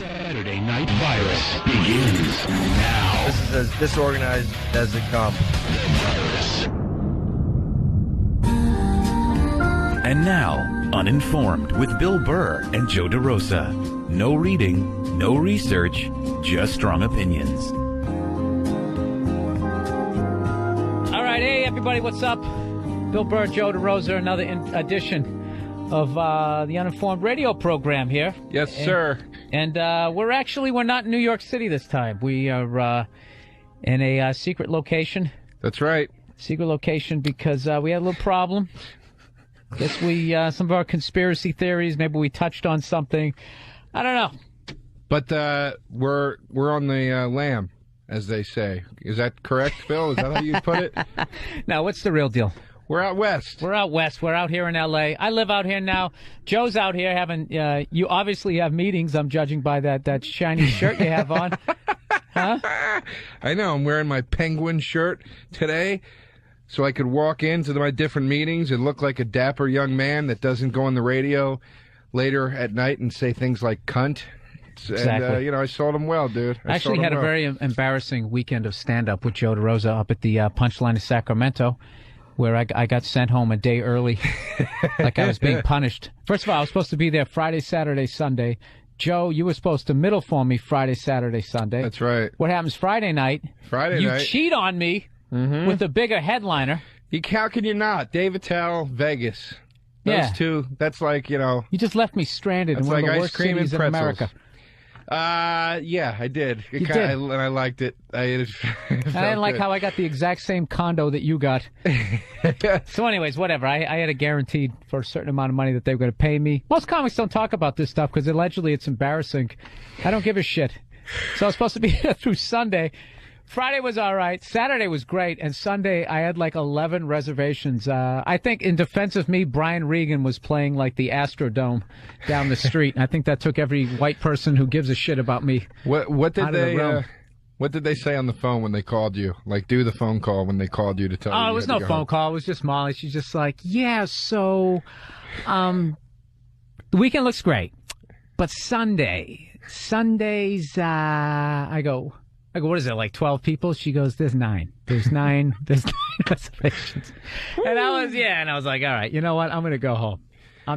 Saturday Night Virus begins now. This is as disorganized as it comes. And now, Uninformed with Bill Burr and Joe DeRosa. No reading, no research, just strong opinions. All right, hey everybody, what's up? Bill Burr, Joe DeRosa, another edition of the Uninformed radio program here. Yes, sir. And we're not in New York City this time. We are in a secret location. That's right. Secret location because we had a little problem. Guess we some of our conspiracy theories. Maybe we touched on something. I don't know. But we're on the lam, as they say. Is that correct, Phil? Is that how you put it? Now, what's the real deal? We're out west. We're out west. We're out here in L.A. I live out here now. Joe's out here having. You obviously have meetings. I'm judging by that shiny shirt you have on. Huh? I know. I'm wearing my penguin shirt today, so I could walk into my different meetings and look like a dapper young man that doesn't go on the radio later at night and say things like cunt. Exactly. And, I sold him well, dude. I actually had a very embarrassing weekend of stand-up with Joe DeRosa up at the Punchline of Sacramento, where I got sent home a day early, like I was being punished. First of all, I was supposed to be there Friday, Saturday, Sunday. Joe, you were supposed to middle form me Friday, Saturday, Sunday. That's right. What happens Friday night? You cheat on me with a bigger headliner. How can you not? Dave Attell, Vegas. Those two, that's like, You just left me stranded in one of the worst cities in America. Yeah, I did. And I liked it. I didn't like how I got the exact same condo that you got. So anyways, whatever. I had a guaranteed for a certain amount of money that they were going to pay me. Most comics don't talk about this stuff because allegedly it's embarrassing. I don't give a shit. So I was supposed to be here through Sunday. Friday was all right. Saturday was great. And Sunday, I had like 11 reservations. I think in defense of me, Brian Regan was playing like the Astrodome down the street. I think that took every white person who gives a shit about me. What did they say on the phone when they called you? Like, do the phone call when they called you to tell you. Oh, it was no phone call. It was just Molly. She's just like, yeah, so the weekend looks great. But Sundays, I go, what is it, like 12 people? She goes, there's 9. There's 9 reservations. And I was like, all right, you know what? I'm going to go home. I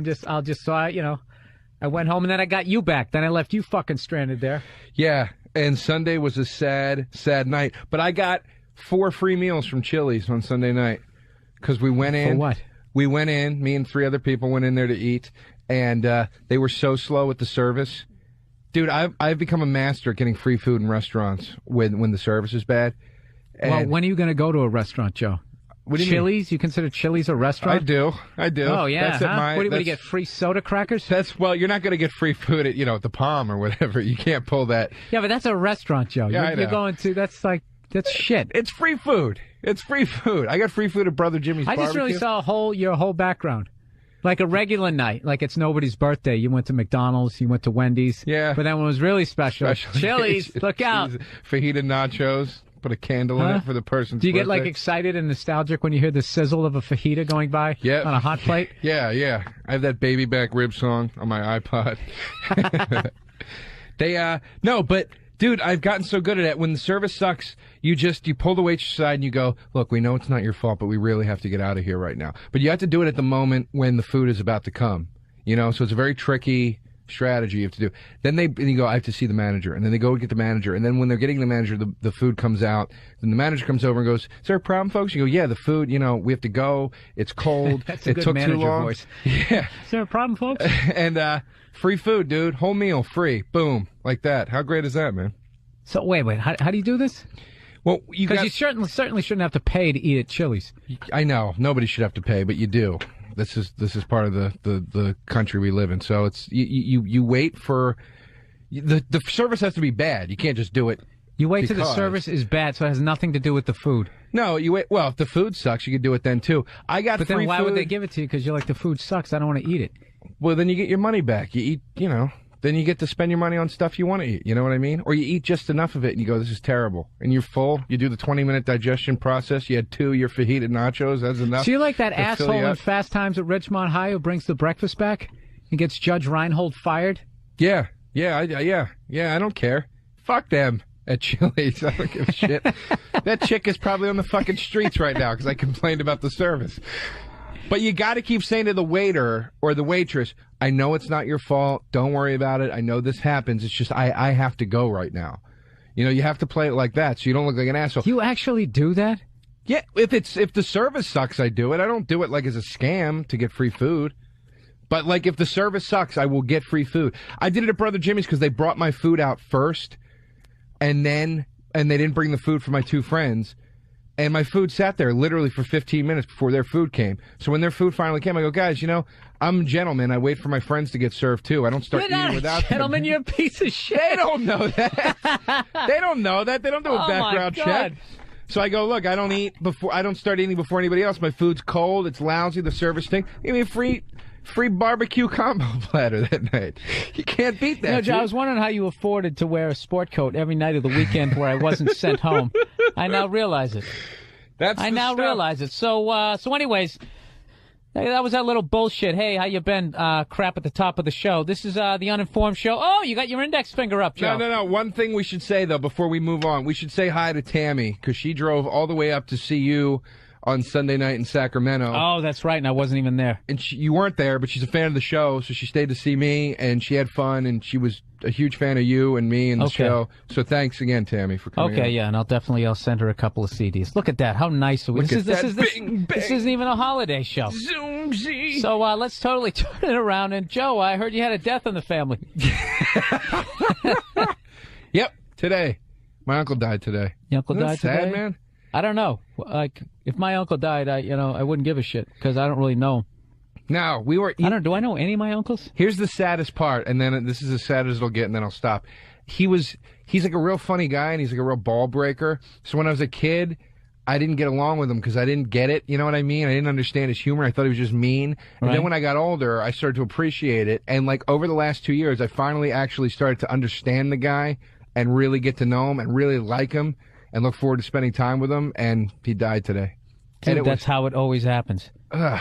went home and then I got you back. Then I left you fucking stranded there. Yeah, and Sunday was a sad, sad night. But I got 4 free meals from Chili's on Sunday night because we went in. For what? We went in, me and 3 other people went in there to eat, and they were so slow with the service. Dude, I've become a master at getting free food in restaurants when the service is bad. And well, when are you going to go to a restaurant, Joe? What do you Chili's? You consider Chili's a restaurant? I do. Oh, yeah. What do you get, free soda crackers? Well, you're not going to get free food at, the Palm or whatever. You can't pull that. Yeah, but that's a restaurant, Joe. Yeah, I know. You're going to, that's shit. It's free food. It's free food. I got free food at Brother Jimmy's Barbecue. I just really saw your whole background. Like a regular night, like it's nobody's birthday. You went to McDonald's, you went to Wendy's. Yeah. But then when it was really special Chili's, look out. Fajita nachos, put a candle in it for the person's Do you birthday. get like excited and nostalgic when you hear the sizzle of a fajita going by on a hot plate? Yeah. I have that baby back rib song on my iPod. But dude, I've gotten so good at it. When the service sucks, you pull the waitress aside and you go, look, we know it's not your fault, but we really have to get out of here right now. But you have to do it at the moment when the food is about to come, so it's a very tricky strategy you have to do. Then you go, I have to see the manager. And then they go get the manager. And then when they're getting the manager, the food comes out. Then the manager comes over and goes, is there a problem, folks? You go, yeah, the food, we have to go. It's cold. That's a good took manager too long. Voice. Yeah. Is there a problem, folks? And free food, dude. Whole meal, free. Boom. Like that. How great is that, man? So wait. How do you do this? Well, because you certainly shouldn't have to pay to eat at Chili's. I know nobody should have to pay, but you do. This is part of the country we live in. So it's you wait for the service has to be bad. You can't just do it. You wait till the service is bad, so it has nothing to do with the food. No, you wait. Well, if the food sucks, you can do it then too. But then why would they give it to you? Because you're like, the food sucks. I don't want to eat it. Well, then you get your money back. You eat, Then you get to spend your money on stuff you want to eat. You know what I mean? Or you eat just enough of it and you go, this is terrible. And you're full. You do the 20-minute digestion process. You had 2 your fajita nachos. That's enough. So you're like that asshole in Fast Times at Ridgemont High who brings the breakfast back and gets Judge Reinhold fired? Yeah. Yeah, I don't care. Fuck them at Chili's. I don't give a shit. That chick is probably on the fucking streets right now because I complained about the service. But you got to keep saying to the waiter or the waitress, I know it's not your fault. Don't worry about it. I know this happens. It's just I have to go right now. You know, you have to play it like that so you don't look like an asshole. You actually do that? Yeah, if the service sucks, I do it. I don't do it like as a scam to get free food. But like if the service sucks, I will get free food. I did it at Brother Jimmy's because they brought my food out first, and they didn't bring the food for my two friends. And my food sat there literally for 15 minutes before their food came. So when their food finally came, I go, guys, you know, I'm a gentleman. I wait for my friends to get served, too. I don't start eating without them. Gentlemen, you're a piece of shit. They don't know that. They don't know that. They don't do a background check. So I go, look, I don't start eating before anybody else. My food's cold. It's lousy. The service thing. Give me a free barbecue combo platter that night. You can't beat that. You know, Joe, I was wondering how you afforded to wear a sport coat every night of the weekend where I wasn't sent home. I now realize it. I now realize it. So anyways, that was that little bullshit. Hey, how you been? Crap at the top of the show. This is the Uninformed show. Oh, you got your index finger up, Joe. No. One thing we should say, though, before we move on, we should say hi to Tammy, because she drove all the way up to see you on Sunday night in Sacramento. Oh, that's right, and I wasn't even there. And you weren't there, but she's a fan of the show, so she stayed to see me, and she had fun, and she was a huge fan of you and me and the show. So thanks again, Tammy, for coming Okay, out. yeah, and I'll send her a couple of CDs. Look at that, how nice. This isn't even a holiday show. Zoom-zee. So let's totally turn it around. And Joe, I heard you had a death in the family. Yep, today. My uncle died today. Your uncle died today? Sad, man. I don't know. Like, if my uncle died, I wouldn't give a shit because I don't really know him. No, Do I know any of my uncles? Here's the saddest part, and then this is as sad as it'll get, and then I'll stop. He's like a real funny guy, and he's like a real ball breaker. So when I was a kid, I didn't get along with him because I didn't get it. You know what I mean? I didn't understand his humor. I thought he was just mean. And then when I got older, I started to appreciate it. And like over the last 2 years, I finally actually started to understand the guy and really get to know him and really like him. And look forward to spending time with him, and he died today. Dude, that's how it always happens.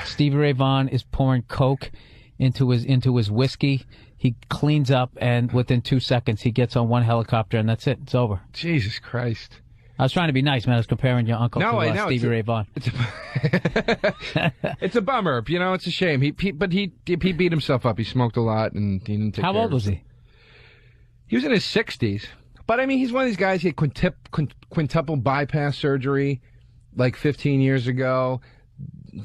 Stevie Ray Vaughan is pouring Coke into his whiskey. He cleans up, and within 2 seconds, he gets on one helicopter, and that's it. It's over. Jesus Christ. I was trying to be nice, man. I was comparing your uncle to Stevie Ray Vaughan. It's a bummer. You know, it's a shame. But he beat himself up. He smoked a lot, and he didn't take How care old was he? He was in his 60s. But, I mean, he's one of these guys, he had quintuple bypass surgery like 15 years ago,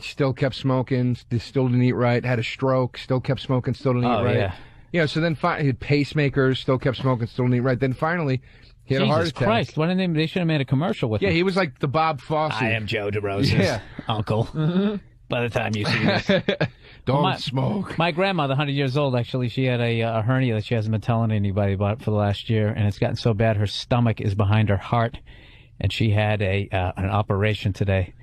still kept smoking, still didn't eat right, had a stroke, still kept smoking, still didn't eat right. Yeah. Yeah, so then he had pacemakers, still kept smoking, still didn't eat right. Then finally, he had a heart attack. Jesus Christ, why didn't they should have made a commercial with him? Yeah, he was like the Bob Fosse. I am Joe DeRosa's uncle. By the time you see this. Don't smoke. My grandmother, 100 years old, actually, she had a hernia that she hasn't been telling anybody about for the last year, and it's gotten so bad her stomach is behind her heart, and she had an operation today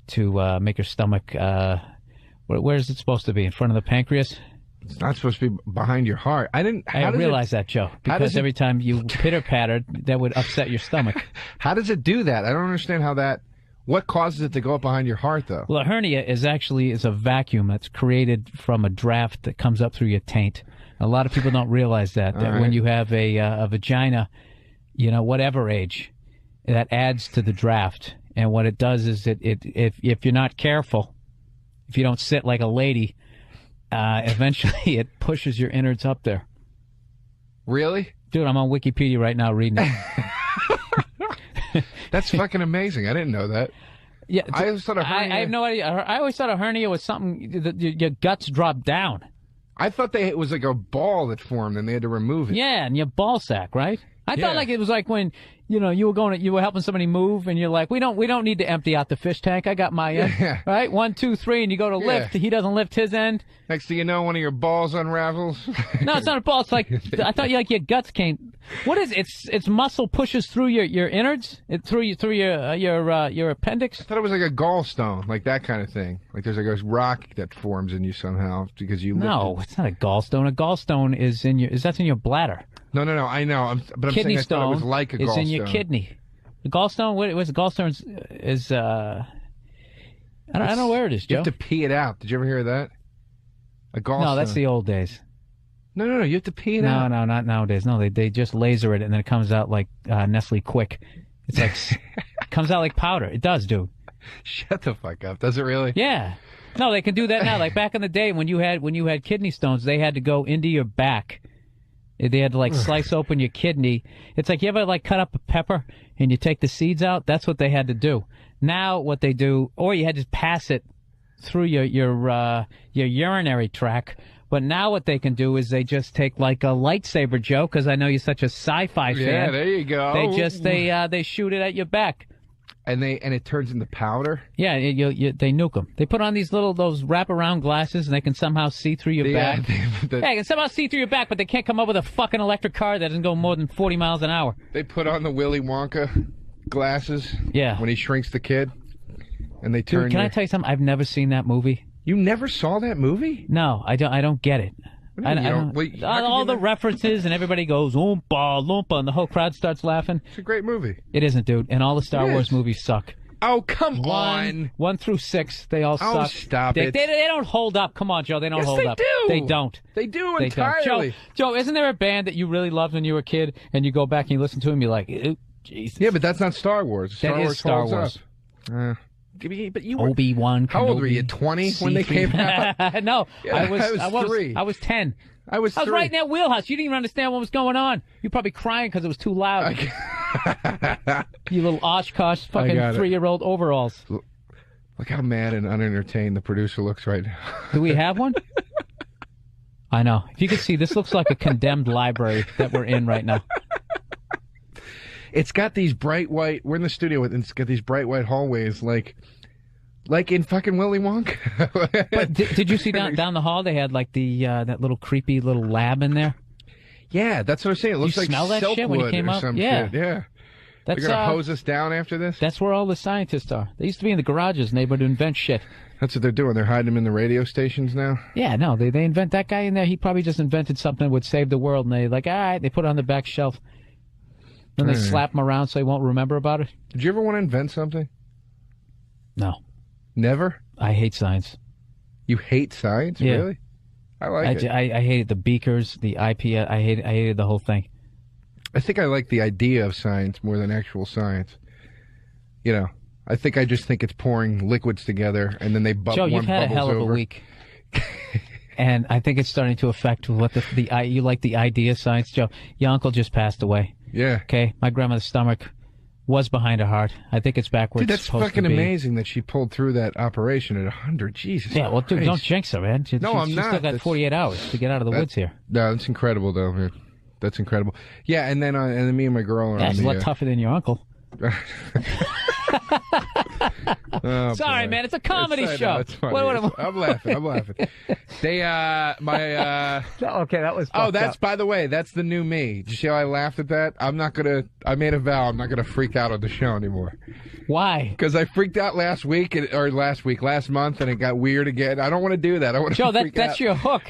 to make her stomach, where is it supposed to be, in front of the pancreas? It's not supposed to be behind your heart. I realize that, Joe, because every time you pitter-pattered, that would upset your stomach. How does it do that? I don't understand how that... What causes it to go up behind your heart, though? Well, a hernia is a vacuum that's created from a draft that comes up through your taint. A lot of people don't realize that when you have a vagina, you know, whatever age, that adds to the draft. And what it does is if you're not careful, if you don't sit like a lady, eventually it pushes your innards up there. Really? Dude, I'm on Wikipedia right now reading it. That's fucking amazing. I didn't know that. Yeah, I always thought a hernia... I have no idea. I always thought a hernia was something that your guts drop down. I thought it was like a ball that formed and they had to remove it. Yeah, and your ball sack, right? I thought like it was like when you were helping somebody move and you're like, we don't need to empty out the fish tank. I got my end, right? 1, 2, 3, and you go to lift. He doesn't lift his end. Next thing you know, one of your balls unravels. No, it's not a ball. It's like I thought your guts came. What is it? It's muscle pushes through your innards, through your appendix. I thought it was like a gallstone, like that kind of thing. Like there's like a rock that forms in you somehow because you. No, it's not a gallstone. A gallstone is that's in your bladder. No, I know. But I'm kidney saying I thought it was stone like a gallstone. It's in your kidney. The gallstone, what's the gallstone is I don't know where it is, Joe. You have to pee it out. Did you ever hear that? A gallstone. No, that's the old days. No, you have to pee it No, out. no, not nowadays. No, they just laser it and then it comes out like Nestle Quick. It's like it comes out like powder. It does, dude. Shut the fuck up. Does it really? Yeah. No, they can do that now. Like back in the day when you had kidney stones, they had to go into your back. They had to like slice open your kidney. It's like you ever like cut up a pepper and you take the seeds out? That's what they had to do. Now what they do, or you had to pass it through your urinary tract. But now what they can do is they just take like a lightsaber, Joe, because I know you're such a sci-fi fan. Yeah, there you go. They shoot it at your back. And it turns into powder. Yeah, they nuke them. They put on those wraparound glasses, and they can somehow see through your back. They can somehow see through your back, but they can't come up with a fucking electric car that doesn't go more than 40 miles an hour. They put on the Willy Wonka glasses. Yeah. When he shrinks the kid, and they turn. Dude, can I tell you something? I've never seen that movie. You never saw that movie? No, I don't get it. What do you mean you don't? All the references and everybody goes oompa loompa and the whole crowd starts laughing. It's a great movie. It isn't, dude. And all the Star Wars movies suck. Oh, come on. 1 through 6, they all suck. Oh, stop it. They don't hold up. Come on, Joe. They don't hold up. Yes, they do. They don't. They do They entirely. don't. Joe, isn't there a band that you really loved when you were a kid and you go back and you listen to them, you're like, ew, Jesus. Yeah, but that's not Star Wars. That is Star Wars. But you were, Obi-Wan Kenobi. How old were you? 20 when they came out? No, Yeah, I was 3. I was 10. I was right in that wheelhouse. You didn't even understand what was going on. You were probably crying because it was too loud. You little Oshkosh fucking 3-year-old overalls. Look how mad and unentertained the producer looks right now. Do we have one? I know. If you could see, this looks like a condemned library that we're in right now. It's got these bright white. We're in the studio and it's got these bright white hallways, like in fucking Willy Wonka. But did you see down the hall they had like the that little creepy little lab in there? Yeah, that's what I'm saying. It looks you like smell that shit when you Silkwood came or up? some Yeah. shit. Yeah. That's They're gonna hose us down after this. That's where all the scientists are. They used to be in the garages and they would invent shit. That's what they're doing. They're hiding them in the radio stations now. Yeah, no, they invent that guy in there. He probably just invented something that would save the world, and they like, all right, they put it on the back shelf. Then they slap him around so he won't remember about it. Did you ever want to invent something? No. Never? I hate science. You hate science? Yeah. Really? I like it. I hated the beakers, the IP. I hated the whole thing. I think I like the idea of science more than actual science. You know, I just think it's pouring liquids together and then they Joe, you've had a hell of a week. And I think it's starting to affect what you like the idea of science. Joe, your uncle just passed away. Yeah. Okay, my grandmother's stomach was behind her heart. I think it's back where Dude, it's that's supposed fucking to be. amazing that she pulled through that operation at 100. Jesus Yeah, well, dude, Christ. don't jinx her, man. No, I'm she's not. still got 48 hours to get out of the woods here. No, that's incredible, though. Man. That's incredible. Yeah, and then me and my girl are Yeah, on she's a lot tougher than your uncle. Oh, Sorry, boy. man. It's a comedy show. It's funny. What I'm laughing. They, Okay, that was. Oh, by the way, that's the new me. Did you see how I laughed at that? I made a vow I'm not gonna freak out on the show anymore. Why? Because I freaked out last month, and it got weird again. I don't want to do that. I want to Joe, freak that's out. your hook.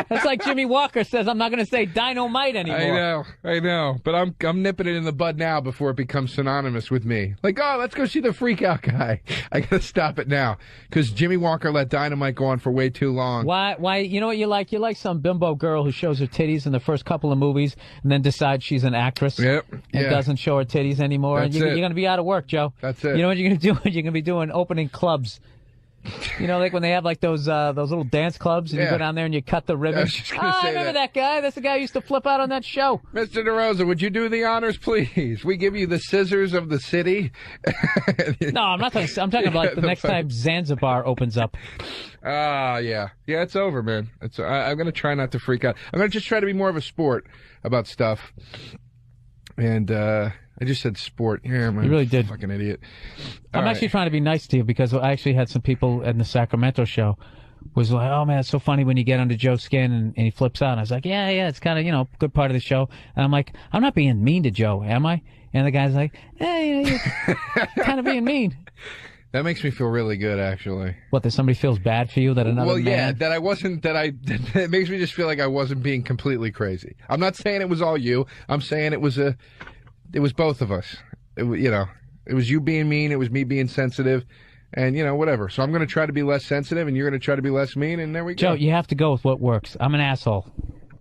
That's like Jimmy Walker says, I'm not going to say dynamite anymore. I know. But I'm nipping it in the bud now before it becomes synonymous with me. Like, oh, let's go see the freak out guy. I got to stop it now. Because Jimmy Walker let dynamite go on for way too long. Why? You know what you like? You like some bimbo girl who shows her titties in the first couple of movies and then decides she's an actress. Yep. And doesn't show her titties anymore. That's and you're it. going to be out of work, Joe. That's it. You know what you're going to do? You're going to be doing opening clubs. You know, like when they have like those little dance clubs and you go down there and you cut the ribbon. I was just gonna I say remember that. that guy. That's the guy who used to flip out on that show. Mr. DeRosa, would you do the honors, please? We give you the scissors of the city. No, I'm not talking. I'm talking about like the next time Zanzibar opens up. Yeah. Yeah, it's over, man. I'm going to try not to freak out. I'm going to just try to be more of a sport about stuff. And I just said sport. Yeah, man. You really did. Fucking idiot. I'm actually trying to be nice to you because I actually had some people in the Sacramento show was like, oh, man, it's so funny when you get under Joe's skin and he flips out. And I was like, yeah, it's kind of, good part of the show. And I'm like, I'm not being mean to Joe, am I? And the guy's like, hey, you're kind of being mean. That makes me feel really good, actually. What, that somebody feels bad for you? That another Well, yeah, man... it makes me just feel like I wasn't being completely crazy. I'm not saying it was all you. I'm saying it was both of us. It was you being mean. It was me being sensitive. And, whatever. So I'm going to try to be less sensitive, and you're going to try to be less mean, and there we go. Joe, you have to go with what works. I'm an asshole.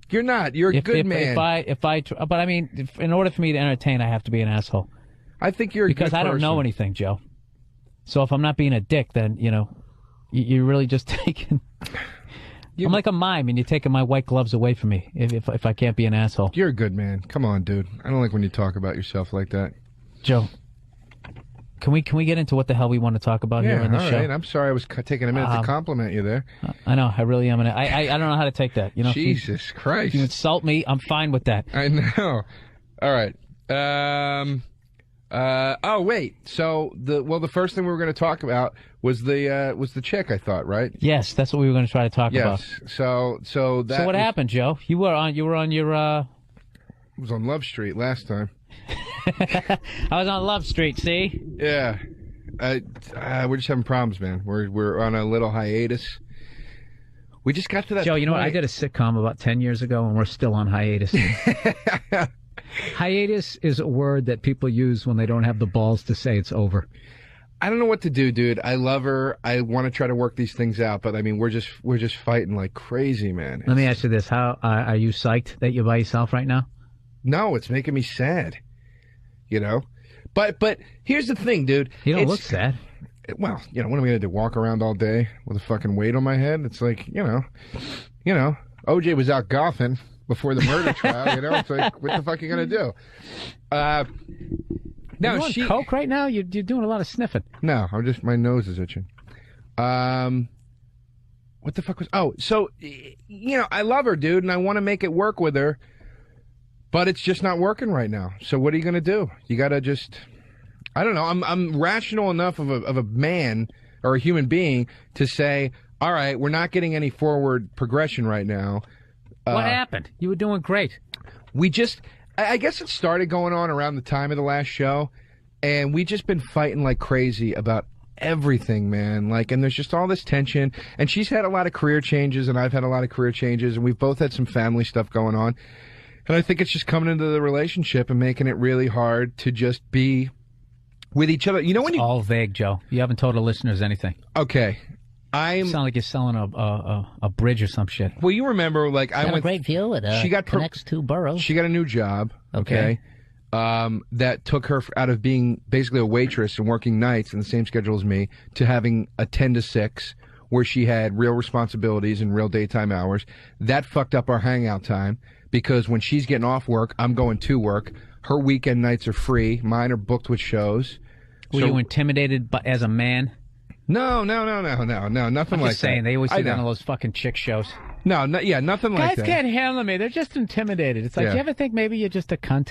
You're not. You're a good man. But I mean, in order for me to entertain, I have to be an asshole. I think you're a good person. Because I don't know anything, Joe. So if I'm not being a dick, then, you're really just taking... I'm like a mime, and you're taking my white gloves away from me if I can't be an asshole. You're a good man. Come on, dude. I don't like when you talk about yourself like that. Joe, can we get into what the hell we want to talk about here on the show? Right. I'm sorry I was taking a minute to compliment you there. I know. I really am. I don't know how to take that. Jesus Christ. If you insult me, I'm fine with that. I know. All right. Oh wait. So the first thing we were going to talk about was the chick, I thought, right? Yes, that's what we were going to try to talk about. Yes. So what happened, Joe? You were on your It was on Love Street last time. I was on Love Street, see? Yeah. We're just having problems, man. We're on a little hiatus. We just got to that Joe, point. you know what? I did a sitcom about 10 years ago, and we're still on hiatus. Hiatus is a word that people use when they don't have the balls to say it's over. I don't know what to do, dude. I love her. I want to try to work these things out, but I mean, we're just fighting like crazy, man. Let me ask you this: How are you psyched that you're by yourself right now? No, it's making me sad. But here's the thing, dude. You don't look sad. Well, what am I gonna do? Walk around all day with a fucking weight on my head? It's like, OJ was out golfing before the murder trial. It's like, what the fuck are you gonna do? Now, you on coke right now? You're doing a lot of sniffing. No, my nose is itching. What the fuck was? Oh, so I love her, dude, and I want to make it work with her, but it's just not working right now. So what are you gonna do? You gotta just, I don't know. I'm rational enough of a man or a human being to say, all right, we're not getting any forward progression right now. What happened? You were doing great. I guess it started going on around the time of the last show, and we just been fighting like crazy about everything, man. And there's just all this tension, and she's had a lot of career changes, and I've had a lot of career changes, and we've both had some family stuff going on, and I think it's just coming into the relationship and making it really hard to just be with each other. It's all vague, Joe. You haven't told the listeners anything. Okay. You sound like you're selling a bridge or some shit. Well, you remember, I went a great view. It connects two boroughs. She got a new job. Okay. That took her out of being basically a waitress and working nights in the same schedule as me to having a 10 to 6, where she had real responsibilities and real daytime hours. That fucked up our hangout time because when she's getting off work, I'm going to work. Her weekend nights are free. Mine are booked with shows. Were you intimidated as a man? No, nothing like that. Saying they always sit down on those fucking chick shows. No, nothing like that. Guys can't handle me. They're just intimidated. It's like, do you ever think maybe you're just a cunt?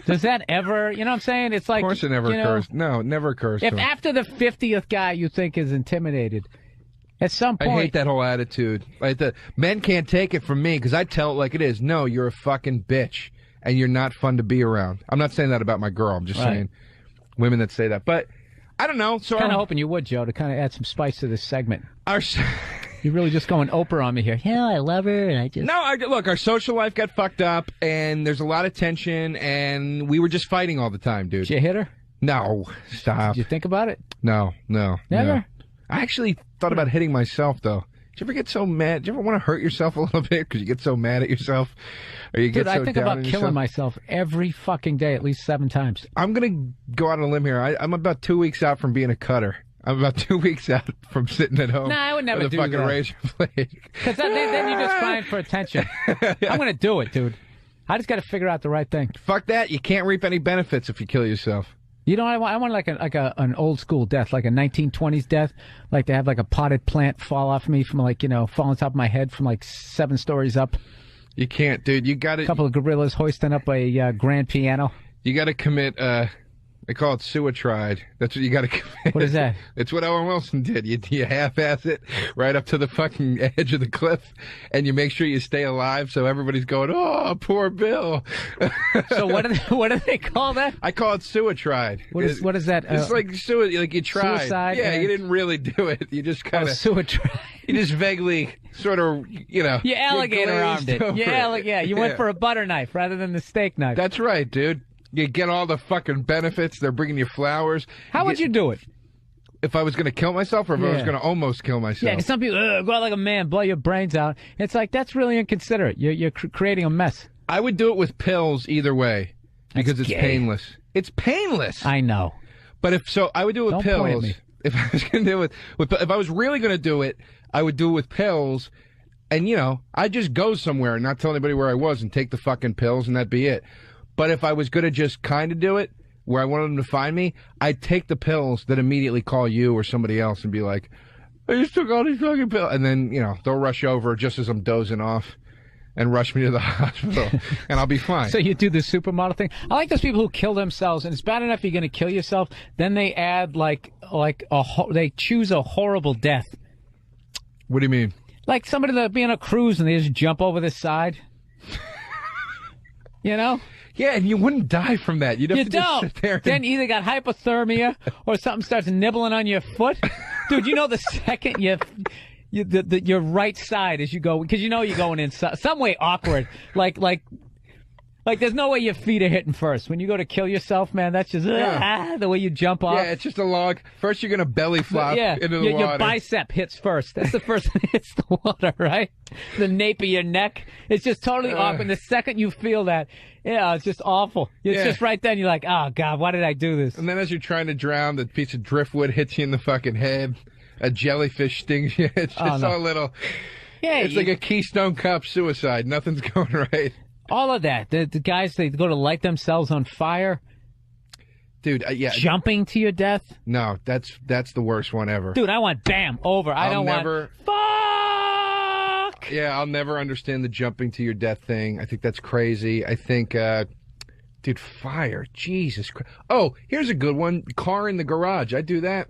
Does that ever, you know what I'm saying? It's like, of course it never occurs. No, it never occurs. If after the 50th guy you think is intimidated, at some point. I hate that whole attitude. Men can't take it from me because I tell it like it is. No, you're a fucking bitch and you're not fun to be around. I'm not saying that about my girl. I'm just saying women that say that. But I don't know. So kind of hoping you would, Joe, to kind of add some spice to this segment. You're really just going Oprah on me here. Yeah, I love her, and I just... No, look, our social life got fucked up, and there's a lot of tension, and we were just fighting all the time, dude. Did you hit her? No, stop. Did you think about it? No. Never? No. I actually thought about hitting myself, though. Did you ever get so mad? Do you ever want to hurt yourself a little bit because you get so mad at yourself? Or you get so I think down about on killing yourself? myself every fucking day, at least 7 times. I'm going to go out on a limb here. I'm about 2 weeks out from being a cutter. I'm about 2 weeks out from sitting at home. No, I would never with a do fucking that. razor blade. Because then you're just crying for attention. I'm going to do it, dude. I just got to figure out the right thing. Fuck that. You can't reap any benefits if you kill yourself. You know what I want? An old school death, like a 1920s death, like to have like a potted plant fall off me from fall on top of my head from 7 stories up. You can't, dude. You got to. A couple of gorillas hoisting up a grand piano. You got to commit. They call it suicide. That's what you got to commit. What is that? It's what Owen Wilson did. You half-ass it right up to the fucking edge of the cliff, and you make sure you stay alive. So everybody's going, "Oh, poor Bill." So what do they call that? I call it suicide. What is that? It's like like you tried. Suicide. Yeah, you didn't really do it. You just kind of suicide. You just vaguely sort of, You alligator armed it. You went for a butter knife rather than the steak knife. That's right, dude. You get all the fucking benefits. They're bringing you flowers. How would you do it? If I was going to kill myself or if I was going to almost kill myself. Yeah, 'cause some people go out like a man, blow your brains out. It's like, that's really inconsiderate. You're creating a mess. I would do it with pills either way because it's gay. painless. It's painless. I know. But I would do it with Don't point at pills. me. If I was going to do it if I was really going to do it, I would do it with pills. And, I'd just go somewhere and not tell anybody where I was and take the fucking pills and that'd be it. But if I was going to just kind of do it, where I wanted them to find me, I'd take the pills that immediately call you or somebody else and be like, I just took all these fucking pills. And then, they'll rush over just as I'm dozing off and rush me to the hospital, and I'll be fine. So you do the supermodel thing? I like those people who kill themselves, and it's bad enough you're going to kill yourself, then they add, they choose a horrible death. What do you mean? Like somebody that'll be on a cruise and they just jump over the side. Yeah, and you wouldn't die from that. You'd have to just sit there. Then you either got hypothermia or something starts nibbling on your foot. Dude, the second your right side as you go, because you're going in some way awkward. Like there's no way your feet are hitting first. When you go to kill yourself, man, that's just the way you jump off. Yeah, it's just a log. First you're going to belly flop into the water. Your bicep hits first. That's the first thing that hits the water, right? The nape of your neck. It's just totally awkward. The second you feel that, it's just awful. It's just right then you're like, oh, God, why did I do this? And then as you're trying to drown, the piece of driftwood hits you in the fucking head. A jellyfish stings you. It's just all little. Yeah, it's like a Keystone Cop suicide. Nothing's going right. All of that. The guys, they go to light themselves on fire. Dude, Jumping to your death. No, that's the worst one ever. Dude, I want bam, over. I don't want fuck. Yeah, I'll never understand the jumping to your death thing. I think that's crazy. I think, dude, fire. Jesus Christ. Oh, here's a good one. Car in the garage. I do that.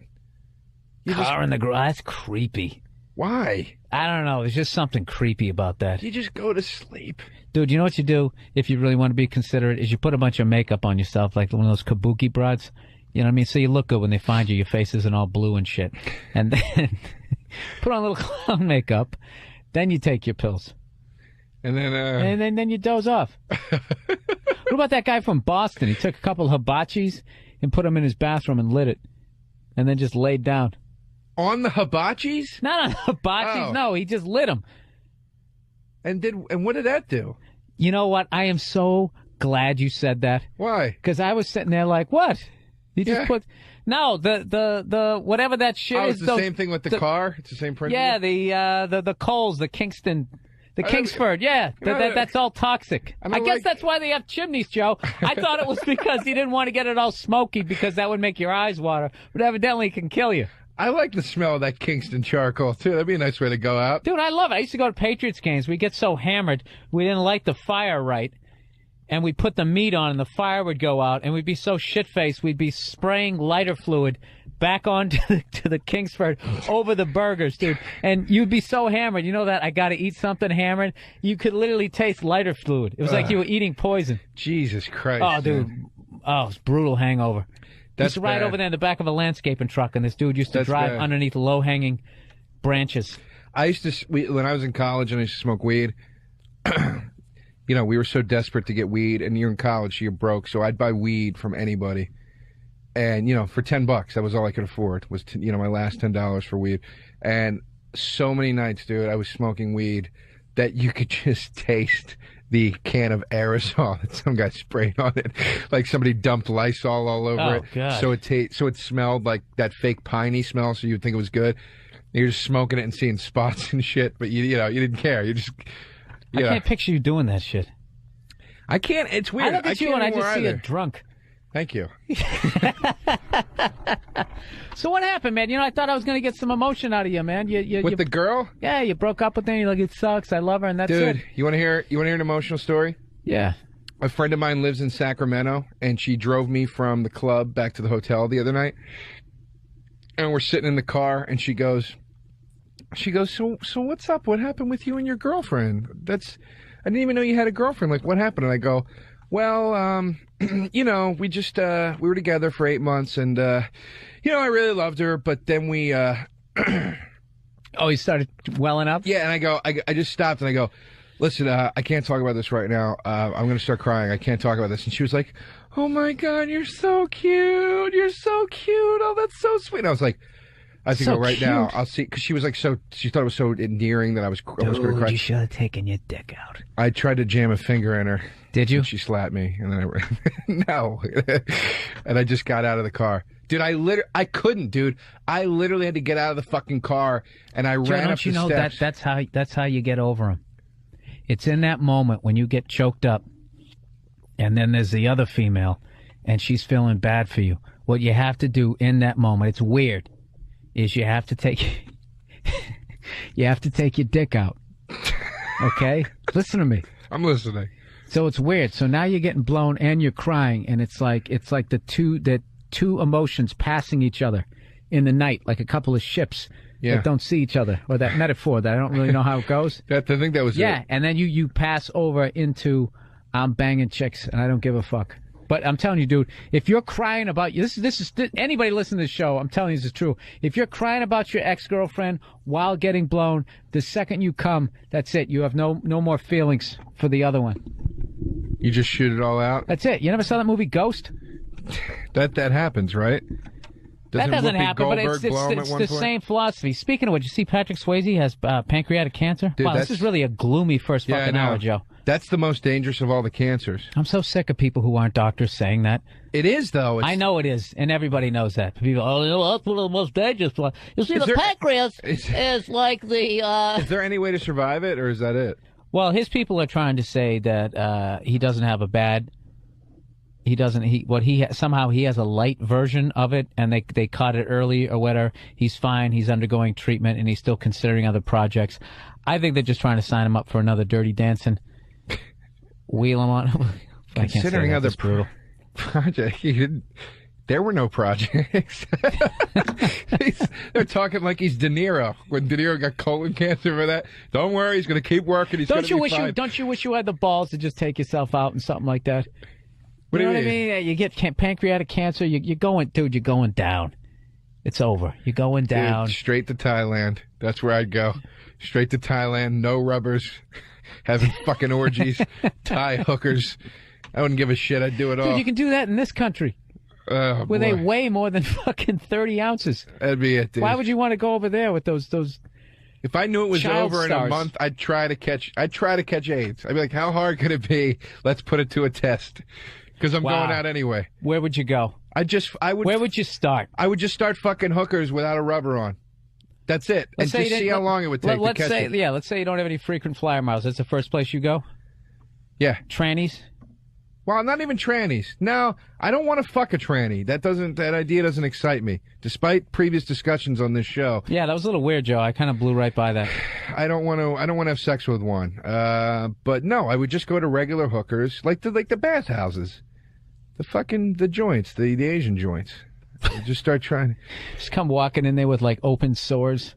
Car in the garage? That's creepy. Why? I don't know. There's just something creepy about that. You just go to sleep. Dude, you know what you do if you really want to be considerate is you put a bunch of makeup on yourself like one of those kabuki broads. You know what I mean? So you look good when they find you. Your face isn't all blue and shit. And then put on a little clown makeup. Then you take your pills. And then and then you doze off. What about that guy from Boston? He took a couple of hibachis and put them in his bathroom and lit it. And then just laid down. On the hibachis? Not on the hibachis. Oh. No, he just lit them. And what did that do? You know what? I am so glad you said that. Why? Because I was sitting there like, what? You just put... No, the whatever that shit is. It's the same thing with the car? It's the same principle? Yeah, the Coles, the Kingston... The Kingsford, that's all toxic. I guess that's why they have chimneys, Joe. I thought it was because you didn't want to get it all smoky because that would make your eyes water, but evidently it can kill you. I like the smell of that Kingston charcoal, too. That'd be a nice way to go out. Dude, I love it. I used to go to Patriots games. We'd get so hammered, we didn't light the fire right, and we'd put the meat on and the fire would go out, and we'd be so shit-faced, we'd be spraying lighter fluid back onto the Kingsford over the burgers, dude. And you'd be so hammered. You know that I got to eat something hammered? You could literally taste lighter fluid. It was like you were eating poison. Jesus Christ. Oh, dude. Oh, it's brutal hangover. That's used to ride over there in the back of a landscaping truck, and this dude used to drive underneath low-hanging branches. I used to, when I was in college and I used to smoke weed, we were so desperate to get weed, and you're in college, so you're broke, so I'd buy weed from anybody. And, for $10, that was all I could afford, was, my last $10 for weed. And so many nights, dude, I was smoking weed that you could just taste the can of aerosol that some guy sprayed on it. Like somebody dumped Lysol all over it. God. So it smelled like that fake piney smell, so you'd think it was good. You're just smoking it and seeing spots and shit, but you didn't care. You just... I can't picture you doing that shit. I can't. It's weird. I look at you and I just see you drunk. Thank you. So what happened, man? I thought I was going to get some emotion out of you, man. With the girl? Yeah, you broke up with her. You're like, it sucks. I love her, and that's it. Dude, you want to hear an emotional story? Yeah. A friend of mine lives in Sacramento, and she drove me from the club back to the hotel the other night. And we're sitting in the car, and she goes, so what's up? What happened with you and your girlfriend? I didn't even know you had a girlfriend. Like, what happened? And I go, well, we were together for 8 months, and, I really loved her, but then we, Oh, you started welling up? Yeah, and I just stopped, and I go, listen, I can't talk about this right now. I'm going to start crying. I can't talk about this. And she was like, oh, my God, you're so cute. You're so cute. Oh, that's so sweet. And I was like, I have to So go right cute. now. I'll see, because she was like she thought it was so endearing that I was going to cry. You should have taken your dick out. I tried to jam a finger in her. Did you? And she slapped me, and then no, and I just got out of the car. Dude, I couldn't, dude. I literally had to get out of the fucking car, and I ran up the steps. That's how you get over them. It's in that moment when you get choked up, and then there's the other female, and she's feeling bad for you. What you have to do in that moment, it's weird, is you have to take your dick out. Okay? Listen to me. I'm listening. So it's weird. So now you're getting blown and you're crying, and it's like the two emotions passing each other in the night, like a couple of ships that don't see each other, or that metaphor that I don't really know how it goes. I think that was it. And then you pass over into I'm banging chicks and I don't give a fuck. But I'm telling you, dude, if you're crying about this is anybody listening to the show, I'm telling you this is true. If you're crying about your ex-girlfriend while getting blown, the second you come, that's it. You have no more feelings for the other one. You just shoot it all out? That's it. You never saw that movie Ghost? That happens, right? That doesn't happen, but it's the point? same philosophy. Speaking of which, you see Patrick Swayze has pancreatic cancer? Dude, wow, this is really a gloomy first fucking hour, Joe. That's the most dangerous of all the cancers. I'm so sick of people who aren't doctors saying that. It is, though. I know it is, and everybody knows that. People, that's one of the most dangerous. You see, the pancreas is like the... Is there any way to survive it, or is that it? Well, his people are trying to say that he doesn't have a bad... somehow he has a light version of it, and they caught it early or whatever. He's fine. He's undergoing treatment, and he's still considering other projects. I think they're just trying to sign him up for another Dirty Dancing. Wheel him on. Considering other projects, there were no projects. They're talking like he's De Niro. When De Niro got colon cancer for that, don't worry, he's going to keep working. Don't you wish you had the balls to just take yourself out and something like that? You know what I mean? You get pancreatic cancer, you're going down. It's over. You're going down. Dude, straight to Thailand. That's where I'd go. Straight to Thailand, no rubbers, having fucking orgies, Thai hookers. I wouldn't give a shit. I'd do it all. Dude, you can do that in this country. Where they weigh more than fucking 30 ounces. That'd be it, dude. Why would you want to go over there with those If I knew it was over in a month, I'd try to catch AIDS. I'd be like, how hard could it be? Let's put it to a test. Because I'm going out anyway. Where would you go? Where would you start? I would just start fucking hookers without a rubber on. That's it. And just see how long it would take to catch it. Yeah, let's say you don't have any frequent flyer miles. That's the first place you go? Yeah. Trannies? Well, not even trannies. No, I don't want to fuck a tranny. That idea doesn't excite me, despite previous discussions on this show. Yeah, that was a little weird, Joe. I kind of blew right by that. I don't want to have sex with one. But no, I would just go to regular hookers, like the bathhouses, the joints, the Asian joints. I'd just start trying. Just come walking in there with like open sores.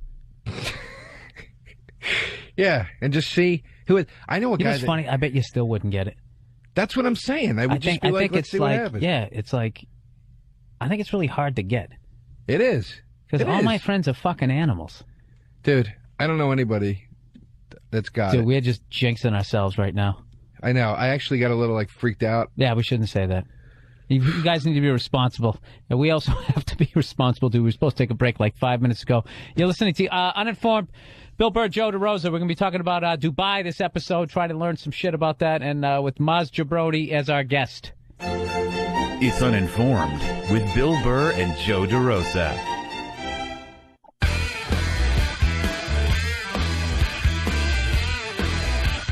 Yeah, and just see who it. I know a guy. It's funny. I bet you still wouldn't get it. That's what I'm saying. I would just be like, let's see what happens. Yeah, it's like, I think it's really hard to get. It is. Because all my friends are fucking animals. Dude, I don't know anybody that's got it. Dude, we're just jinxing ourselves right now. I know. I actually got a little, freaked out. Yeah, we shouldn't say that. You guys need to be responsible. And we also have to be responsible, too. We were supposed to take a break like 5 minutes ago. You're listening to Uninformed. Bill Burr, Joe DeRosa. We're going to be talking about Dubai this episode, trying to learn some shit about that, and with Maz Jobrani as our guest. It's Uninformed with Bill Burr and Joe DeRosa.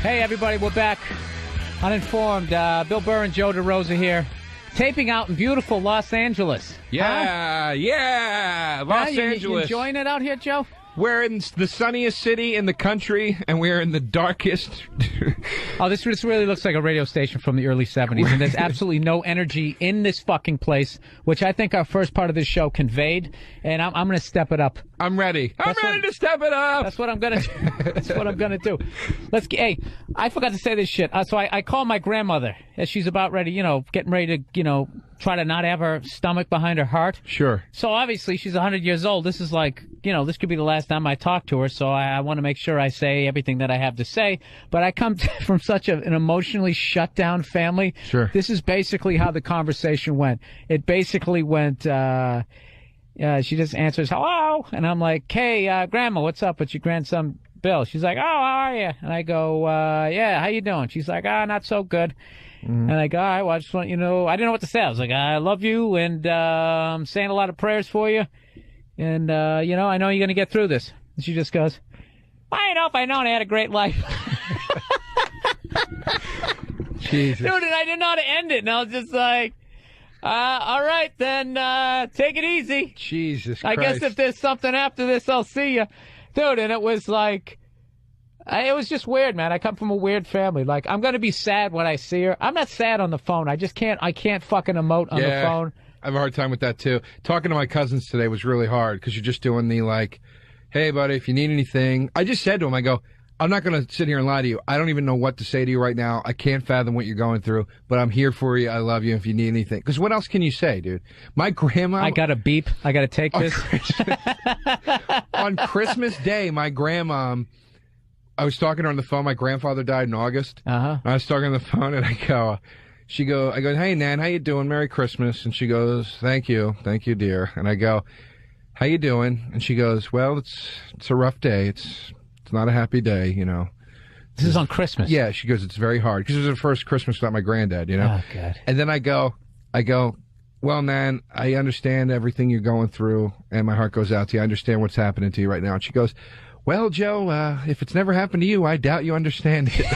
Hey, everybody, we're back. Uninformed. Bill Burr and Joe DeRosa here. Taping out in beautiful Los Angeles. Yeah, yeah. Los Angeles. You enjoying it out here, Joe? We're in the sunniest city in the country, and we're in the darkest. Oh, this really looks like a radio station from the early 70s, and there's absolutely no energy in this fucking place, which I think our first part of this show conveyed, and I'm going to step it up. I'm ready. I'm ready to step it up. That's what I'm going to do. That's what I'm going to do. Hey, I forgot to say this shit. So I called my grandmother as she's about ready, getting ready to, try to not have her stomach behind her heart. Sure. So obviously she's 100 years old. This is like, this could be the last time I talk to her. So I want to make sure I say everything that I have to say. But I come from such an emotionally shut down family. Sure. This is basically how the conversation went. It basically went, she just answers, hello. And I'm like, hey, Grandma, what's up with your grandson, Bill? She's like, oh, how are you? And I go, yeah, how you doing? She's like, not so good. And I go, all right, well, I just want you to know, I didn't know what to say. I was like, I love you, and I'm saying a lot of prayers for you. And, I know you're going to get through this. And she just goes, I know if I known I had a great life. Jesus. Dude, and I didn't know how to end it. And I was just like, all right, then take it easy. Jesus Christ. I guess if there's something after this, I'll see you. Dude, and it was like, it was just weird, man. I come from a weird family. Like, I'm going to be sad when I see her. I'm not sad on the phone. I can't fucking emote on the phone. I have a hard time with that, too. Talking to my cousins today was really hard because you're just doing the, like, hey, buddy, if you need anything. I just said to him, I go, I'm not going to sit here and lie to you. I don't even know what to say to you right now. I can't fathom what you're going through, but I'm here for you. I love you if you need anything. Because what else can you say, dude? My grandma... I got to beep. I got to take this. On Christmas Day, my grandma... I was talking to her on the phone. My grandfather died in August. Uh-huh. I was talking on the phone, and I go, hey, Nan, how you doing? Merry Christmas. And she goes, thank you, dear. And I go, how you doing? And she goes, well, it's a rough day. It's not a happy day, you know. This is on Christmas. Yeah, she goes, it's very hard because it was her first Christmas without my granddad, you know. Oh God. And then I go, well, Nan, I understand everything you're going through, and my heart goes out to you. I understand what's happening to you right now. And she goes, well, Joe, if it's never happened to you, I doubt you understand it.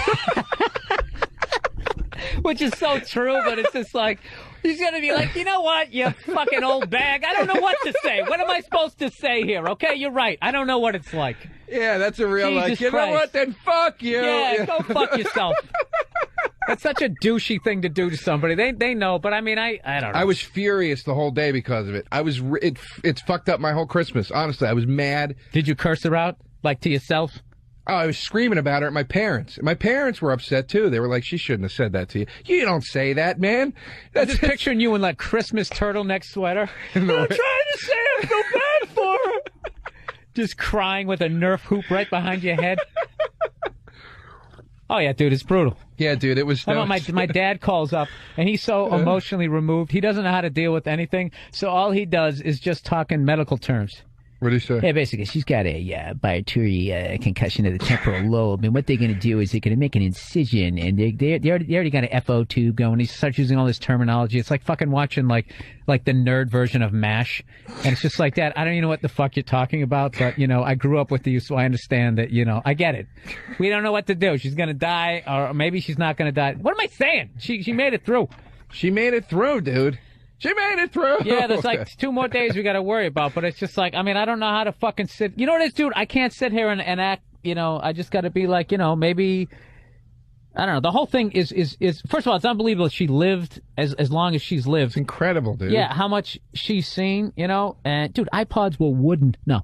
Which is so true, but it's just like, he's going to be like, you know what, you fucking old bag. I don't know what to say. What am I supposed to say here? Okay, you're right. I don't know what it's like. Yeah, that's a real, Jesus like, you Christ. know what, then fuck you. Yeah, go fuck yourself. That's such a douchey thing to do to somebody. They know, but I mean, I don't know. I was furious the whole day because of it. It's fucked up my whole Christmas. Honestly, I was mad. Did you curse her out? Like to yourself? Oh, I was screaming about her at my parents. My parents were upset, too. They were like, she shouldn't have said that to you. You don't say that, man. I'm just picturing you in, like, Christmas turtleneck sweater. I'm trying to say I feel bad for her. Just crying with a Nerf hoop right behind your head. Oh, yeah, dude, it's brutal. Yeah, dude, it was... My dad calls up, and he's so emotionally removed. He doesn't know how to deal with anything, so all he does is just talk in medical terms. What do you say? Yeah, basically, she's got a bilateral concussion of the temporal lobe, and what they're going to do is they're going to make an incision, and they already got an FO tube going. He starts using all this terminology. It's like fucking watching like the nerd version of MASH, and it's just like that. I don't even know what the fuck you're talking about, but I grew up with you, so I understand that. I get it. We don't know what to do. She's gonna die, or maybe she's not gonna die. What am I saying? She made it through. She made it through, dude. She made it through. Yeah, there's like 2 more days we got to worry about, but it's just like, I mean, I don't know how to fucking sit. You know what it is, dude? I can't sit here and act, I just got to be like, maybe, I don't know. The whole thing is first of all, it's unbelievable she lived as long as she's lived. It's incredible, dude. Yeah, how much she's seen, and dude, iPods were wooden. No.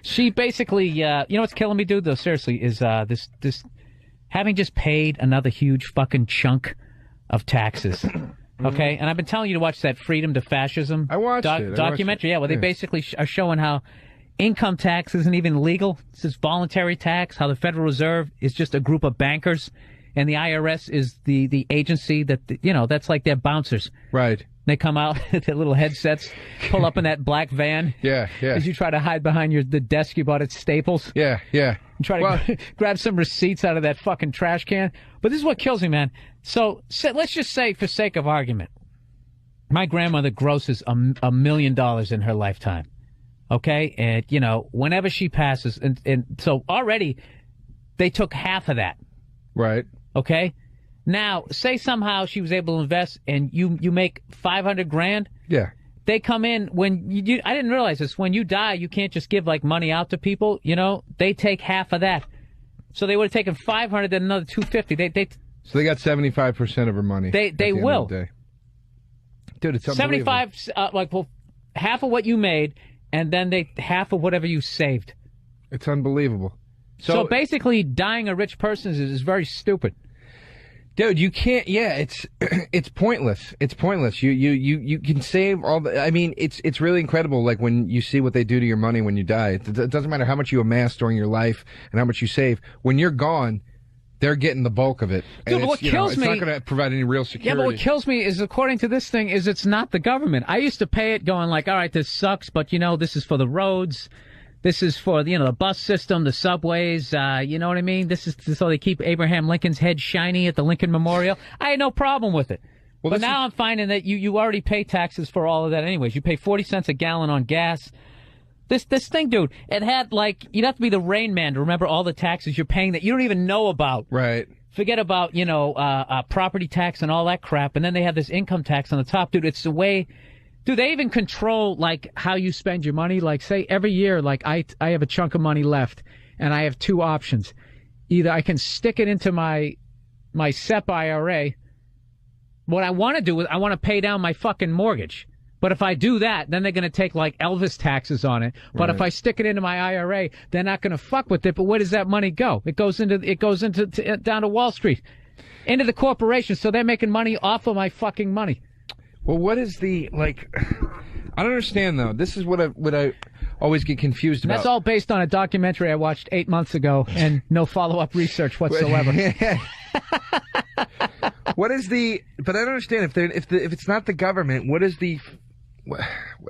She basically, what's killing me, dude, though, seriously, is this having just paid another huge fucking chunk of taxes. Okay, and I've been telling you to watch that Freedom to Fascism documentary. Yeah, where they basically are showing how income tax isn't even legal. It's just voluntary tax, how the Federal Reserve is just a group of bankers, and the IRS is the agency that, that's like their bouncers. Right. They come out with their little headsets, pull up in that black van. Yeah. As you try to hide behind the desk you bought at Staples. Yeah. And try to grab some receipts out of that fucking trash can. But this is what kills me, man. So let's just say, for sake of argument, my grandmother grosses $1 million in her lifetime. Okay? And, whenever she passes, and so already they took half of that. Right. Okay? Now, say somehow she was able to invest and you make $500,000. Yeah. They come in when I didn't realize this. When you die, you can't just give like money out to people. They take half of that. So they would have taken 500, then another 250. So they got 75% of her money. They will. Dude, it's unbelievable. 75, half of what you made, and then half of whatever you saved. It's unbelievable. So basically, dying a rich person is very stupid. Dude, you can't. Yeah, it's pointless. It's pointless. You can save all the. I mean, it's really incredible. Like when you see what they do to your money when you die. It doesn't matter how much you amass during your life and how much you save. When you're gone, they're getting the bulk of it. Dude, And but what kills it's me... not going to provide any real security. Yeah, but what kills me is, according to this thing, is it's not the government. I used to pay it going like, all right, this sucks, but, this is for the roads. This is for, the bus system, the subways, you know what I mean? This is so they keep Abraham Lincoln's head shiny at the Lincoln Memorial. I had no problem with it. Well, but now I'm finding that you already pay taxes for all of that anyways. You pay 40 cents a gallon on gas. This thing, dude, it had, you'd have to be the Rain Man to remember all the taxes you're paying that you don't even know about. Right. Forget about, property tax and all that crap. And then they have this income tax on the top. Dude, it's the way... Dude, they even control, how you spend your money. Say, every year, I have a chunk of money left, and I have two options. Either I can stick it into my SEP IRA. What I want to do is I want to pay down my fucking mortgage. But if I do that, then they're going to take, Elvis taxes on it. But if I stick it into my IRA, they're not going to fuck with it. But where does that money go? It goes down to Wall Street, into the corporation. So they're making money off of my fucking money. Well, what is the, I don't understand, though. This is what I always get confused about. That's all based on a documentary I watched 8 months ago and no follow-up research whatsoever. What is the, but I don't understand, if it's not the government, what is the,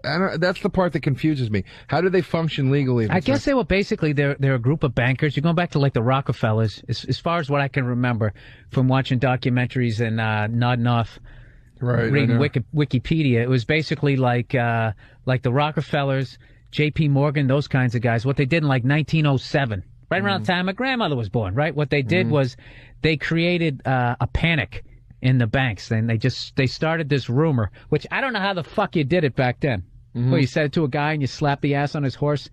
that's the part that confuses me. How do they function legally? I guess they were basically, they're a group of bankers. You're going back to the Rockefellers, as far as what I can remember from watching documentaries and nodding off. Right, reading Wikipedia. It was basically like the Rockefellers, J.P. Morgan, those kinds of guys. What they did in 1907, right around the time my grandmother was born, right? What they did was they created a panic in the banks, and they started this rumor, which I don't know how the fuck you did it back then. Where you said it to a guy and you slapped the ass on his horse,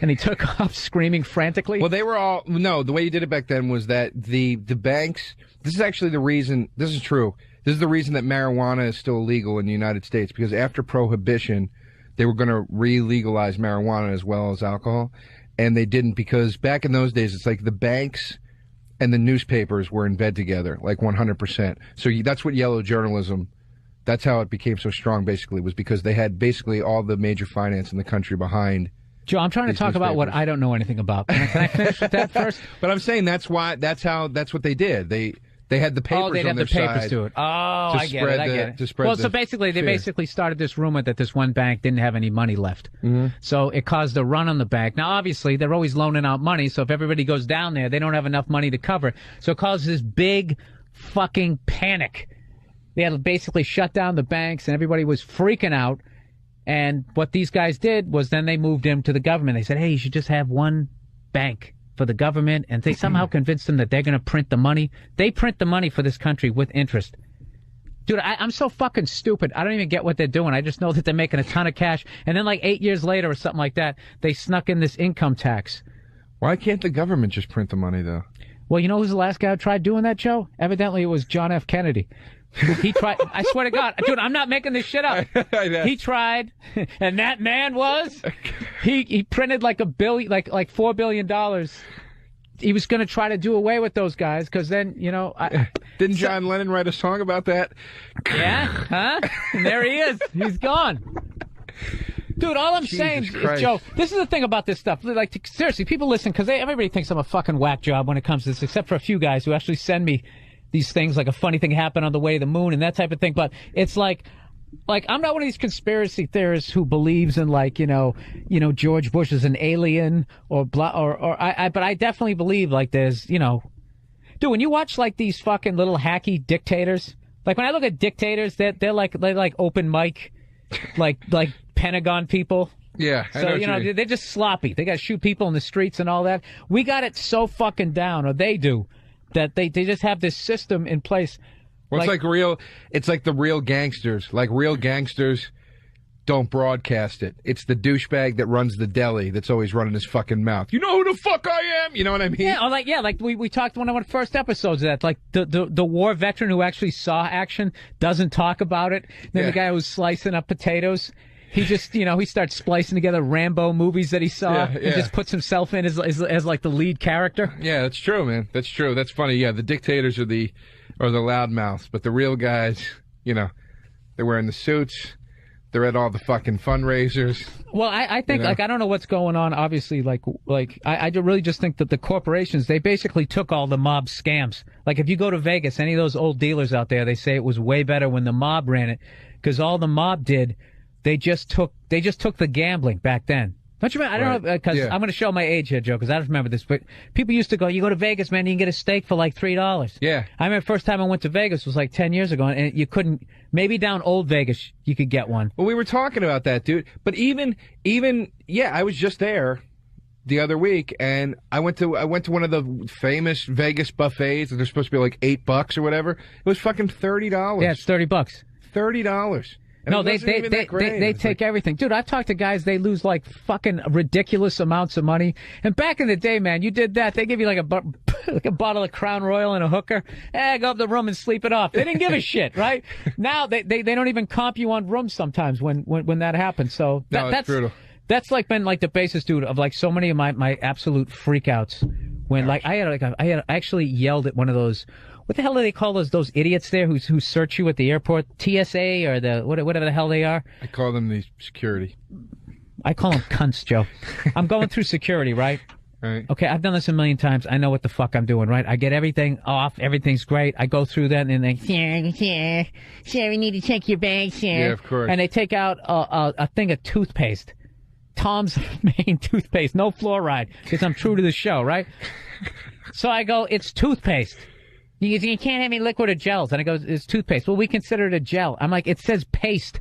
and he took off screaming frantically. Well, they were all the way you did it back then was that the banks. This is actually the reason. This is true. This is the reason that marijuana is still illegal in the United States, because after Prohibition, they were going to re-legalize marijuana as well as alcohol, and they didn't, because back in those days, it's the banks and the newspapers were in bed together, 100%. So that's what yellow journalism, that's how it became so strong, basically, was because they had basically all the major finance in the country behind. Joe, I'm trying to talk about what I don't know anything about. Can I finish with that first? But I'm saying that's what they did. They had the papers they'd on have their the papers side to it. Oh, I get it. Well, so basically, they basically started this rumor that this one bank didn't have any money left. So it caused a run on the bank. Now, obviously, they're always loaning out money, so if everybody goes down there, they don't have enough money to cover. So it caused this big fucking panic. They had to basically shut down the banks, and everybody was freaking out. And what these guys did was then they moved him to the government. They said, hey, you should just have one bank for the government, and they somehow convinced them that they're going to print the money. They print the money for this country with interest. Dude, I'm so fucking stupid. I don't even get what they're doing. I just know that they're making a ton of cash. And then 8 years later or something like that, they snuck in this income tax. Why can't the government just print the money, though? Well, you know who's the last guy who tried doing that, Joe? Evidently, it was John F. Kennedy. He tried. I swear to God, dude, I'm not making this shit up. He tried, and that man was. He printed $1 billion, like $4 billion. He was going to try to do away with those guys because then, didn't John Lennon write a song about that? Yeah, huh? And there he is. He's gone. Dude, all I'm saying is, Joe, this is the thing about this stuff. Seriously, people listen because everybody thinks I'm a fucking whack job when it comes to this, except for a few guys who actually send me these things, like a funny thing happened on the way to the moon and that type of thing. But it's like I'm not one of these conspiracy theorists who believes in George Bush is an alien or blah but I definitely believe there's dude, when you watch these fucking little hacky dictators, when I look at dictators, they're like open mic, like Pentagon people. Yeah, so they're just sloppy. They got to shoot people in the streets and all that. We got it so fucking down, or they do, that they just have this system in place. Well, it's like the real gangsters. Real gangsters don't broadcast it. It's the douchebag that runs the deli that's always running his fucking mouth. You know who the fuck I am? You know what I mean? Yeah, we talked one of the first episodes of that. The war veteran who actually saw action doesn't talk about it. Then the guy who's slicing up potatoes, he just, he starts splicing together Rambo movies that he saw and just puts himself in as the lead character. Yeah, that's true, man. That's true. That's funny. Yeah, the dictators are the loudmouths, but the real guys, they're wearing the suits, They're at all the fucking fundraisers. Well, I think, You know? like, I don't know what's going on, obviously, I really just think that the corporations, they basically took all the mob scams. Like, if you go to Vegas, any of those old dealers out there, they say it was way better when the mob ran it, because all the mob did, they just took the gambling back then. Don't you remember? I don't know, because I'm going to show my age here, Joe, because I don't remember this, but people used to go, you go to Vegas, man, you can get a steak for like $3. Yeah. I remember the first time I went to Vegas was like 10 years ago, and you couldn't, maybe down Old Vegas, you could get one. Well, we were talking about that, dude. But even, I was just there the other week, and I went to one of the famous Vegas buffets, and they're supposed to be like $8 or whatever. It was fucking $30. Yeah, it's $30. $30. And No, it they wasn't even that great. they It's take everything, dude. I've talked to guys, they lose like fucking ridiculous amounts of money. And back in the day, man, you did that, they give you like a bottle of Crown Royal and a hooker. Go up the room and sleep it off. They didn't give a shit, right? Now they don't even comp you on rooms sometimes when that happens. So that's brutal. That's like been like the basis, dude, of like so many of my absolute freakouts. When like I actually yelled at one of those. What the hell do they call those idiots there who search you at the airport? TSA or the whatever the hell they are? I call them the security. I call them cunts, Joe. I'm going through security, right? Right. Okay, I've done this a million times. I know what the fuck I'm doing, right? I get everything off. Everything's great. I go through that and they, sir, we need to check your bag, sir. Yeah, of course. And they take out a thing of toothpaste. Tom's main toothpaste, no fluoride, because I'm true to the show, right? So I go, it's toothpaste. You can't have any liquid or gels. And I go, it's toothpaste. Well, we consider it a gel. I'm like, it says paste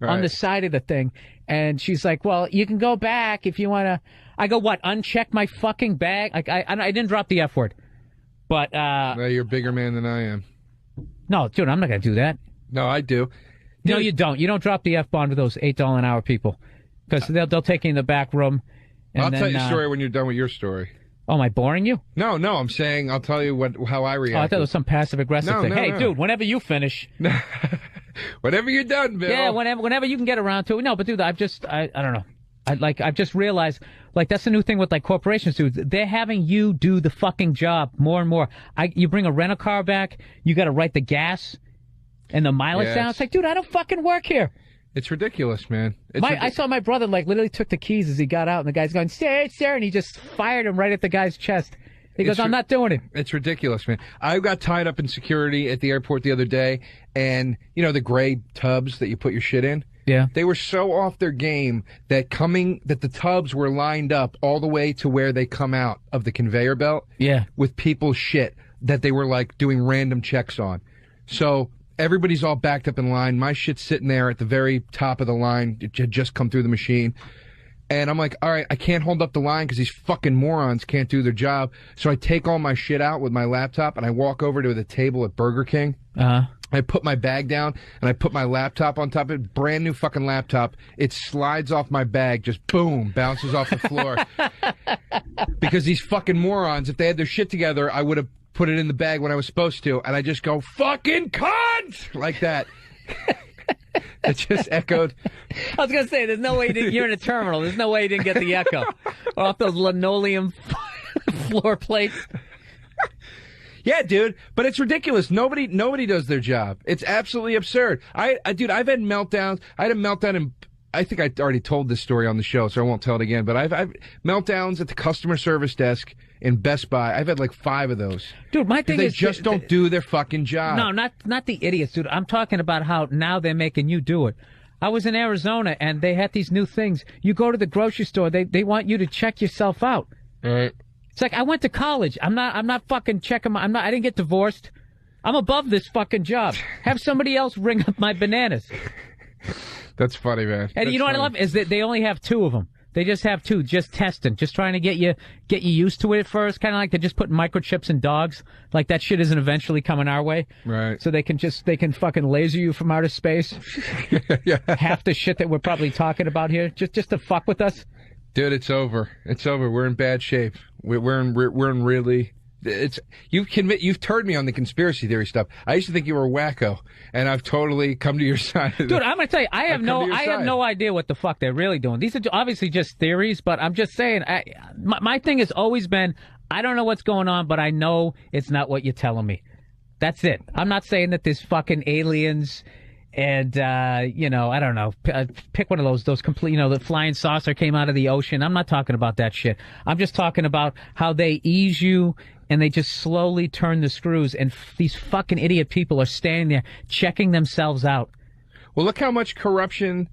on the side of the thing. And she's like, well, you can go back if you want to. I go, what, uncheck my fucking bag? Like, I didn't drop the F word. But, no, you're a bigger man than I am. No, dude, I'm not going to do that. No, I do. No, you don't. You don't drop the F-bomb to those $8 an hour people. Because they'll take you in the back room. And I'll then, tell you a story when you're done with your story. Oh, am I boring you? No, I'm saying I'll tell you how I react. Oh, I thought it was some passive-aggressive thing. No, hey, no. dude, whenever you finish. Whenever you're done, Bill. Yeah, whenever you can get around to it. No, but dude, I don't know. I've just realized, like, that's the new thing with, like, corporations, dude. They're having you do the fucking job more and more. You bring a rental car back, you got to write the gas and the mileage down. It's like, dude, I don't fucking work here. It's ridiculous, man. I saw my brother, like, literally took the keys as he got out, and the guy's going, sir, and he just fired him right at the guy's chest. He goes, I'm not doing it. It's ridiculous, man. I got tied up in security at the airport the other day, and, you know, the gray tubs that you put your shit in? Yeah. They were so off their game that the tubs were lined up all the way to where they come out of the conveyor belt. Yeah. With people's shit that they were, like, doing random checks on. So everybody's all backed up in line. My shit's sitting there at the very top of the line. It had just come through the machine. And I'm like, all right, I can't hold up the line because these fucking morons can't do their job. So I take all my shit out with my laptop, and I walk over to the table at Burger King. I put my bag down, and I put my laptop on top of it. Brand new fucking laptop. It slides off my bag, just boom, bounces off the floor. Because these fucking morons, if they had their shit together, I would have put it in the bag when I was supposed to. And I just go, fucking cunt! Like that. It just echoed. I was going to say, there's no way you're in a terminal. There's no way you didn't get the echo off those linoleum floor plates. Yeah, dude, but it's ridiculous. Nobody does their job. It's absolutely absurd. Dude, I've had meltdowns. I had a meltdown in, I think I already told this story on the show, so I won't tell it again, but I've meltdowns at the customer service desk in Best Buy. I've had like 5 of those. Dude, my thing is, they just don't do their fucking job. No, not the idiots, dude. I'm talking about how now they're making you do it. I was in Arizona, and they had these new things. You go to the grocery store, they want you to check yourself out. Right. It's like, I went to college. I'm not fucking checking I didn't get divorced. I'm above this fucking job. Have somebody else ring up my bananas. That's funny, man. And you know what I love is that they only have 2 of them. They just have 2, just testing, just trying to get you used to it at first. Kind of like they're just putting microchips in dogs. Like that shit isn't eventually coming our way. Right. So they can fucking laser you from outer space. Yeah. Half the shit that we're probably talking about here, just to fuck with us. Dude, it's over. It's over. We're in bad shape. We're in really. You've turned me on the conspiracy theory stuff. I used to think you were a wacko, and I've totally come to your side. Dude, I'm gonna tell you, I have no idea what the fuck they're really doing. These are obviously just theories, but I'm just saying, my thing has always been, I don't know what's going on, but I know it's not what you're telling me. That's it. I'm not saying that there's fucking aliens And, I don't know, pick one of those complete, the flying saucer came out of the ocean. I'm not talking about that shit. I'm just talking about how they ease you and they just slowly turn the screws. And these fucking idiot people are standing there checking themselves out. Well, look how much corruption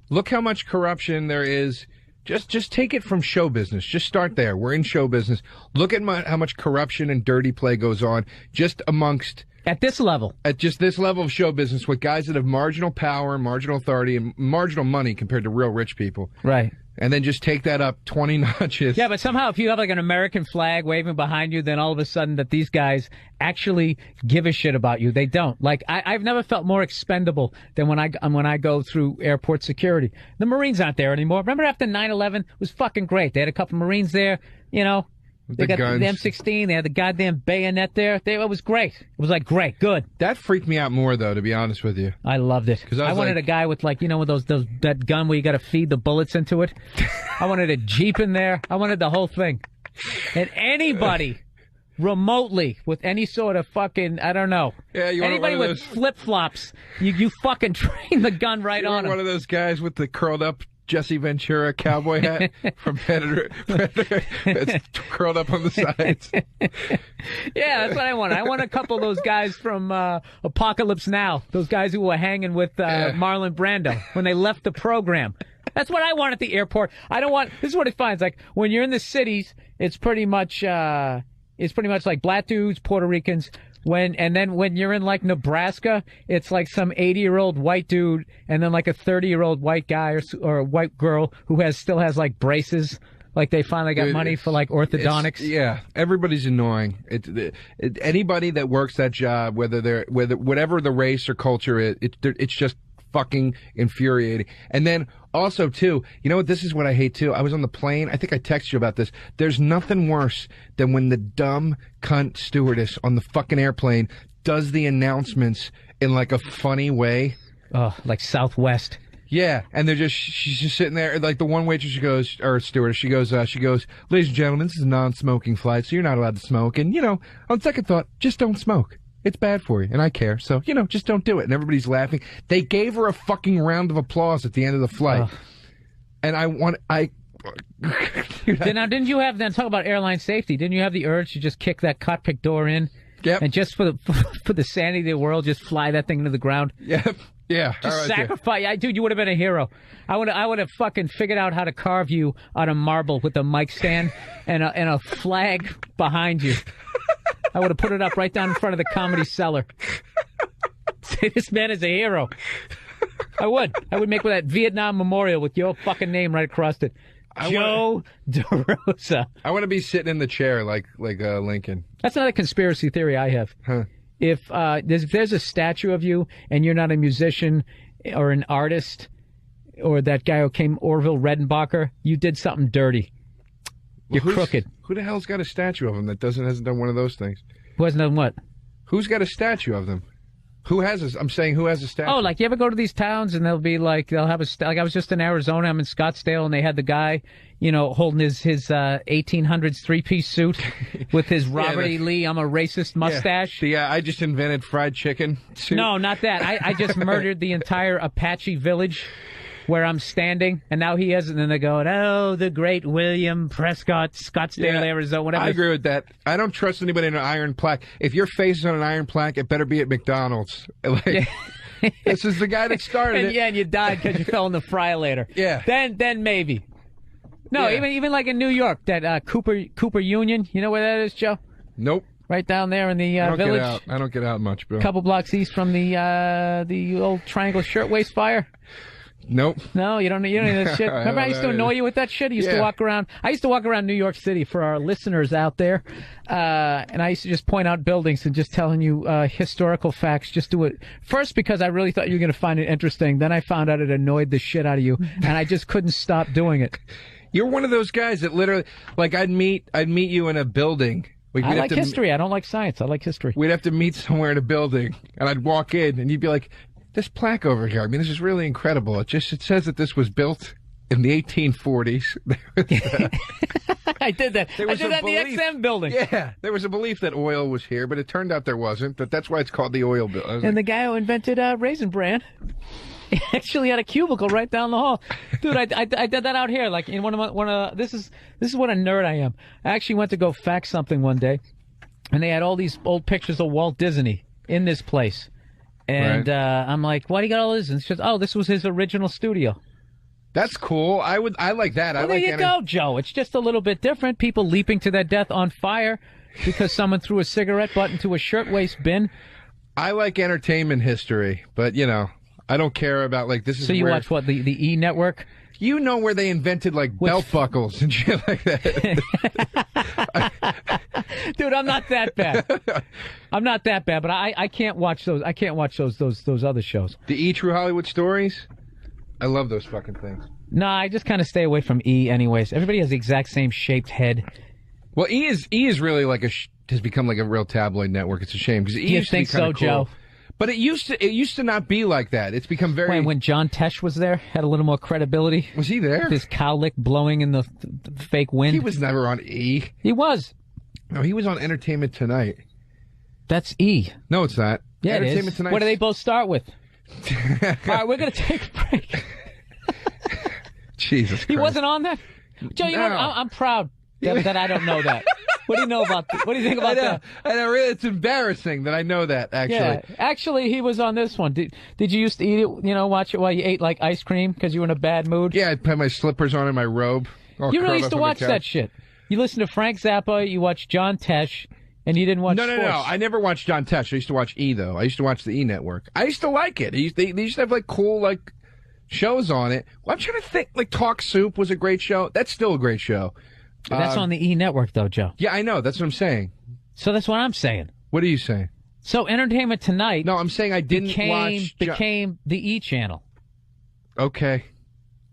there is. Just take it from show business. Just start there. We're in show business. Look at how much corruption and dirty play goes on just amongst... At this level. At just this level of show business with guys that have marginal power, marginal authority, and marginal money compared to real rich people. Right. And then just take that up 20 notches. Yeah, but somehow if you have like an American flag waving behind you, then all of a sudden that these guys actually give a shit about you. They don't. Like, I've never felt more expendable than when I go through airport security. The Marines aren't there anymore. Remember after 9/11? It was fucking great. They had a couple Marines there, They got guns. the M16. They had the goddamn bayonet there. It was great. It was like, great, good. That freaked me out more, though, to be honest with you. I loved it. Because I wanted a guy with, like, with that gun where you got to feed the bullets into it. I wanted a Jeep in there. I wanted the whole thing. And anybody remotely with any sort of fucking, I don't know. Yeah, you anybody with flip-flops, you fucking train the gun right on them. One of those guys with the curled up Jesse Ventura cowboy hat from Predator that's curled up on the sides. Yeah, that's what I want. I want a couple of those guys from Apocalypse Now, those guys who were hanging with Marlon Brando when they left the program. That's what I want at the airport. I don't want. This is what it finds. Like when you're in the cities, it's pretty much like black dudes, Puerto Ricans. When you're in like Nebraska, it's like some 80-year-old white dude and then like a 30-year-old white guy or a white girl who still has like braces. Like they finally got money for like orthodontics. Yeah, everybody's annoying. Anybody that works that job, whatever the race or culture is, it's just fucking infuriating. And then also too, this is what I hate too. I was on the plane. I think I texted you about this. There's nothing worse than when the dumb cunt stewardess on the fucking airplane does the announcements in like a funny way. Oh, like Southwest. Yeah, and she's just sitting there, like the one waitress, stewardess, she goes, ladies and gentlemen, this is a non-smoking flight, so you're not allowed to smoke. And, on second thought, just don't smoke. It's bad for you, and I care, so, just don't do it. And everybody's laughing. They gave her a fucking round of applause at the end of the flight. And Now, didn't you have, then talk about airline safety, didn't you have the urge to just kick that cockpit door in? Yep. And just for the sanity of the world, just fly that thing into the ground? Yep. Yeah. Just sacrifice. Dude, you would have been a hero. I would have fucking figured out how to carve you out of marble with a mic stand and a flag behind you. I would have put it up right down in front of the Comedy Cellar. Say, this man is a hero. I would make that Vietnam memorial with your fucking name right across it. Joe DeRosa. I want to be sitting in the chair like Lincoln. That's another conspiracy theory I have. Huh. If there's a statue of you and you're not a musician or an artist or that guy who came, Orville Redenbacher, you did something dirty. You're crooked. Who the hell's got a statue of him that hasn't done one of those things? Who hasn't done what? Who's got a statue of them? Who has a statue? Oh, like you ever go to these towns and they'll have like I was just in Arizona, I'm in Scottsdale, and they had the guy, holding his 1800s three-piece suit with his Robert E. Lee, I'm a racist mustache. Yeah, I just invented fried chicken suit. No, not that. I just murdered the entire Apache village where I'm standing, and now he is, and then they go, oh, the great William Prescott, Scottsdale, Arizona, whatever. I agree with that. I don't trust anybody in an iron plaque. If your face is on an iron plaque, it better be at McDonald's. This is the guy that started it. Yeah, and you died because you fell in the fryer later. Yeah. Then maybe. No, even like in New York, that Cooper Union, you know where that is, Joe? Nope. Right down there in the village. I don't get out much, Bill. A couple blocks east from the old Triangle Shirtwaist Fire. Nope. No, you don't need that shit. Remember I used to annoy you with that shit? I used to walk around New York City for our listeners out there, and I used to just point out buildings and just telling you historical facts. Just do it first because I really thought you were going to find it interesting. Then I found out it annoyed the shit out of you, and I just couldn't stop doing it. You're one of those guys that literally, like, I'd meet you in a building. I like history. I don't like science. I like history. We'd have to meet somewhere in a building, and I'd walk in, and you'd be like, this plaque over here, I mean, this is really incredible. It says that this was built in the 1840s, I did that. I did that in the XM building. Yeah, there was a belief that oil was here, but it turned out there wasn't. But that's why it's called the oil building. And the guy who invented Raisin Bran actually had a cubicle right down the hall. Dude, I did that out here. Like in this is what a nerd I am. I actually went to go fax something one day, and they had all these old pictures of Walt Disney in this place. And I'm like, why do you got all this? And she says, oh, this was his original studio. That's cool. I like that. Well, there you go, Joe. It's just a little bit different. People leaping to their death on fire because someone threw a cigarette butt into a shirtwaist bin. I like entertainment history, but, you know, I don't care about, like, this is So you watch, what, the E! Network? You know where they invented, like, belt buckles and shit like that. Dude, I'm not that bad. I'm not that bad, but I can't watch those. I can't watch those other shows. The E! True Hollywood Stories? I love those fucking things. Nah, I just kind of stay away from E! anyways. Everybody has the exact same shaped head. Well, E! is really like has become like a real tabloid network. It's a shame because E! Do you used to be think so, cool. Joe? But it used to not be like that. It's become very. When John Tesh was there, had a little more credibility. Was he there? This cowlick blowing in the fake wind. He was never on E! He was. No, he was on Entertainment Tonight. That's E! No, it's not. Yeah, Entertainment it is. Tonight. What do they both start with? All right, we're going to take a break. Jesus Christ. He wasn't on that? Joe, you know, I'm proud that I don't know that. What do you know about that? What do you think about that? I know, really, it's embarrassing that I know that, actually. Yeah, actually, he was on this one. Did you used to eat it, watch it while you ate, like, ice cream because you were in a bad mood? Yeah, I'd put my slippers on and my robe. You really used to watch that shit. You listened to Frank Zappa, you watched John Tesh, and you didn't watch sports. No. I never watched John Tesh. I used to watch E! though. I used to watch the E! Network. I used to like it. They used to have, like, cool, like, shows on it. Well, I'm trying to think. Like, Talk Soup was a great show. That's still a great show. That's on the E! Network, though, Joe. Yeah, I know. That's what I'm saying. So that's what I'm saying. What are you saying? So Entertainment Tonight. No, I'm saying I didn't became the E! channel. Okay.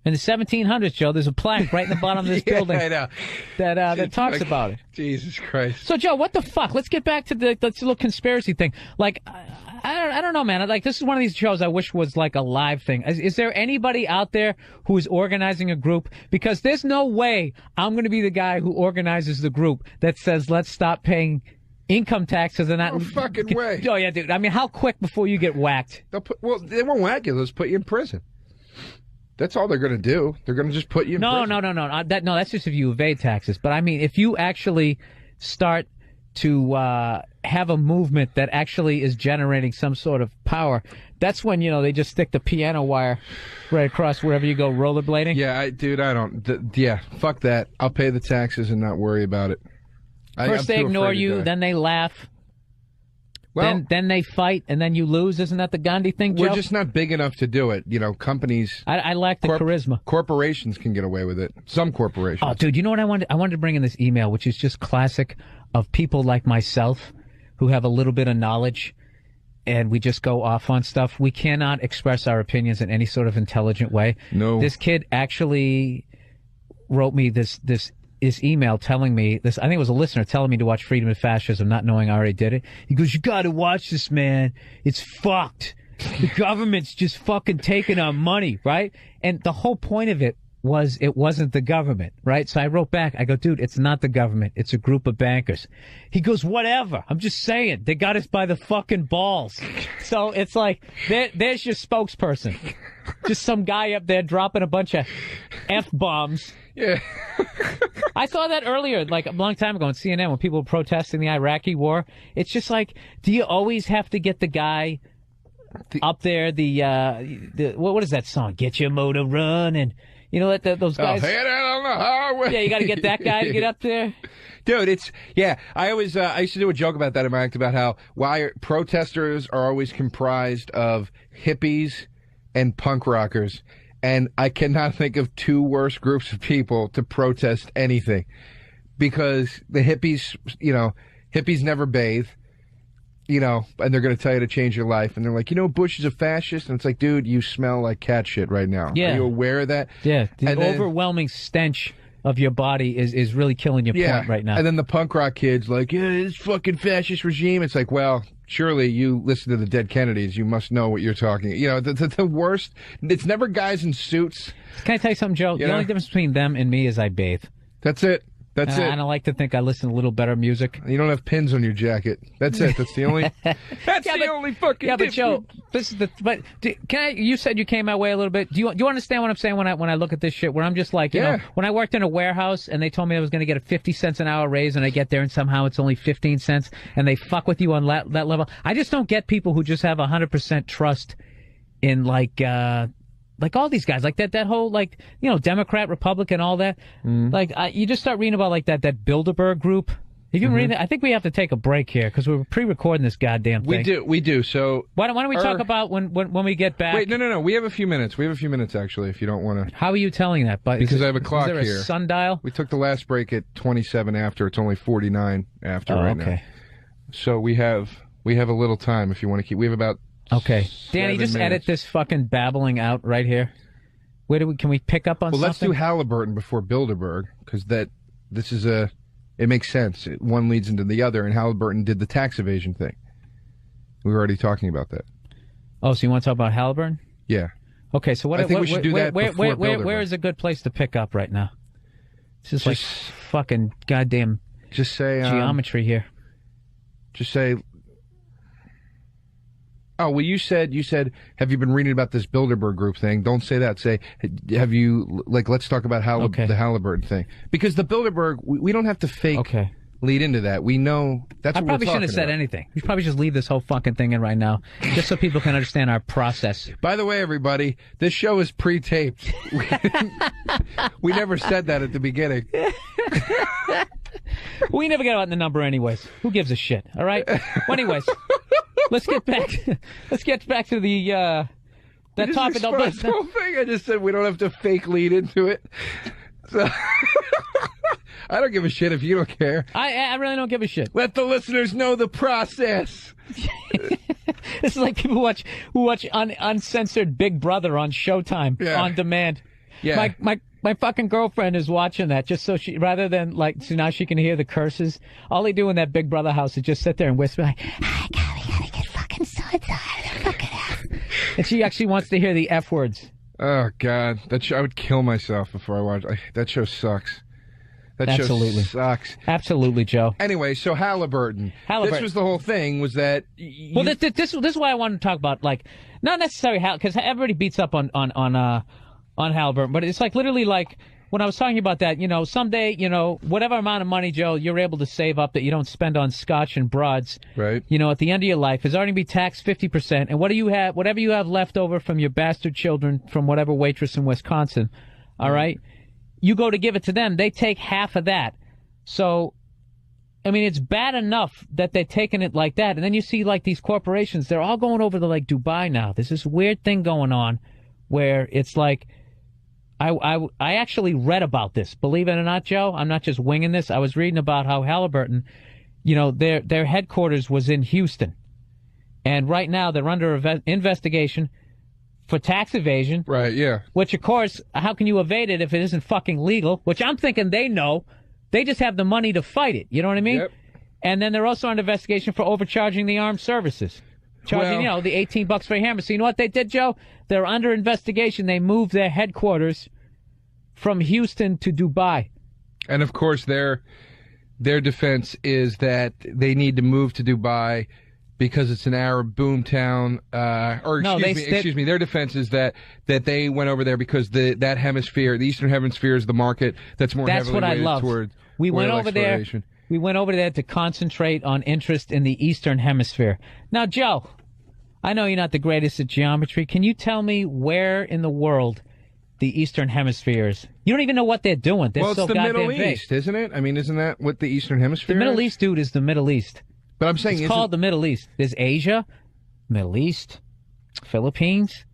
In the 1700s, Joe, there's a plaque right in the bottom of this building I know. that talks about it. Jesus Christ. So, Joe, what the fuck? Let's get back to the little conspiracy thing. Like, I don't know, man. Like, this is one of these shows I wish was like a live thing. Is there anybody out there who is organizing a group? Because there's no way I'm going to be the guy who organizes the group that says, let's stop paying income taxes and not. No fucking way. Oh, yeah, dude. I mean, how quick before you get whacked? They won't whack you. They'll just put you in prison. That's all they're going to do. They're going to just put you in prison. No. That's just if you evade taxes. But I mean, if you actually start to have a movement that actually is generating some sort of power, that's when, they just stick the piano wire right across wherever you go rollerblading. Yeah, I don't. Fuck that. I'll pay the taxes and not worry about it. First they ignore you, then they laugh. Well, then they fight, and then you lose. Isn't that the Gandhi thing, Joe? We're just not big enough to do it. Companies. I lack the charisma. Corporations can get away with it. Some corporations. Oh, dude, you know what I wanted? I wanted to bring in this email, which is just classic of people like myself who have a little bit of knowledge, and we just go off on stuff. We cannot express our opinions in any sort of intelligent way. No. This kid actually wrote me this email telling me this. I think it was a listener telling me to watch Freedom and Fascism, not knowing I already did it. He goes, "You got to watch this, man. It's fucked. The government's just fucking taking our money, right?" And the whole point of it was it wasn't the government, right? So I wrote back. I go, "Dude, it's not the government. It's a group of bankers." He goes, "Whatever. I'm just saying. They got us by the fucking balls." So it's like, there's your spokesperson. Just some guy up there dropping a bunch of F-bombs. Yeah. I saw that earlier, like a long time ago on CNN when people were protesting the Iraqi war. It's just like, do you always have to get the guy up there, what is that song? Get your motor running. Let those guys. Head out on the highway. Yeah, you got to get that guy to get up there. Dude, I used to do a joke about that in my act about how protesters are always comprised of hippies and punk rockers. And I cannot think of two worse groups of people to protest anything. Because the hippies, hippies never bathe, and they're going to tell you to change your life. And they're like, Bush is a fascist. And it's like, dude, you smell like cat shit right now. Yeah. Are you aware of that? Yeah. The overwhelming stench of your body is really killing your point right now. And then the punk rock kids like, yeah, this fucking fascist regime. It's like, well, surely you listen to the Dead Kennedys. You must know what you're talking. You know, the worst. It's never guys in suits. Can I tell you something, Joe? The only difference between them and me is I bathe. That's it. That's it. And I like to think I listen to a little better music. You don't have pins on your jacket. That's it. That's the only. Only fucking. Yeah, but Joe, this is the. But can I? You said you came my way a little bit. Do you understand what I'm saying when I look at this shit? Where I'm just like, you know, when I worked in a warehouse and they told me I was going to get a 50 cents an hour raise, and I get there and somehow it's only 15 cents, and they fuck with you on that level. I just don't get people who just have 100% trust in like all these guys, like that whole, like, you know, Democrat, Republican, all that. Like, you just start reading about, like, that Bilderberg group. If you read it, I think we have to take a break here because we're pre-recording this goddamn thing. We do. So why don't we talk about when we get back? Wait, no. We have a few minutes. Actually, if you don't want to. How are you telling that? But because I have a clock here. Is there a sundial? We took the last break at 27 after. It's only 49 after right now. So we have a little time if you want to keep. We have about. Okay, Danny, just edit this fucking babbling out right here. Can we pick up on something? Well, let's do Halliburton before Bilderberg, because it makes sense. One leads into the other, and Halliburton did the tax evasion thing. We were already talking about that. Oh, so you want to talk about Halliburton? Yeah. Okay, so I think we should do that before Bilderberg. Where is a good place to pick up right now? This is like fucking goddamn just say geometry here. Just say... Oh, well, you said, have you been reading about this Bilderberg group thing? Don't say that. Say, have you, like, let's talk about the Halliburton thing. Because the Bilderberg, we don't have to fake lead into that. We know that's what we're talking about. I probably shouldn't have said anything. We should probably just leave this whole fucking thing in right now, just so people can understand our process. By the way, everybody, this show is pre-taped. We never said that at the beginning. We never get out in the number anyways. Who gives a shit, all right? Well, anyways... Let's get back to the that topic. The whole thing. I just said we don't have to fake lead into it. So I don't give a shit if you don't care. I really don't give a shit. Let the listeners know the process. This is like people who watch uncensored Big Brother on Showtime on demand. Yeah. My fucking girlfriend is watching that just so she, rather than like, so now she can hear the curses. All they do in that Big Brother house is just sit there and whisper like, I gotta get fucking so-and-so out of the fucking house. And she actually wants to hear the F words. Oh, God. I would kill myself before I watch. That show sucks. That show sucks. Absolutely, Joe. Anyway, so Halliburton. This was the whole thing, was that... Well, this is why I wanted to talk about, like, not necessarily because everybody beats up on Halliburton, but it's like literally like when I was talking about that, you know, someday, you know, whatever amount of money, Joe, you're able to save up that you don't spend on scotch and broads, right? You know, at the end of your life is already be taxed 50%, and whatever you have left over from your bastard children from whatever waitress in Wisconsin, all right, you go to give it to them, they take half of that. So, I mean, it's bad enough that they're taking it like that, and then you see like these corporations, they're all going over to like Dubai now. There's this weird thing going on where it's like. I actually read about this. Believe it or not, Joe, I'm not just winging this. I was reading about how Halliburton, you know, their headquarters was in Houston. And right now they're under investigation for tax evasion. Right, yeah. Which, of course, how can you evade it if it isn't fucking legal? Which I'm thinking they know. They just have the money to fight it. You know what I mean? Yep. And then they're also under investigation for overcharging the armed services. Charging, you know, the $18 for a hammer. So you know what they did, Joe? They're under investigation. They moved their headquarters from Houston to Dubai. And, of course, their defense is that they need to move to Dubai because it's an Arab boom town. Excuse me, their defense is that they went over there because that hemisphere, the Eastern Hemisphere, is the market that's more heavily weighted toward We went over there to concentrate on interest in the Eastern Hemisphere. Now, Joe, I know you're not the greatest at geometry. Can you tell me where in the world the Eastern Hemisphere is? You don't even know what they're doing. They're so goddamn big. Well, it's the Middle East, isn't it? I mean, isn't that what the Eastern Hemisphere is? The Middle East, dude, is the Middle East. But I'm saying it's called the Middle East. There's Asia, Middle East, Philippines.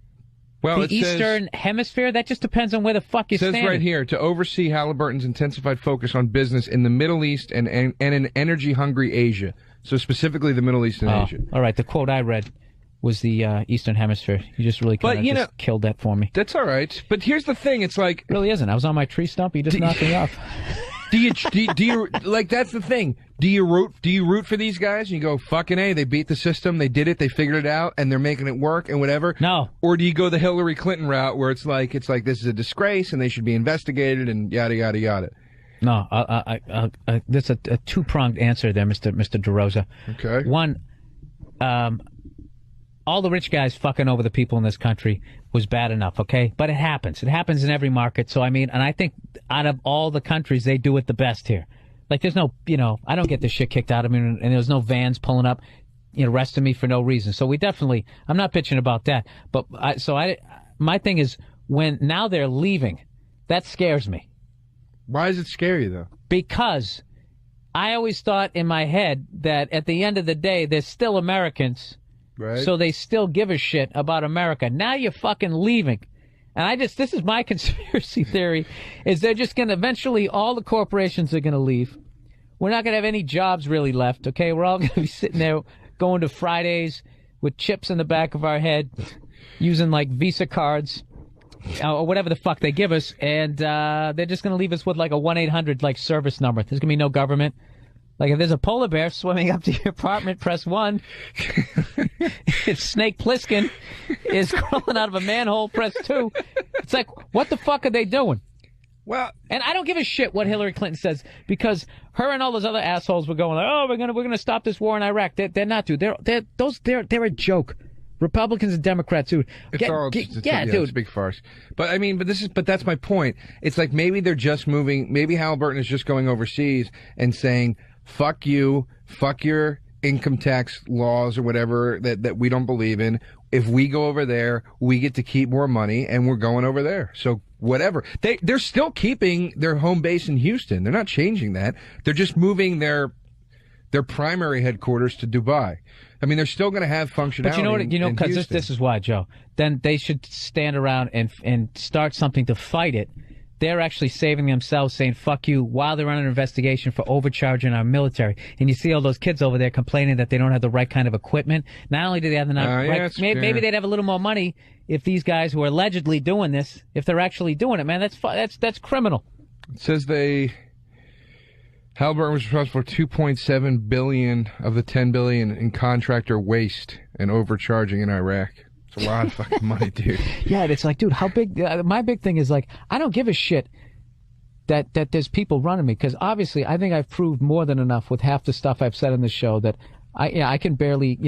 Well, the Eastern Hemisphere, that just depends on where the fuck you're standing. It says right here, to oversee Halliburton's intensified focus on business in the Middle East and in energy-hungry Asia. So specifically the Middle East and Asia. All right, the quote I read was the Eastern Hemisphere. You just really kind of killed that for me. That's all right. But here's the thing, it's like... It really isn't. I was on my tree stump, you just knocked me off. Do you like, that's the thing. Do you root for these guys? And you go, fucking A, they beat the system, they did it, they figured it out, and they're making it work and whatever? No. Or do you go the Hillary Clinton route where it's like this is a disgrace and they should be investigated and yada yada yada? No, there's a two-pronged answer there, Mr. DeRosa. Okay. One, all the rich guys fucking over the people in this country was bad enough, okay? But it happens. It happens in every market. So, I mean, and I think out of all the countries, they do it the best here. Like, there's no, I don't get this shit kicked out of me, and there's no vans pulling up, arresting me for no reason. So I'm not bitching about that. But my thing is, now they're leaving, that scares me. Why does it scare you, though? Because I always thought in my head that at the end of the day, they're still Americans. Right. So they still give a shit about America. Now you're fucking leaving. And this is my conspiracy theory, is they're just going to, eventually all the corporations are going to leave. We're not going to have any jobs really left, okay? We're all going to be sitting there going to Fridays with chips in the back of our head, using like Visa cards or whatever the fuck they give us. And they're just going to leave us with like a 1-800 like service number. There's going to be no government. Like, if there's a polar bear swimming up to your apartment, press 1. If Snake Plissken is crawling out of a manhole, press 2. It's like, what the fuck are they doing? Well, and I don't give a shit what Hillary Clinton says, because her and all those other assholes were going like, oh, we're gonna stop this war in Iraq. They're not, dude. They're a joke. Republicans and Democrats, dude. Dude. It's a big farce. But I mean, but that's my point. It's like maybe they're just moving. Maybe Halliburton is just going overseas and saying, fuck you, fuck your income tax laws or whatever that we don't believe in. If we go over there, we get to keep more money, and we're going over there. So whatever. They're still keeping their home base in Houston. They're not changing that. They're just moving their primary headquarters to Dubai. I mean, they're still going to have functionality. But you know what? Because this is why, Joe. Then they should stand around and start something to fight it. They're actually saving themselves, saying "fuck you" while they're under investigation for overcharging our military. And you see all those kids over there complaining that they don't have the right kind of equipment. Not only do they have the right, maybe they'd have a little more money if these guys who are allegedly doing this, if they're actually doing it. Man, that's criminal. It says Halliburton was responsible for $2.7 billion of the $10 billion in contractor waste and overcharging in Iraq. It's a lot of fucking money, dude. Yeah, it's like, dude, how big? My big thing is like, I don't give a shit that there's people running me, because obviously I think I've proved more than enough with half the stuff I've said in the show that I can barely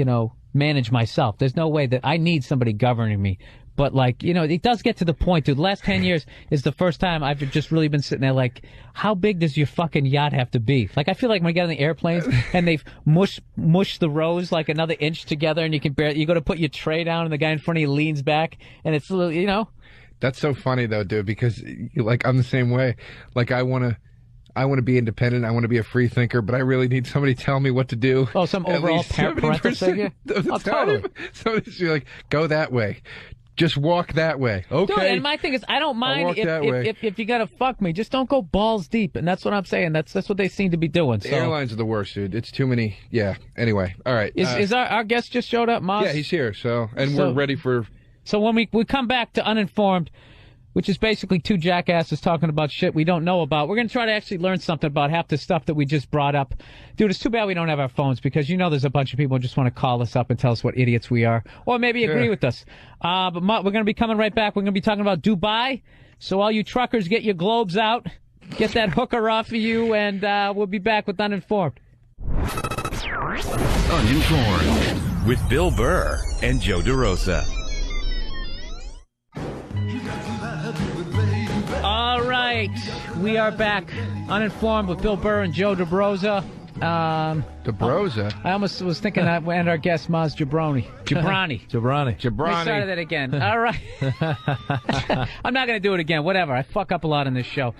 manage myself. There's no way that I need somebody governing me. But, like, it does get to the point, dude. The last 10 years is the first time I've just really been sitting there like, how big does your fucking yacht have to be? Like, I feel like when I get on the airplanes and they've mushed the rows like another inch together, and you go to put your tray down and the guy in front of you leans back, and it's a little, That's so funny, though, dude, because, like, I'm the same way. Like, I want to be independent. I want to be a free thinker, but I really need somebody to tell me what to do. Oh, some overall parental figure? Totally. Somebody's like, go that way. Just walk that way. Okay. Dude, and my thing is, I don't mind if you gotta fuck me. Just don't go balls deep. And that's what I'm saying. That's what they seem to be doing. The airlines are the worst, dude. It's too many. Yeah. Anyway. All right. Is our guest just showed up, Maz? Yeah, he's here. We're ready for... So when we come back to Uninformed, which is basically two jackasses talking about shit we don't know about, we're going to try to actually learn something about half the stuff that we just brought up. Dude, it's too bad we don't have our phones, because there's a bunch of people who just want to call us up and tell us what idiots we are, or maybe agree with us. But we're going to be coming right back. We're going to be talking about Dubai. So all you truckers, get your globes out, get that hooker off of you, and we'll be back with Uninformed. Uninformed with Bill Burr and Joe DeRosa. All right, we are back, Uninformed with Bill Burr and Joe DeRosa. DeRosa? I almost was thinking that and our guest, Maz Jobrani. Jobrani. I started that again. All right. I'm not going to do it again. Whatever. I fuck up a lot in this show.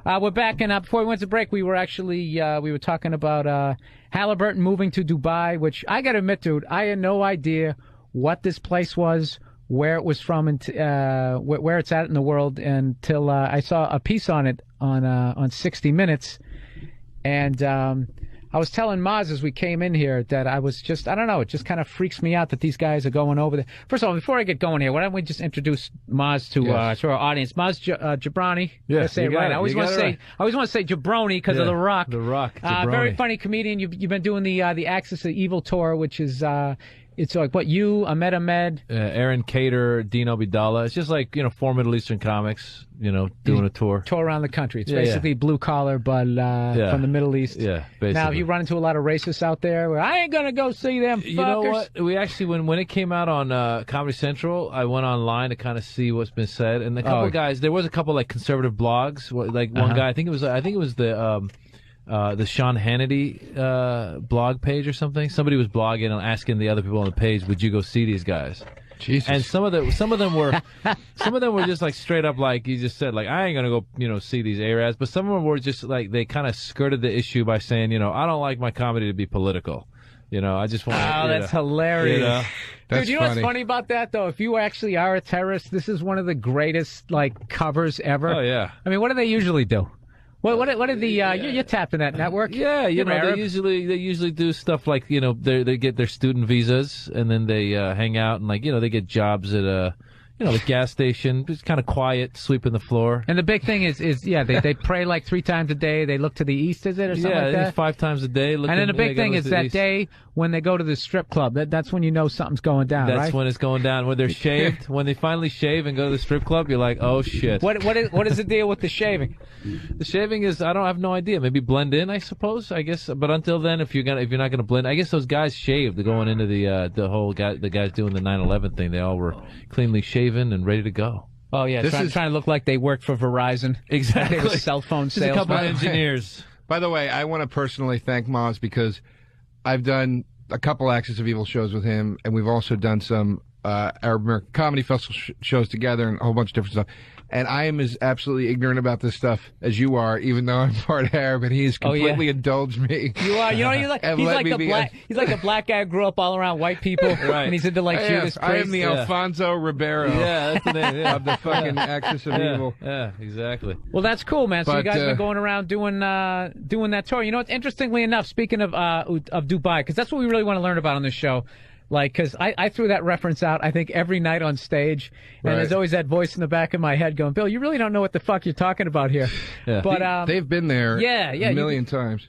We're back, and before we went to break, we were actually we were talking about Halliburton moving to Dubai, which I got to admit, dude, I had no idea what this place was, where it was from, and where it's at in the world, until I saw a piece on it on 60 Minutes, and I was telling Maz as we came in here that I don't know, it just kind of freaks me out that these guys are going over there. First of all, before I get going here, why don't we just introduce Maz to our audience? Maz Jobrani. Yes, I say it right. I always want to say Jobrani because of The Rock. The Rock. Jobrani. Very funny comedian. You've been doing the Axis of Evil tour, which is it's like what you, Ahmed, Aaron Cater, Dean Abidallah. It's just like, four Middle Eastern comics, doing a tour. Tour around the country. It's basically blue collar, but from the Middle East. Yeah, basically. Now, have you run into a lot of racists out there where I ain't going to go see them fuckers? You know what? We actually, when it came out on Comedy Central, I went online to kind of see what's been said. And a couple guys, there was a couple like conservative blogs. Like one guy, I think it was the Sean Hannity blog page or something. Somebody was blogging and asking the other people on the page, "Would you go see these guys?" Jesus. And some of them were just like straight up like you just said, like I ain't gonna go see these Arabs. But some of them were just like they kind of skirted the issue by saying, I don't like my comedy to be political. I just want. Oh, that's hilarious. That's Dude, funny. What's funny about that though? If you actually are a terrorist, this is one of the greatest like covers ever. Oh yeah. I mean, what do they usually do? What did the you're tapped in that network? Yeah, they usually do stuff like they get their student visas and then they hang out and they get jobs at the gas station. It's kind of quiet, sweeping the floor. And the big thing is they pray like 3 times a day. They look to the east, is it, or something like that? 5 times a day. And then the big thing is that day when they go to the strip club. That's when you know something's going down. That's right? when it's going down. When they're shaved, when they finally shave and go to the strip club, you're like, oh shit. What is the deal with the shaving? The shaving is I have no idea. Maybe blend in, I suppose. I guess. But until then, if you're not gonna blend, I guess those guys shaved going into the guys doing the 9/11 thing. They all were cleanly shaven and ready to go. Oh yeah, trying to look like they worked for Verizon. Exactly. They were cell phone Just a salesmen. couple of engineers. By the way, I want to personally thank Maz because I've done a couple Axis of Evil shows with him, and we've also done some Arab American Comedy Festival shows together and a whole bunch of different stuff. And I am as absolutely ignorant about this stuff as you are, even though I'm part Arab, and he has completely indulged me. You are. He's like the black guy who grew up all around white people, right. And he's into like Judas Priest. I am the Alfonso Ribeiro Yeah, that's the name. Yeah. of the fucking Axis of Evil. Yeah, exactly. Well, that's cool, man. So But, you guys have been going around doing that tour. Interestingly enough, speaking of Dubai, because that's what we really want to learn about on this show. Like, because I threw that reference out, I think, every night on stage. And there's always that voice in the back of my head going, Bill, you really don't know what the fuck you're talking about here. Yeah. But They've been there a million times.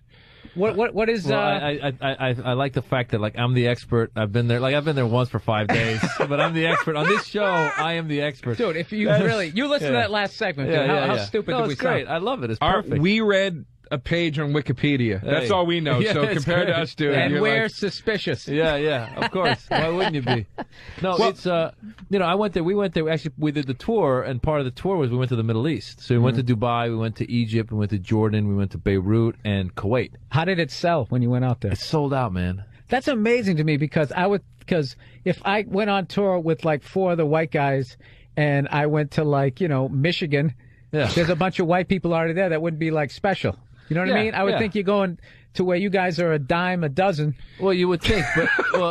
What is... Well, I like the fact that, like, I'm the expert. I've been there once for 5 days. But I'm the expert. On this show, I am the expert. Dude, if you you listen to that last segment, dude, how stupid did we it's great. sound? I love it. It's perfect. We read a page on Wikipedia. That's all we know. Yeah, so it's compared to great. us, dude, And you're we're like, suspicious. Yeah, of course. Why wouldn't you be? No, it's I went there. We went there. Actually, we did the tour, and part of the tour was we went to the Middle East. So we went to Dubai, we went to Egypt, we went to Jordan, we went to Beirut and Kuwait. How did it sell when you went out there? It sold out, man. That's amazing to me because if I went on tour with like 4 other white guys and I went to like, Michigan, there's a bunch of white people already there that wouldn't be like special. You know what I mean? I would think you're going to where you guys are a dime a dozen. Well, you would think, but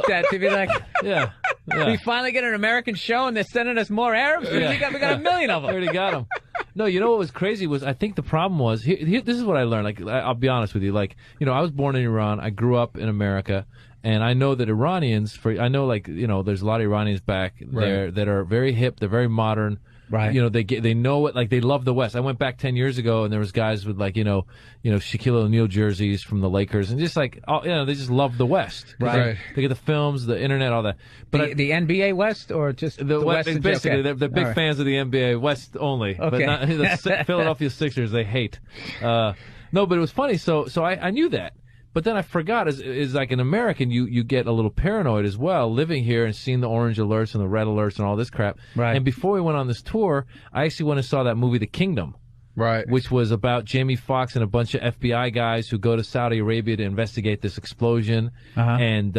That to be like, yeah. we finally get an American show and they're sending us more Arabs. We got a million of I them. already got them. No, you know what was crazy was I think the problem was this is what I learned. Like I'll be honest with you. Like I was born in Iran. I grew up in America, and I know that Iranians. There's a lot of Iranians back there that are very hip. They're very modern. Right. They know it. Like they love the West. I went back 10 years ago, and there was guys with like Shaquille O'Neal jerseys from the Lakers, and just like they just love the West. Right. They get the films, the internet, all that. But the NBA West or just the West? Basically, Okay. they're big fans of the NBA West only. Okay. But not the Philadelphia Sixers. They hate. No, but it was funny. So I knew that. But then I forgot, as like an American, you get a little paranoid as well, living here and seeing the orange alerts and the red alerts and all this crap. Right. And before we went on this tour, I actually went and saw that movie, The Kingdom. Right. Which was about Jamie Foxx and a bunch of FBI guys who go to Saudi Arabia to investigate this explosion. And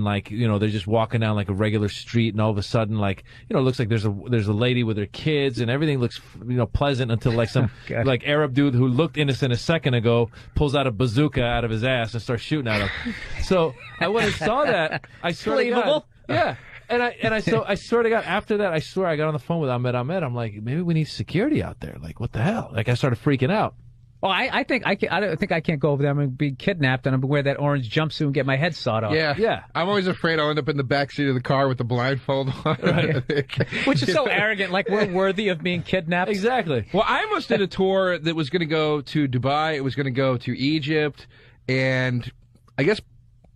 like, they're just walking down like a regular street, and all of a sudden, like, it looks like there's a lady with her kids, and everything looks, pleasant until like some like Arab dude who looked innocent a second ago pulls out a bazooka out of his ass and starts shooting at him. So I went and saw that. I swear to God. Yeah. And I swear to God, after that, I swear I got on the phone with Ahmed. I'm like, maybe we need security out there. Like, what the hell? Like, I started freaking out. Oh, I don't think I can't go over there and be kidnapped and I'm wear that orange jumpsuit and get my head sawed off. Yeah. I'm always afraid I'll end up in the backseat of the car with the blindfold on. Right. Which is so arrogant, like we're worthy of being kidnapped. Exactly. Well, I almost did a tour that was going to go to Dubai. It was going to go to Egypt, and I guess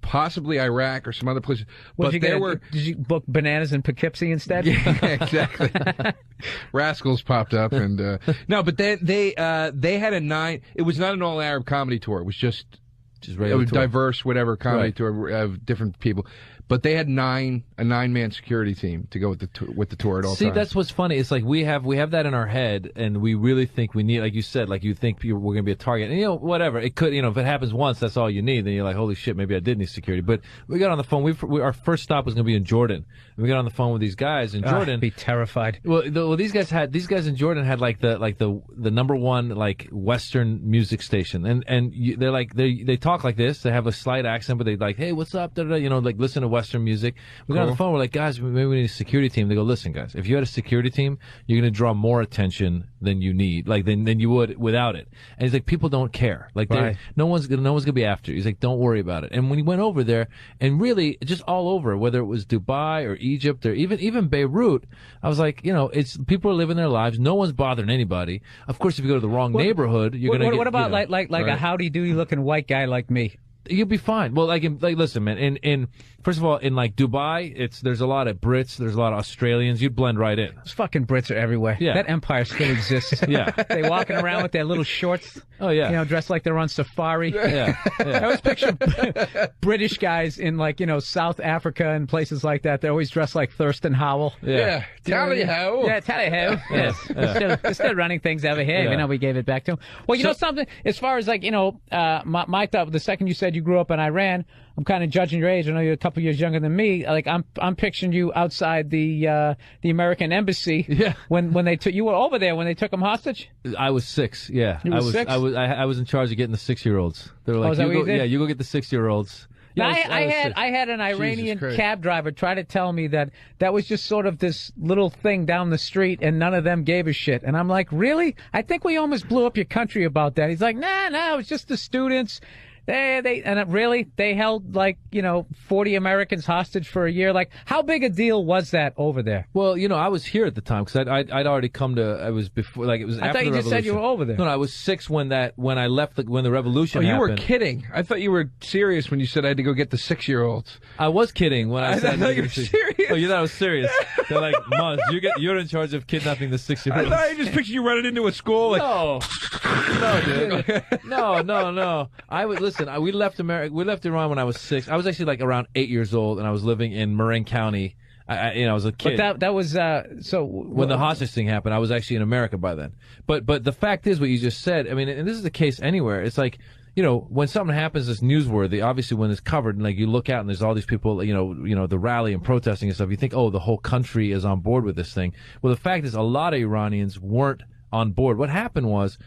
possibly Iraq or some other places. But did you book bananas in Poughkeepsie instead? Yeah, exactly. Rascals popped up, and no, but they had it was not an all Arab comedy tour. It was just regular tour. Diverse, whatever comedy tour of different people. But they had a 9-man security team to go with the tour at all times. See, that's what's funny. It's like we have that in our head, and we really think we need, like you said, like you think we're going to be a target. And, whatever. It could, if it happens once, that's all you need. Then you're like, holy shit, maybe I did need security. But we got on the phone. Our first stop was going to be in Jordan. And we got on the phone with these guys in Jordan. I'd be terrified. Well, these guys in Jordan had like the number one like Western music station, and they're like they talk like this. They have a slight accent, but they like, hey, what's up? Like listen to Western music. We got on the phone. We're like, guys, maybe we need a security team. They go, listen, guys, if you had a security team, you're going to draw more attention than you need, like than you would without it. And he's like, people don't care. Like, no one's gonna be after you. He's like, don't worry about it. And when he went over there, and really just all over, whether it was Dubai or Egypt or even Beirut, I was like, it's people are living their lives. No one's bothering anybody. Of course, if you go to the wrong neighborhood, you're gonna. What about like a howdy doody looking white guy like me? You'll be fine. Well, listen, man. In first of all, in like Dubai, there's a lot of Brits, there's a lot of Australians. You'd blend right in. Those fucking Brits are everywhere. Yeah. That empire still exists. Yeah, they walking around with their little shorts. Oh yeah, dressed like they're on safari. Yeah. I always picture British guys in like South Africa and places like that. They're always dressed like Thurston Howell. Yeah, tally ho. Yeah, tally ho. Yes, they're still running things over here. Yeah. Even though we gave it back to them. Well, something as far as like my thought. The second you said you grew up in Iran, I'm kind of judging your age. I know you're a couple years younger than me. Like I'm picturing you outside the American embassy. Yeah. When they took you were over there when they took him hostage. I was 6. Yeah. You were 6? I was in charge of getting the 6-year-olds. They were like, is that what you did? Yeah, you go get the 6-year-olds. Now, Yeah, I had an Iranian cab driver try to tell me that was just sort of this little thing down the street and none of them gave a shit. And I'm like, really? I think we almost blew up your country about that. He's like, no, it's just the students. They held like 40 Americans hostage for a year. Like, how big a deal was that over there? Well, I was here at the time because I'd already come to. I was before, like it was. I after thought you the just revolution. said you were over there. No, I was 6 when I left when the revolution. Oh, you happened. were kidding. I thought you were serious when you said I had to go get the 6-year-olds. I was kidding when I said. I thought you were serious. Oh, you thought I was serious? They're like, Maz, you're in charge of kidnapping the 6-year-olds. I thought I just pictured you running into a school. Like, No, dude. No. We left America. We left Iran when I was 6. I was actually like around 8 years old, and I was living in Marin County. I was a kid. But that was so when the hostage thing happened. I was actually in America by then. But the fact is, what you just said. I mean, and this is the case anywhere. It's like, when something happens that's newsworthy, obviously when it's covered, and like you look out and there's all these people, the rally and protesting and stuff, you think, oh, the whole country is on board with this thing. Well, the fact is, a lot of Iranians weren't on board. What happened was,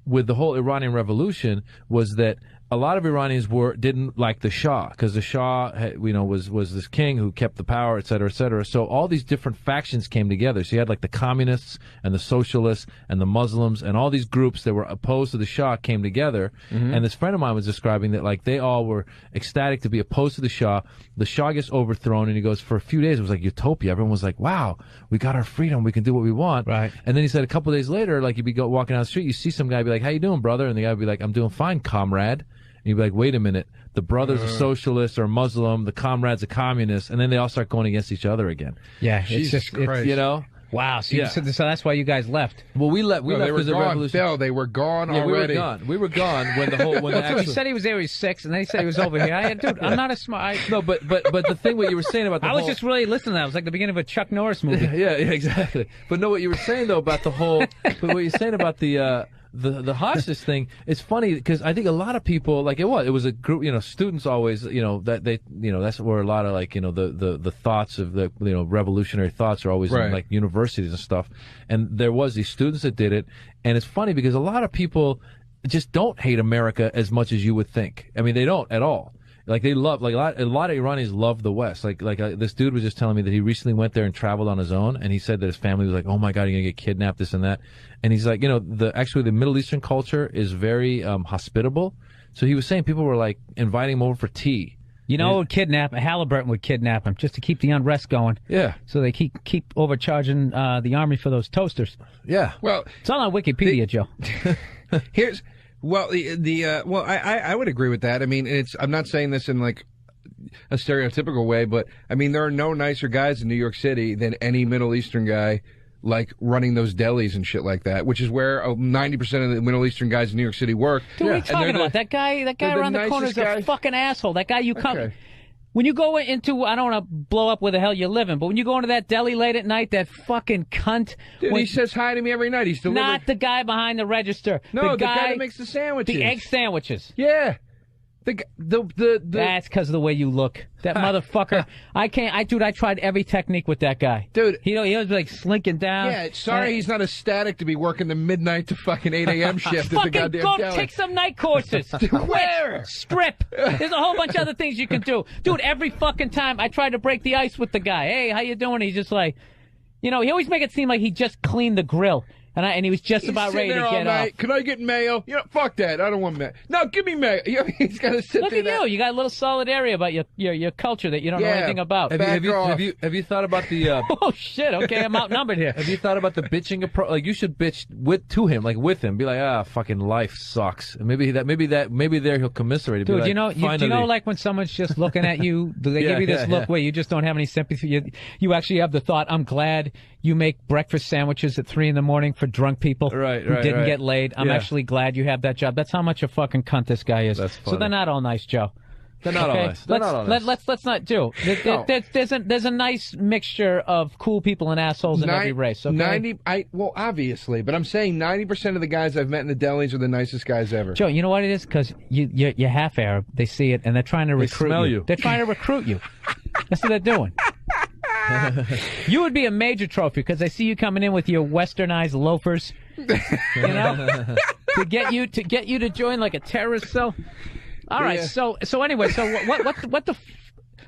with the whole Iranian revolution, was that a lot of Iranians didn't like the Shah, because the Shah, was this king who kept the power, et cetera, et cetera. So all these different factions came together. So you had like the communists and the socialists and the Muslims and all these groups that were opposed to the Shah came together. Mm-hmm. And this friend of mine was describing that like they all were ecstatic to be opposed to the Shah. The Shah gets overthrown, and he goes, for a few days it was like utopia. Everyone was like, wow, we got our freedom. We can do what we want. Right. And then he said a couple of days later, like you'd be walking down the street, you see some guy be like, how you doing, brother? And the guy would be like, I'm doing fine, comrade. And you'd be like, wait a minute, the brother's a socialist or Muslim, the comrade's a communist, and then they all start going against each other again. Yeah, Jesus Christ. Wow, so that's why you guys left. Well, we left because of the revolution. Bill, they were gone already. We were gone when the actual... He said he was there, he was 6, and then he said he was over here. Dude, I'm not a smart... No, but the thing what you were saying about the I was just really listening to that. It was like the beginning of a Chuck Norris movie. yeah, exactly. But no, what you were saying, though, about the whole... But what you're saying about the hostage thing, it's funny because I think a lot of people, like it was a group, students always, that they, that's where a lot of like, the thoughts of the, revolutionary thoughts are always in like universities and stuff. And there was these students that did it. And it's funny because a lot of people just don't hate America as much as you would think. I mean, they don't at all. Like they love, like a lot of Iranians love the West. Like this dude was just telling me that he recently went there and traveled on his own, and he said that his family was like, "Oh my God, you're gonna get kidnapped, this and that." And he's like, actually the Middle Eastern culture is very hospitable. So he was saying people were like inviting him over for tea. Halliburton would kidnap him just to keep the unrest going. Yeah. So they keep overcharging the army for those toasters. Yeah. Well, it's all on Wikipedia, Joe. Here's I would agree with that. I mean, I'm not saying this in like a stereotypical way, but I mean there are no nicer guys in New York City than any Middle Eastern guy, like running those delis and shit like that, which is where 90% of the Middle Eastern guys in New York City work. Dude, what are you talking about? That guy around the corner is a fucking asshole. That guy you come. Okay. When you go into, I don't want to blow up where the hell you're living, but when you go into that deli late at night, that fucking cunt. Dude, he says hi to me every night. He's delivering. Not the guy behind the register. No, the guy that makes the sandwiches. The egg sandwiches. Yeah. That's because of the way you look. That motherfucker. I tried every technique with that guy. Dude. He was like slinking down. Yeah, sorry he's not ecstatic to be working the midnight to fucking 8 a.m. shift at the goddamn go deli. Take some night courses. Where? Strip. There's a whole bunch of other things you can do. Dude, every fucking time I tried to break the ice with the guy. Hey, how you doing? He's just like, he always make it seem like he just cleaned the grill. And he was just about ready to get off. Can I get mayo? Fuck that. I don't want mayo. No, give me mayo. He's got to sit there. Look at you. You got a little solid area about your culture that you don't know anything about. Have you thought about the? Oh shit! Okay, I'm outnumbered here. Have you thought about the bitching approach? Like you should bitch with him. Be like, fucking life sucks. And maybe there he'll commiserate. Dude, like, you know, like when someone's just looking at you, they give you this look where you just don't have any sympathy. You actually have the thought, I'm glad you make breakfast sandwiches at 3 a.m. for drunk people who didn't get laid. I'm actually glad you have that job. That's how much a fucking cunt this guy is. So they're not all nice, Joe. They're not all nice. Let's not do. There's a nice mixture of cool people and assholes in every race. Okay? Obviously, but I'm saying 90% of the guys I've met in the delis are the nicest guys ever. Joe, you know what it is? Because you're half Arab. They see it and they're trying to recruit you. They're trying to recruit you. That's what they're doing. You would be a major trophy because I see you coming in with your westernized loafers, to get you to join like a terrorist cell. All right, so anyway, so what the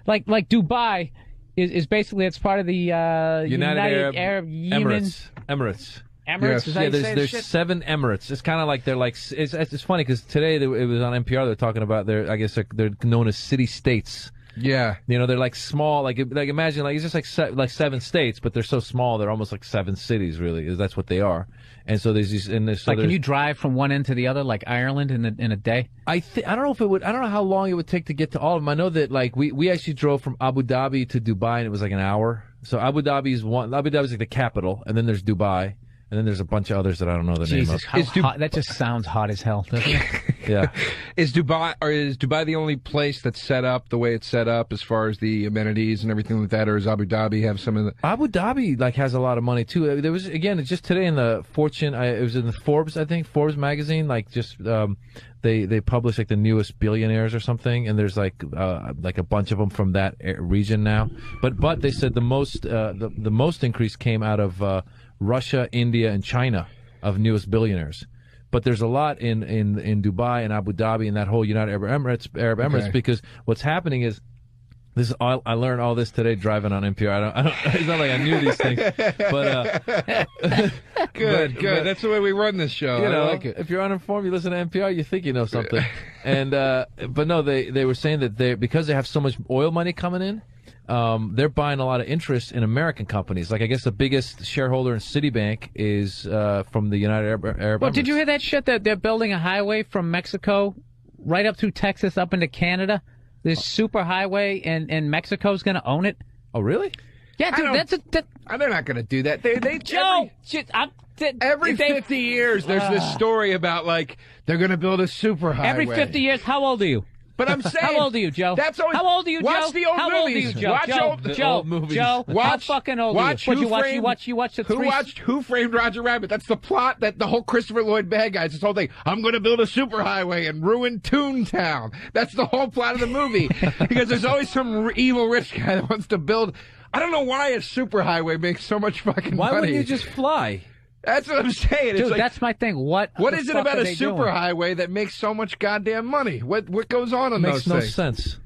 like Dubai is basically it's part of the United Arab Emirates. Emirates. Yes. There's 7 Emirates. It's kind of like they're like it's funny because today it was on NPR. They're talking about they're known as city states. Yeah, they're like small, like imagine like it's just like 7 states, but they're so small they're almost like 7 cities. Really, that's what they are. And so there's these. Can you drive from one end to the other like Ireland in a day? I don't know if it would. I don't know how long it would take to get to all of them. I know that like we actually drove from Abu Dhabi to Dubai and it was like an hour. So Abu Dhabi is like the capital, and then there's Dubai. And then there's a bunch of others that I don't know the name of. Hot, that just sounds hot as hell, doesn't it? Yeah. Is Dubai the only place that's set up the way it's set up as far as the amenities and everything like that, or does Abu Dhabi have some of the? Abu Dhabi like has a lot of money too. There was it's just today in the Fortune. It was in the Forbes, I think, Forbes magazine. Like just they publish like the newest billionaires or something, and there's like a bunch of them from that region now. But they said the most increase came out of Russia, India, and China of newest billionaires. But there's a lot in Dubai and Abu Dhabi and that whole United Arab Emirates because what's happening is I learned all this today driving on NPR. I don't it's not like I knew these things, but good. That's the way we run this show. I like it. If you're uninformed, you listen to NPR, you think you know something. And but no, they were saying that because they have so much oil money coming in. They're buying a lot of interest in American companies. Like, I guess the biggest shareholder in Citibank is from the United Arab Emirates. Well, did you hear that shit that they're building a highway from Mexico right up through Texas up into Canada? This super highway, and Mexico's going to own it. Oh, really? Yeah, dude, they're not going to do that. Every 50 years, there's this story about, like, they're going to build a super highway. Every 50 years, how old are you? But I'm saying, how old are you, Joe? How old are you, Joe? Watch the old how movies. Old are you, Joe? Watch old movies. Joe, how fucking old are you? You watch the three. Who Framed Roger Rabbit? That's the plot. That the whole Christopher Lloyd bad guys. This whole thing. I'm going to build a superhighway and ruin Toontown. That's the whole plot of the movie. Because there's always some evil rich guy that wants to build. I don't know why a superhighway makes so much fucking money. Why wouldn't you just fly? That's what I'm saying. Dude, that's my thing. What is it about a superhighway that makes so much goddamn money? What goes on in those things? Makes no sense.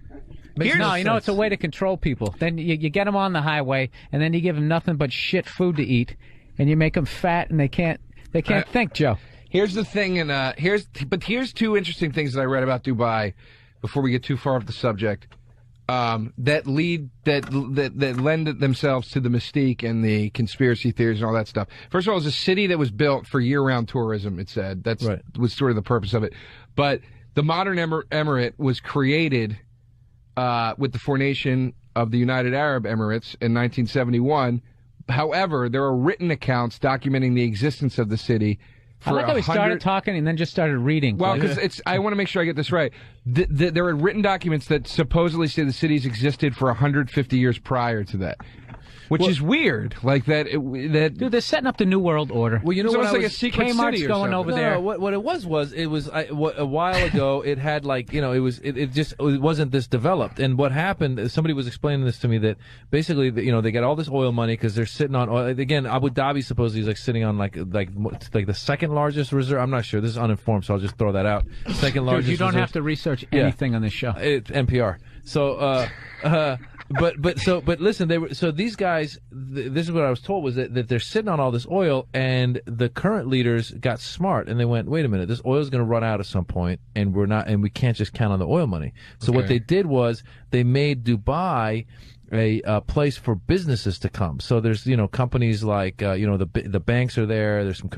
No, you know, it's a way to control people. Then you get them on the highway, and then you give them nothing but shit food to eat, and you make them fat, and they can't think, Joe. Here's the thing, and here's two interesting things that I read about Dubai before we get too far off the subject. That lend themselves to the mystique and the conspiracy theories and all that stuff. First of all, it's a city that was built for year-round tourism, it said. That's was sort of the purpose of it. But the modern emirate was created with the formation of the United Arab Emirates in 1971. However, there are written accounts documenting the existence of the city. I like how we started talking and then just started reading. Well, because I want to make sure I get this right. There are written documents that supposedly say the cities existed for 150 years prior to that, which is weird. Like that. Dude, they're setting up the New World Order. Well, you know what? Like a secret Kmart's city or going something. over there. What it was a while ago. It had like it wasn't this developed. And what happened? Somebody was explaining this to me that basically they got all this oil money because they're sitting on oil. Again, Abu Dhabi supposedly is like sitting on like the second largest reserve. I'm not sure. This is uninformed, so I'll just throw that out. Second largest. Dude, you don't have to research anything on this show. It's NPR. So. But listen, these guys. This is what I was told was that they're sitting on all this oil, and the current leaders got smart and they went, wait a minute, this oil is going to run out at some point, and we can't just count on the oil money. So what they did was they made Dubai a place for businesses to come. So there's companies like the banks are there. There's some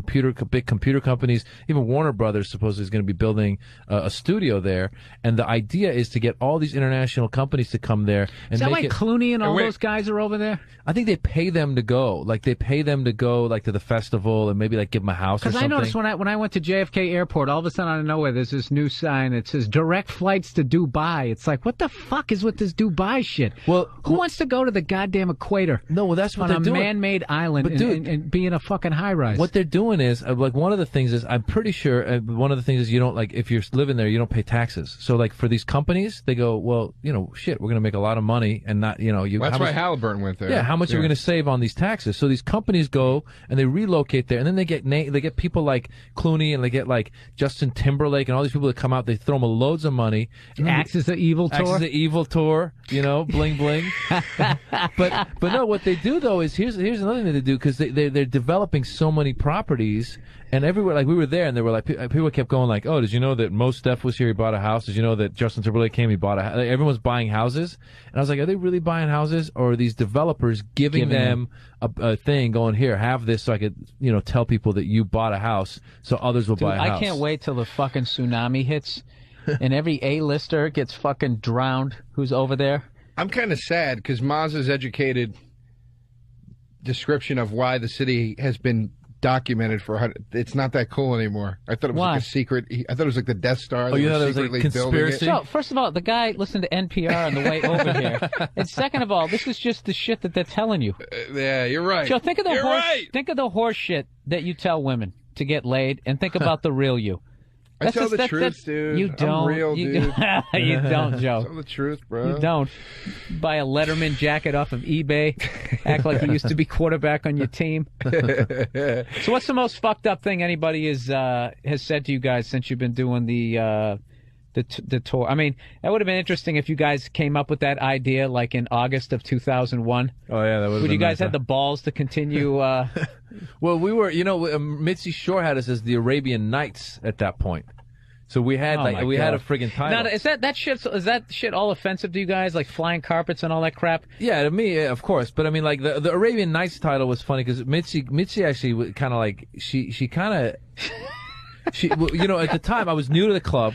big computer companies. Even Warner Brothers supposedly is going to be building a studio there. And the idea is to get all these international companies to come there. And is that why Clooney and all those guys are over there? I think they pay them to go. Like they pay them to go like to the festival and maybe like give them a house or something. Because I noticed when I went to JFK Airport, all of a sudden out of nowhere, there's this new sign that says direct flights to Dubai. It's like, what the fuck is with this Dubai shit? Well, who wants to go to the goddamn equator? No, well, that's what they're doing. On a man-made island and be in a fucking high-rise. What they're doing is, like, one of the things is, I'm pretty sure, one of the things is you don't, like, if you're living there, you don't pay taxes. So, like, for these companies, they go, well, shit, we're going to make a lot of money and not, that's why Halliburton went there. Yeah, how much are we going to save on these taxes? So these companies go and they relocate there, and then they get people like Clooney and they get, like, Justin Timberlake and all these people that come out, they throw them loads of money. Acts as the evil tour. Acts as the evil tour, bling bling. But no, what they do though is here's another thing that they do because they're developing so many properties and everywhere. Like we were there and they were like people kept going like, oh, did you know that Mos Def was here? He bought a house. Did you know that Justin Timberlake came? He bought a house. Like, everyone's buying houses, and I was like, are they really buying houses or are these developers giving them a thing? Going here, have this so I could tell people that you bought a house so others will buy a house. I can't wait till the fucking tsunami hits and every A-lister gets fucking drowned who's over there. I'm kind of sad because Maz's educated description of why the city has been documented it's not that cool anymore. I thought it was like a secret. I thought it was like the Death Star. Oh, you thought it was like a conspiracy? So, first of all, the guy listened to NPR on the way over here. And second of all, this is just the shit that they're telling you. Yeah, you're right. Joe, think of the horse shit that you tell women to get laid and think about the real you. I tell the truth, dude. You don't. I'm real, dude. You don't, Joe. I tell the truth, bro. You don't. Buy a Letterman jacket off of eBay. Act like you used to be quarterback on your team. So what's the most fucked up thing anybody has said to you guys since you've been doing the tour? I mean, that would have been interesting if you guys came up with that idea like in August of 2001. Oh, yeah, that would have been you guys nice, had the balls to continue... Well, we were, Mitzi Shore had us as the Arabian Nights at that point. So we had had a friggin' title. Now, is that shit all offensive to you guys, like flying carpets and all that crap? Yeah, to me, of course. But I mean, like the Arabian Nights title was funny because Mitzi actually kind of like she at the time I was new to the club.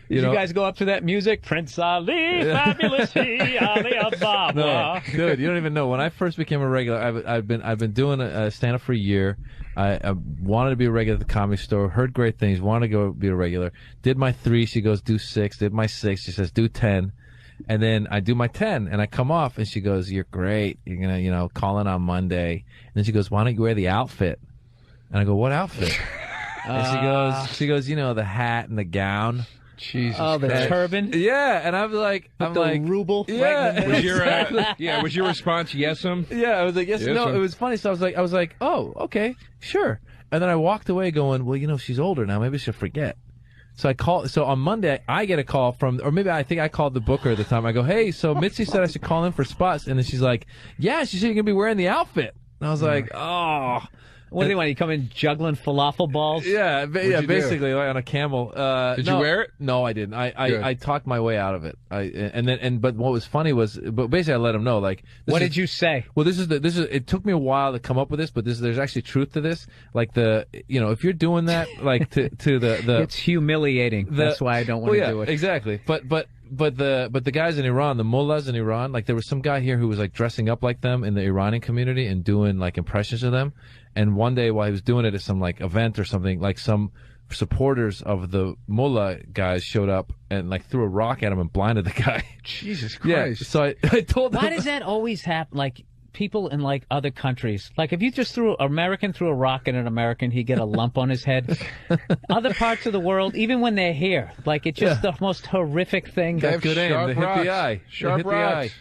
Did you guys go up to that music? Prince Ali, fabulous he, Ali Ababa. No, dude, you don't even know. When I first became a regular, I've been doing a stand-up for a year. I wanted to be a regular at the Comedy Store. Heard great things. Wanted to go be a regular. Did my 3. She goes, do 6. Did my 6. She says, do 10. And then I do my 10, and I come off, and she goes, you're great. You're gonna, call in on Monday. And then she goes, why don't you wear the outfit? And I go, what outfit? And she goes, the hat and the gown. Jesus. Oh, the turban. Yeah, and I'm like, ruble. Yeah, right was your response yes-um? Yeah, I was like yes. No, it was funny. So I was like, oh, okay, sure. And then I walked away, going, well, she's older now. Maybe she'll forget. So I call. So on Monday, I get a call from, or maybe I think I called the booker at the time. I go, hey, so Mitzi said I should call in for spots, and then she's like, yeah, she said you're gonna be wearing the outfit. And I was like, oh. What do you want? You come in juggling falafel balls? Yeah, basically like on a camel. Did you wear it? No, I didn't. I talked my way out of it. But what was funny was, but basically I let him know, like, what did you say? Well, it took me a while to come up with this, but there's actually truth to this. Like if you're doing that, like to the it's humiliating. That's why I don't want to do it. Exactly. But the guys in Iran, the mullahs in Iran, like there was some guy here who was like dressing up like them in the Iranian community and doing like impressions of them. And one day while he was doing it at some like event or something, like some supporters of the mullah guys showed up and like threw a rock at him and blinded the guy. Jesus Christ. Yeah, so I told them. Why does that always happen? Like people in like other countries, like if you just threw an American threw a rock at an American, he'd get a lump on his head. Other parts of the world, even when they're here, like it's just the most horrific thing. Got good aim. They hit the eye. Sharp rocks.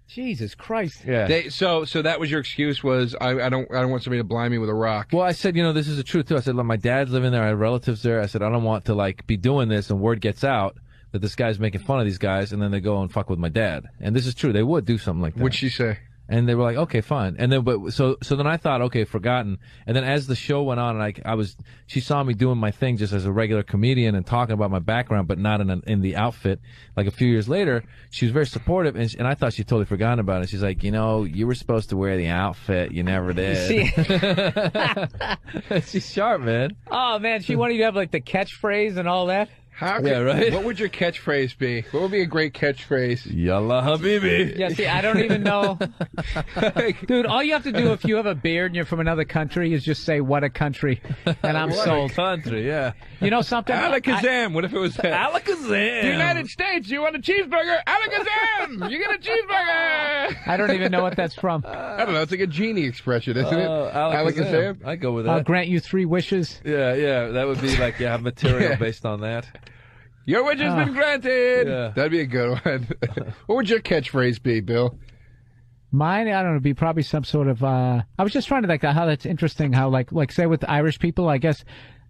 Jesus Christ! Yeah. So that was your excuse? Was I don't want somebody to blind me with a rock? Well, I said, this is the truth too. I said, look, my dad's living there. I have relatives there. I said, I don't want to like be doing this, and word gets out that this guy's making fun of these guys, and then they go and fuck with my dad. And this is true. They would do something like that. What'd she say? And they were like, okay, fine. And then, so then I thought, okay, forgotten. And then as the show went on, and she saw me doing my thing just as a regular comedian and talking about my background, but not in the outfit. Like a few years later, she was very supportive, and I thought she'd totally forgotten about it. She's like, you were supposed to wear the outfit. You never did. She's sharp, man. Oh, man. She wanted you to have like the catchphrase and all that. Right? What would your catchphrase be? What would be a great catchphrase? Yalla habibi. Yeah, see, I don't even know. Dude, all you have to do if you have a beard and you're from another country is just say, what a country, and I'm sold. Country, yeah. You know something? Alakazam. What if it was that? Alakazam. The United States, you want a cheeseburger? Alakazam. You get a cheeseburger. I don't even know what that's from. I don't know. It's like a genie expression, isn't it? Alakazam. I go with that. I'll grant you 3 wishes. Yeah. That would be like, have material based on that. Your wish has been granted. Yeah. That'd be a good one. What would your catchphrase be, Bill? Mine, I don't know, be probably some sort of. I was just trying to think how that's interesting. How like say with Irish people, I guess.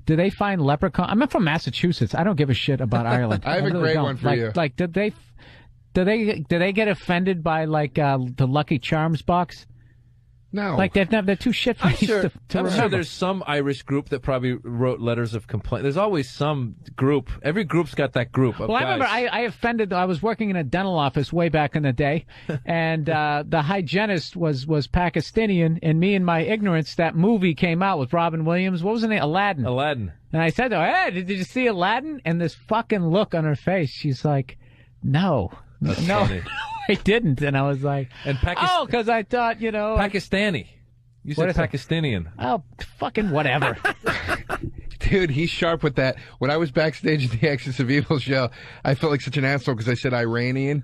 Do they find leprechaun? I'm from Massachusetts. I don't give a shit about Ireland. I have a great one for you. Like, do they get offended by like the Lucky Charms box? No. Like they're too shit for I'm sure remember. There's some Irish group that probably wrote letters of complaint. There's always some group. Every group's got that group of Well, guys. I remember I offended. I was working in a dental office way back in the day, and the hygienist was Pakistani, and me in my ignorance, that movie came out with Robin Williams. What was the name? Aladdin. And I said to her, hey, did you see Aladdin? And this fucking look on her face, she's like, no. That's no. funny. I didn't, and I was like, because I thought, Pakistani. You said Pakistani. Oh, fucking whatever. Dude, he's sharp with that. When I was backstage at the Axis of Evil show, I felt like such an asshole because I said Iranian,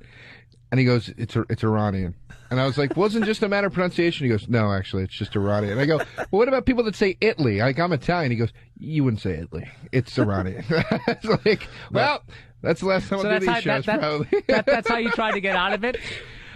and he goes, it's Iranian. And I was like, wasn't just a matter of pronunciation. He goes, no, actually, it's just Iranian. I go, well, what about people that say Italy? Like, I'm Italian. He goes, you wouldn't say Italy. It's Iranian. It's like, well, that's the last time I'll do these shows, probably. That's how you try to get out of it?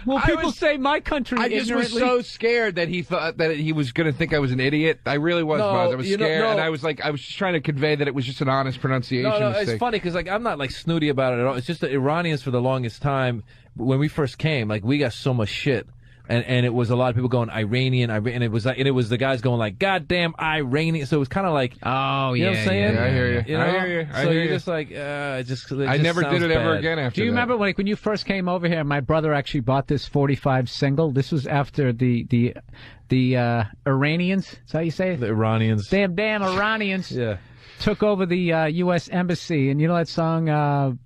Well, people say my country I just was ignorantly. so scared that he thought that he was going to think I was an idiot. I really was, Maz. I was scared, and I was just trying to convey that it was just an honest pronunciation mistake. It's funny because like I'm not like snooty about it at all. It's just that Iranians for the longest time, when we first came, like we got so much shit. And it was a lot of people going Iranian, and it was the guys going like goddamn Iranian. So it was kind of like, oh yeah, you know what I'm saying? Yeah, I hear you. You know? I hear you. So you're just like, I never did it ever again after. Do you remember when you first came over here? My brother actually bought this 45 single. This was after the Iranians. Is that how you say it? The Iranians. Damn Iranians. Yeah. Took over the U.S. Embassy, and you know that song,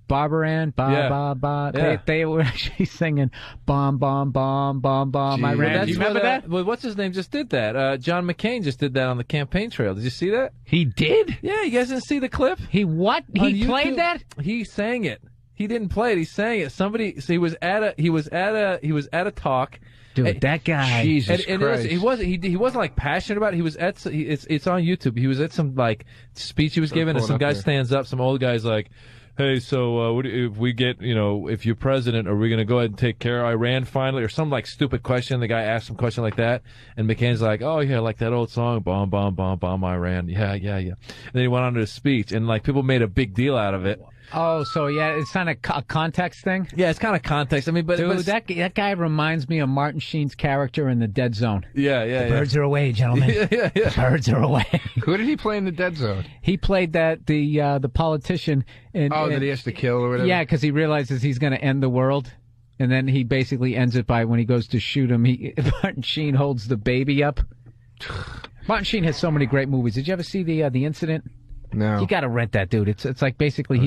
Barbaran, ba ba ba. Yeah. They were actually singing bomb bomb bomb bomb bomb. Iran. Do you remember that? Well, what's his name just did that? John McCain just did that on the campaign trail. Did you see that? He did? Yeah, you guys didn't see the clip? He what? He played that? He sang it. He didn't play it. He sang it. Somebody. So he was at a talk. Dude, that guy. Jesus Christ. He wasn't like passionate about it. He was at it's on YouTube. He was at some like speech he was giving, and some guy stands up, some old guy's like, hey, so if we get, if you're president, are we going to go ahead and take care of Iran finally? Or some like stupid question. The guy asked some question like that, and McCain's like, oh yeah, like that old song, bomb, bomb, bomb, bomb Iran. Yeah. And then he went on to his speech, and like people made a big deal out of it. Oh, so yeah, it's kind of a context thing? Yeah, it's kind of context. I mean, but Dude, that guy reminds me of Martin Sheen's character in The Dead Zone. Yeah. Birds are away, gentlemen. Yeah. Birds are away. Who did he play in The Dead Zone? He played the politician. That he has to kill or whatever? Yeah, because he realizes he's going to end the world. And then he basically ends it by when he goes to shoot him, Martin Sheen holds the baby up. Martin Sheen has so many great movies. Did you ever see The Incident? No. You got to rent that, dude. It's like basically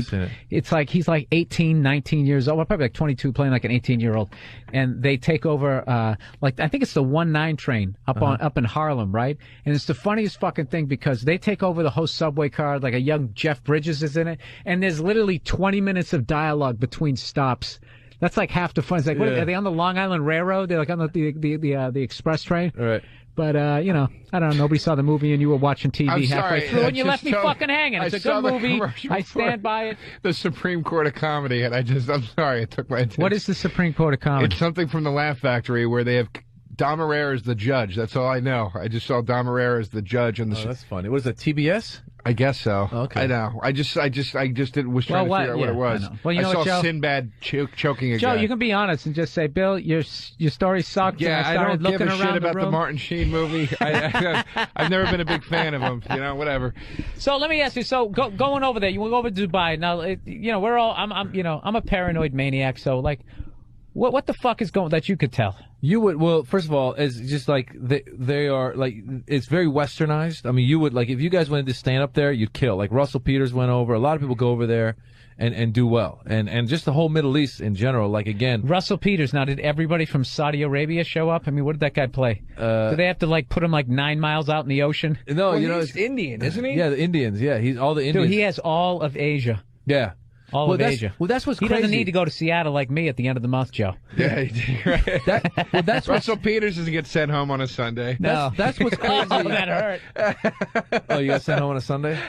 it's like he's like 18, 19 years old. Well, probably like 22, playing like an 18-year-old, and they take over. Like I think it's the 19 train up in Harlem, right? And it's the funniest fucking thing because they take over the whole subway car. Like a young Jeff Bridges is in it, and there's literally 20 minutes of dialogue between stops. That's like half the fun. It's like, what, are they on the Long Island Railroad? They're like on the express train. All right. But, I don't know. Nobody saw the movie and you were watching TV halfway through and you left me fucking hanging. It's a good movie. I stand by it. The Supreme Court of Comedy, and I'm sorry, it took my attention. What is the Supreme Court of Comedy? It's something from the Laugh Factory where they have Dom Herrera as the judge. That's all I know. I just saw Dom Herrera as the judge. That's funny. What is that, TBS? I guess so. Okay. I know. I just was trying to figure out what it was. Well, you know I saw what, Joe? Sinbad choking a Joe, guy. you can be honest and just say, Bill, your story sucked. Yeah, and I started don't give a looking shit around about the room. Martin Sheen movie. I've never been a big fan of him. Whatever. So let me ask you. So going over there, you went over to Dubai. Now, we're all. I'm a paranoid maniac. So like, what the fuck is going that you could tell? You would, well, first of all, it's just like they are like, it's very westernized. I mean, you would, like, if you guys wanted to stand up there, you'd kill. Like Russell Peters went over. A lot of people go over there and do well. And just the whole Middle East in general, like, again. Russell Peters. Now, did everybody from Saudi Arabia show up? I mean, what did that guy play? Do they have to like put him like 9 miles out in the ocean? No, he's Indian, isn't he? Yeah, the Indians. Yeah, he's all the Indians. Dude, he has all of Asia. Yeah. All of Asia. Well, that's what's he crazy. doesn't need to go to Seattle like me at the end of the month, Joe. Yeah, right. That's Russell Peters doesn't get sent home on a Sunday. No. That's what's crazy. Oh, that hurt. Oh, you got sent home on a Sunday?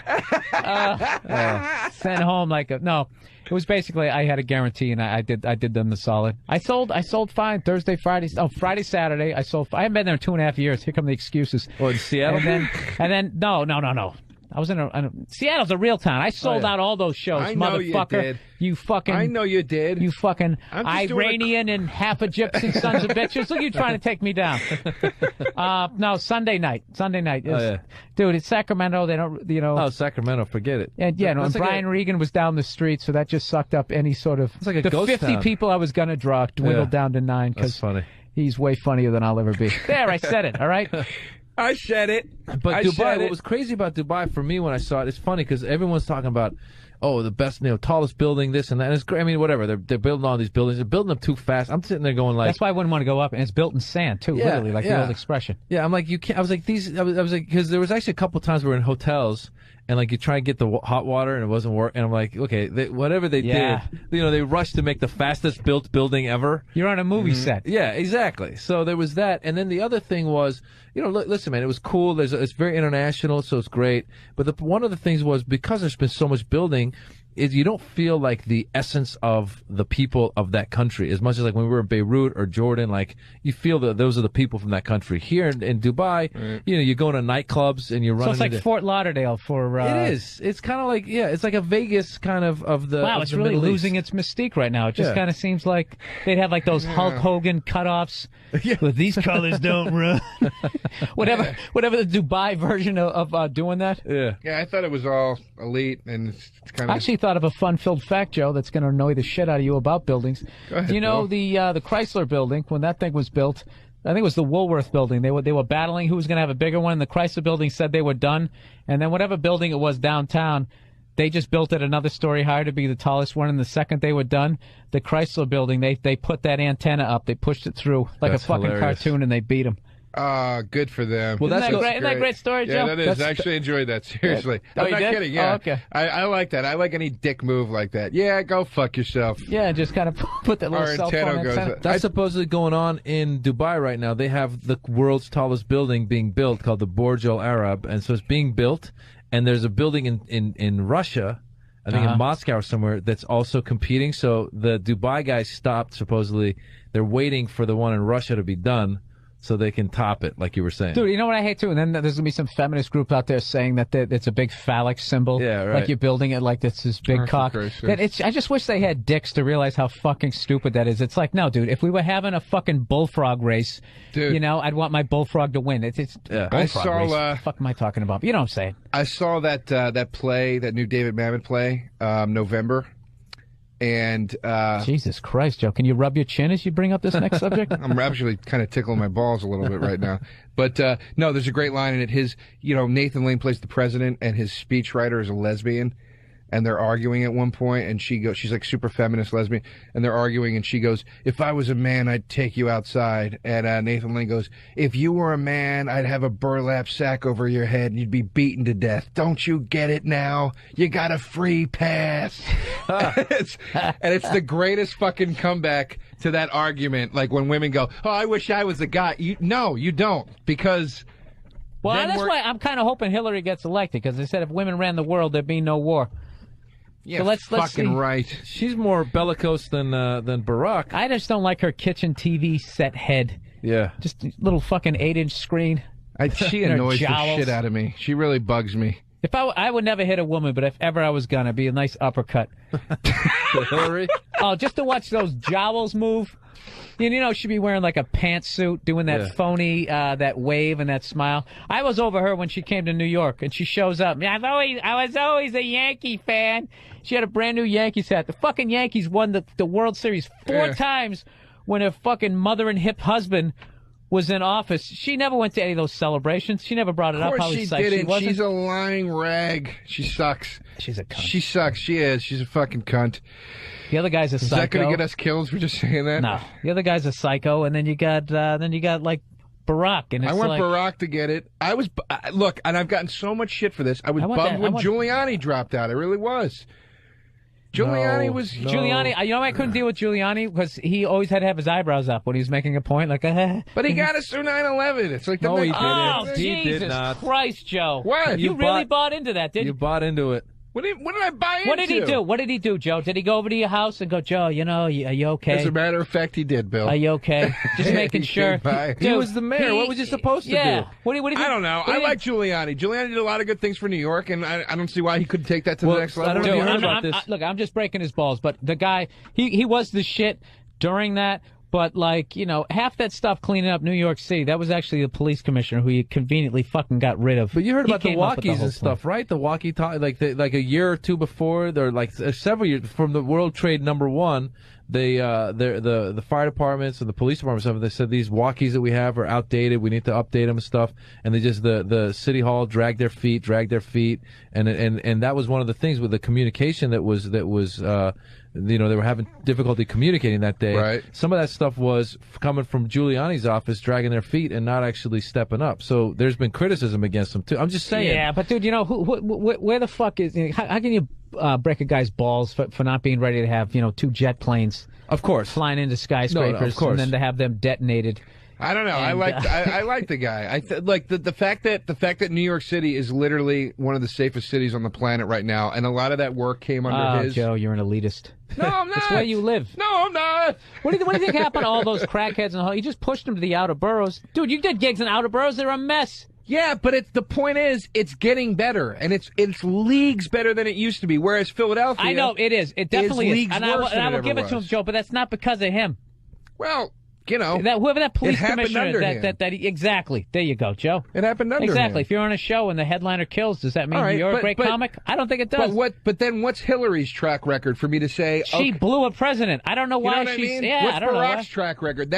Sent home like a no. It was basically I had a guarantee and I did them the solid. I sold fine Thursday, Friday. Oh, Friday, Saturday. I haven't been there in 2.5 years. Here come the excuses. Oh, in Seattle? And then no. I was in Seattle's a real town. I sold out all those shows, I know motherfucker. You did. You fucking. I know you did. You fucking I'm just Iranian and half Egyptian sons of bitches. Look, you trying to take me down. No, Sunday night. Yeah. Dude, it's Sacramento. They don't, Oh, Sacramento, forget it. And yeah, and Brian Regan was down the street, so that just sucked up any sort of. It's like a the ghost 50 town. people I was gonna draw dwindled down to 9 That's because funny. he's way funnier than I'll ever be. There, I said it. All right. I said it. But Dubai, what was crazy about Dubai for me when I saw it, it's funny because everyone's talking about, the best, tallest building, this and that. And it's great. I mean, whatever. They're building all these buildings. They're building them too fast. I'm sitting there going like. That's why I wouldn't want to go up, and it's built in sand too, literally, like the old expression. Yeah, I'm like, you can't. I was like, I was like, because there was actually a couple times we were in hotels. And like you try and get the hot water and it wasn't working. And I'm like, okay, whatever they did, they rushed to make the fastest built building ever. You're on a movie set. Yeah, exactly. So there was that. And then the other thing was, listen, man, it was cool. It's very international, so it's great. But one of the things was because there's been so much building, is you don't feel like the essence of the people of that country as much as like when we were in Beirut or Jordan, like you feel that those are the people from that country. Here in Dubai, you go into nightclubs and you're running. So it's like Fort Lauderdale for. It is. It's kind of like it's like a Vegas kind of the. Wow, of it's the really Middle losing East. its mystique right now. It just kind of seems like they'd have like those Hulk Hogan cutoffs. With these colors don't run. whatever the Dubai version of doing that. Yeah. Yeah, I thought it was all elite and it's kind I of. actually thought of a fun-filled fact, Joe, that's going to annoy the shit out of you about buildings. Go ahead, Do you know Bill. the Chrysler building, when that thing was built, I think it was the Woolworth building. They were battling who was going to have a bigger one. The Chrysler building said they were done. And then whatever building it was downtown, they just built it another story higher to be the tallest one. And the second they were done, the Chrysler building, they put that antenna up. They pushed it through like That's a fucking hilarious. cartoon, and they beat them. Good for them. Well, that's Isn't that a great story, Yeah, Joe? that is. I actually enjoyed that. Seriously. Oh, I'm you not did? kidding. Yeah. Oh, okay. I like that. I like any dick move like that. Yeah, go fuck yourself. Yeah, just kind of put that little Our cell antenna phone goes antenna. up. That's supposedly going on in Dubai right now. They have the world's tallest building being built called the Burj Al Arab, and so it's being built. And there's a building in Russia, I think in Moscow or somewhere, that's also competing. So the Dubai guys stopped, supposedly. They're waiting for the one in Russia to be done so they can top it, like you were saying. Dude, you know what I hate too? And then there's going to be some feminist group out there saying that it's a big phallic symbol. Yeah, right. Like you're building it like it's this big cock. I just wish they had dicks to realize how fucking stupid that is. It's like, no, dude, if we were having a fucking bullfrog race, dude, you know, I'd want my bullfrog to win. It's yeah. I saw, race. What the fuck am I talking about? You know what I'm saying? I saw that play, that new David Mamet play, November. And Jesus Christ, Joe, can you rub your chin as you bring up this next subject? I'm actually kind of tickling my balls a little bit right now. But no, there's a great line in it. Nathan Lane plays the president, and his speechwriter is a lesbian, and they're arguing at one point, and she's like super feminist lesbian, and they're arguing, and she goes, "If I was a man, I'd take you outside." And Nathan Lane goes, "If you were a man, I'd have a burlap sack over your head, and you'd be beaten to death. Don't you get it now? You got a free pass." And it's the greatest fucking comeback to that argument. Like when women go, "Oh, I wish I was a guy." No, you don't, because. Well, that's why I'm kind of hoping Hillary gets elected, because they said if women ran the world, there'd be no war. Yeah, so let's fucking see. right. She's more bellicose than Barack. I just don't like her kitchen TV set head. Yeah. Just a little fucking 8-inch screen. She And her annoys the jowls. shit out of me. She really bugs me. If I would never hit a woman, but if ever I was gonna, it'd be a nice uppercut. Hillary? Oh, just to watch those jowls move. You know, she'd be wearing like a pantsuit, doing that phony, that wave and that smile. I was over her when she came to New York, and she shows up. I was always a Yankee fan. She had a brand new Yankees hat. The fucking Yankees won the World Series 4 times when her fucking mother and hip husband was in office. She never went to any of those celebrations. She never brought it up. Of course she didn't. She She's a lying rag. She sucks. She's a cunt. She sucks. She is. She's a fucking cunt. The other guy's a psycho. Is that going to get us killed for just saying that? No. The other guy's a psycho, and then you got like Barack, and it's I want like, Barack to get it. Look, and I've gotten so much shit for this. I was bummed when Giuliani dropped out. I really was. Giuliani was... Giuliani, you know why I couldn't deal with Giuliani? Because he always had to have his eyebrows up when he was making a point. Like, But he got us through 9/11. It's like... No, he didn't. Oh, He did Jesus not. Christ, Joe. What? You really bought into that, didn't You you? bought into it. What did I buy into? What did he do? What did he do, Joe? Did he go over to your house and go, Joe, you know, are you okay? As a matter of fact, he did, Bill. Are you okay? Just making sure. Dude, He was the mayor. What was he supposed to do? What do you think? I don't know. I like Giuliani. Giuliani did a lot of good things for New York, and I don't see why he couldn't take that to the next level. I don't know if you heard I'm, about I'm, this. I, look, I'm just breaking his balls, but the guy, he was the shit during that. But, like, you know, half that stuff cleaning up New York City, that was actually the police commissioner who he conveniently fucking got rid of. But you heard He about the came up with walkies whole and stuff, plan. right? The walkie-talkie, like a year or two before, they're like several years from the World Trade #1. The fire departments and the police departments, they said these walkies that we have are outdated. We need to update them and stuff. And they just the city hall dragged their feet, and that was one of the things with the communication that was you know, they were having difficulty communicating that day. Right. Some of that stuff was coming from Giuliani's office, dragging their feet and not actually stepping up. So there's been criticism against them too. I'm just saying. Yeah, but dude, you know, where the fuck is? How can you break a guy's balls for not being ready to have 2 jet planes? Of course. Flying into skyscrapers, of course. and then to have them detonated. I don't know. And, I like the guy. Like the fact that New York City is literally one of the safest cities on the planet right now, and a lot of that work came under his. Joe, you're an elitist. No, I'm not. That's where you live. No, I'm not. What do you think happened to all those crackheads in the hall? You just pushed them to the outer boroughs, dude. You did gigs in outer boroughs; they're a mess. Yeah, but the point is, it's getting better, and it's leagues better than it used to be. Whereas Philadelphia, I know it is. It definitely is, leagues and worse than I will it give ever it to him, was. Joe. But that's not because of him. Well, you know, Whoever that police happened commissioner under him. Exactly. There you go, Joe. It happened under Exactly. him. If you're on a show and the headliner kills, does that mean All right, you're a great but- comic? I don't think it does. But then what's Hillary's track record for me to say? She blew a president. I don't know You why know what she's. I mean? Yeah, What's I don't know why. Barack's track record?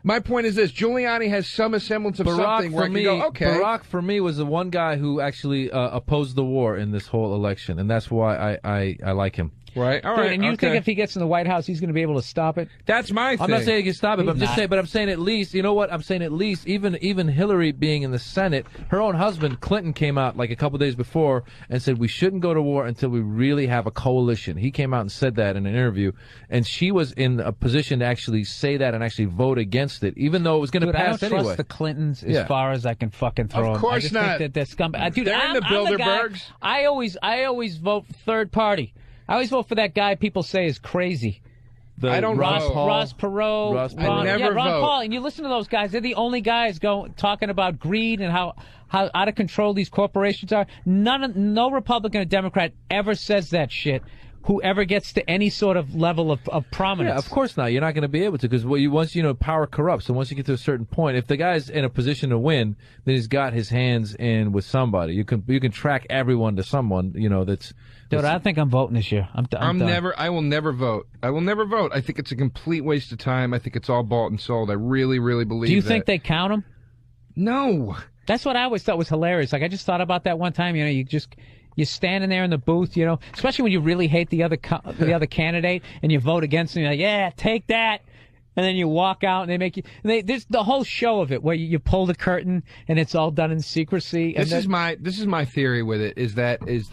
My point is this: Giuliani has some semblance of something where I can go, okay. Barack for me was the one guy who actually opposed the war in this whole election, and that's why I like him. Right. All Dude, right. and you think if he gets in the White House, he's going to be able to stop it? That's my thing. I'm not saying he can stop it, but I'm He's saying at least, you know what? I'm saying at least, even Hillary being in the Senate, her own husband Clinton came out like a couple days before and said we shouldn't go to war until we really have a coalition. He came out and said that in an interview, and she was in a position to actually say that and actually vote against it, even though it was going to pass I don't anyway. trust the Clintons as far as I can fucking throw them. Of course I just not. think that they're scum. Dude, They're in the Bilderbergs. I always vote third party. I always vote for that guy people say is crazy. I don't Ross vote. Perot. Ross I never Ron vote. Paul. And you listen to those guys. They're the only guys talking about greed and how out of control these corporations are. No Republican or Democrat ever says that shit. Whoever gets to any sort of level of prominence. Yeah, of course not. You're not going to be able to because once power corrupts, and once you get to a certain point, if the guy's in a position to win, then he's got his hands in with somebody. You can track everyone to someone. That's. Dude, I think I'm voting this year. I'm done. I will never vote. I will never vote. I think it's a complete waste of time. I think it's all bought and sold. I really, really believe. Do you that. think they count them? No. That's what I always thought was hilarious. Like I just thought about that one time. You're standing there in the booth, especially when you really hate the other candidate and you vote against them. You're like, yeah, take that. And then you walk out and they make you. There's the whole show of it where you pull the curtain and it's all done in secrecy. This is my theory with it.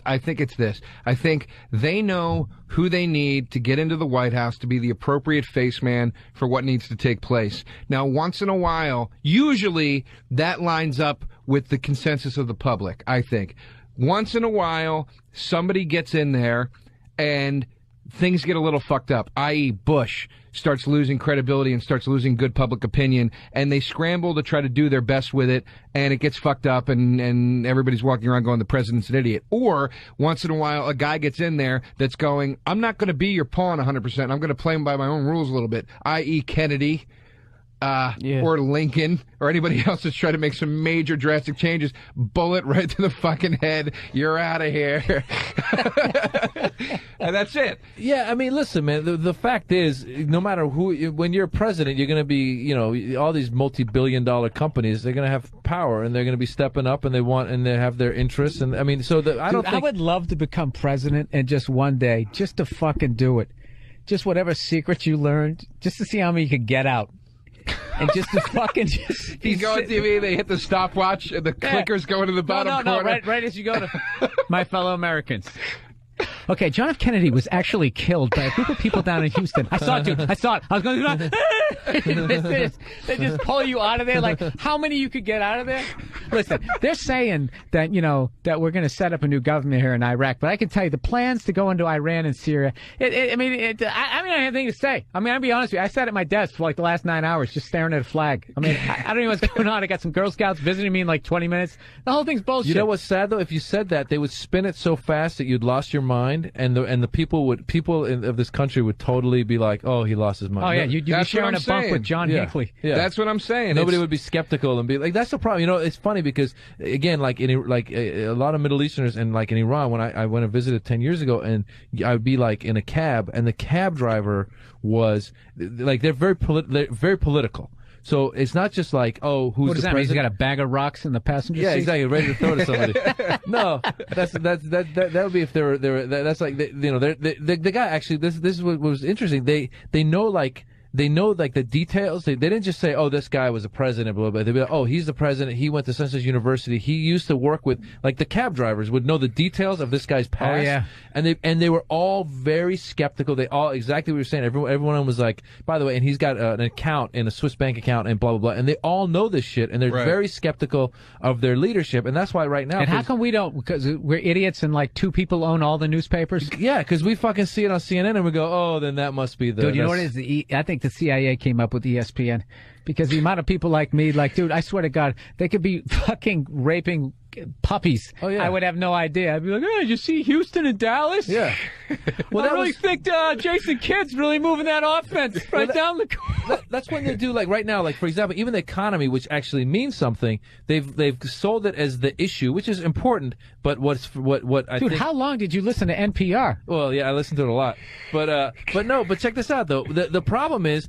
I think it's this. I think they know who they need to get into the White House to be the appropriate face man for what needs to take place. Now, once in a while, usually that lines up with the consensus of the public. I think. Once in a while, somebody gets in there and things get a little fucked up, i.e. Bush starts losing credibility and starts losing good public opinion, and they scramble to try to do their best with it, and it gets fucked up, and everybody's walking around going, the president's an idiot. Or, once in a while, a guy gets in there that's going, I'm not going to be your pawn 100%, I'm going to play him by my own rules a little bit, i.e. Kennedy. Or Lincoln, or anybody else that's trying to make some major drastic changes, bullet right to the fucking head, you're out of here. And that's it. Yeah, I mean, listen, man, the fact is, no matter when you're president, you're going to be, all these multi-billion-dollar companies, they're going to have power, and they're going to be stepping up, and they have their interests, and I mean, I would love to become president and just one day, just to fucking do it. Just whatever secrets you learned, just to see how many you could get out. And just to fucking you go on TV, they hit the stopwatch, and the clicker's going to the bottom corner. Right as you go to My Fellow Americans. Okay, John F. Kennedy was actually killed by a group of people down in Houston. I saw it, dude. I saw it. I was going to they just pull you out of there. Like, how many you could get out of there? Listen, they're saying that, that we're going to set up a new government here in Iraq. But I can tell you, the plans to go into Iran and Syria, I don't have anything to say. I mean, I'll be honest with you. I sat at my desk for like the last 9 hours just staring at a flag. I mean, I don't know what's going on. I got some Girl Scouts visiting me in like 20 minutes. The whole thing's bullshit. You know what's sad, though? If you said that, they would spin it so fast that you'd lost your mind, and the people of this country would totally be like, oh, he lost his mind. Oh, yeah, you'd be sharing a bunk with John Hinckley. Yeah. That's what I'm saying. Nobody would be skeptical and be like, that's the problem. It's funny because, again, like a lot of Middle Easterners and like in Iran, when I went and visited 10 years ago, and I would be like in a cab, and the cab driver was like, they're very political. So it's not just like, oh, who's what does the that mean? He's president? got a bag of rocks in the passenger seat? Yeah, exactly, ready to throw to somebody. No, that would be if they were that's like the guy actually. This is what was interesting. They know like the details. They didn't just say, oh, this guy was a president, blah, blah, blah. They'd be like, oh, he's the president. He went to Census University. He used to work with, like, the cab drivers would know the details of this guy's past. Oh, yeah. And they were all very skeptical. They all, exactly what you're saying. Everyone was like, by the way, and he's got an account in a Swiss bank account and blah, blah, blah. And they all know this shit, and they're very skeptical of their leadership. And that's why right now. And how come we don't? Because we're idiots and like two people own all the newspapers? Yeah, because we fucking see it on CNN and we go, oh, then that must be the. Dude, you know what it is? I think the CIA came up with ESPN because the amount of people like me, like, dude, I swear to God, they could be fucking raping puppies. Oh, yeah. I would have no idea. I'd be like, oh, did you see Houston and Dallas? Yeah. Well, I really think Jason Kidd's really moving that offense down the court. That's when they do, like, right now, like, for example, even the economy, which actually means something, they've sold it as the issue, which is important, but what I think... Dude, how long did you listen to NPR? Well, yeah, I listened to it a lot. But check this out, though. The problem is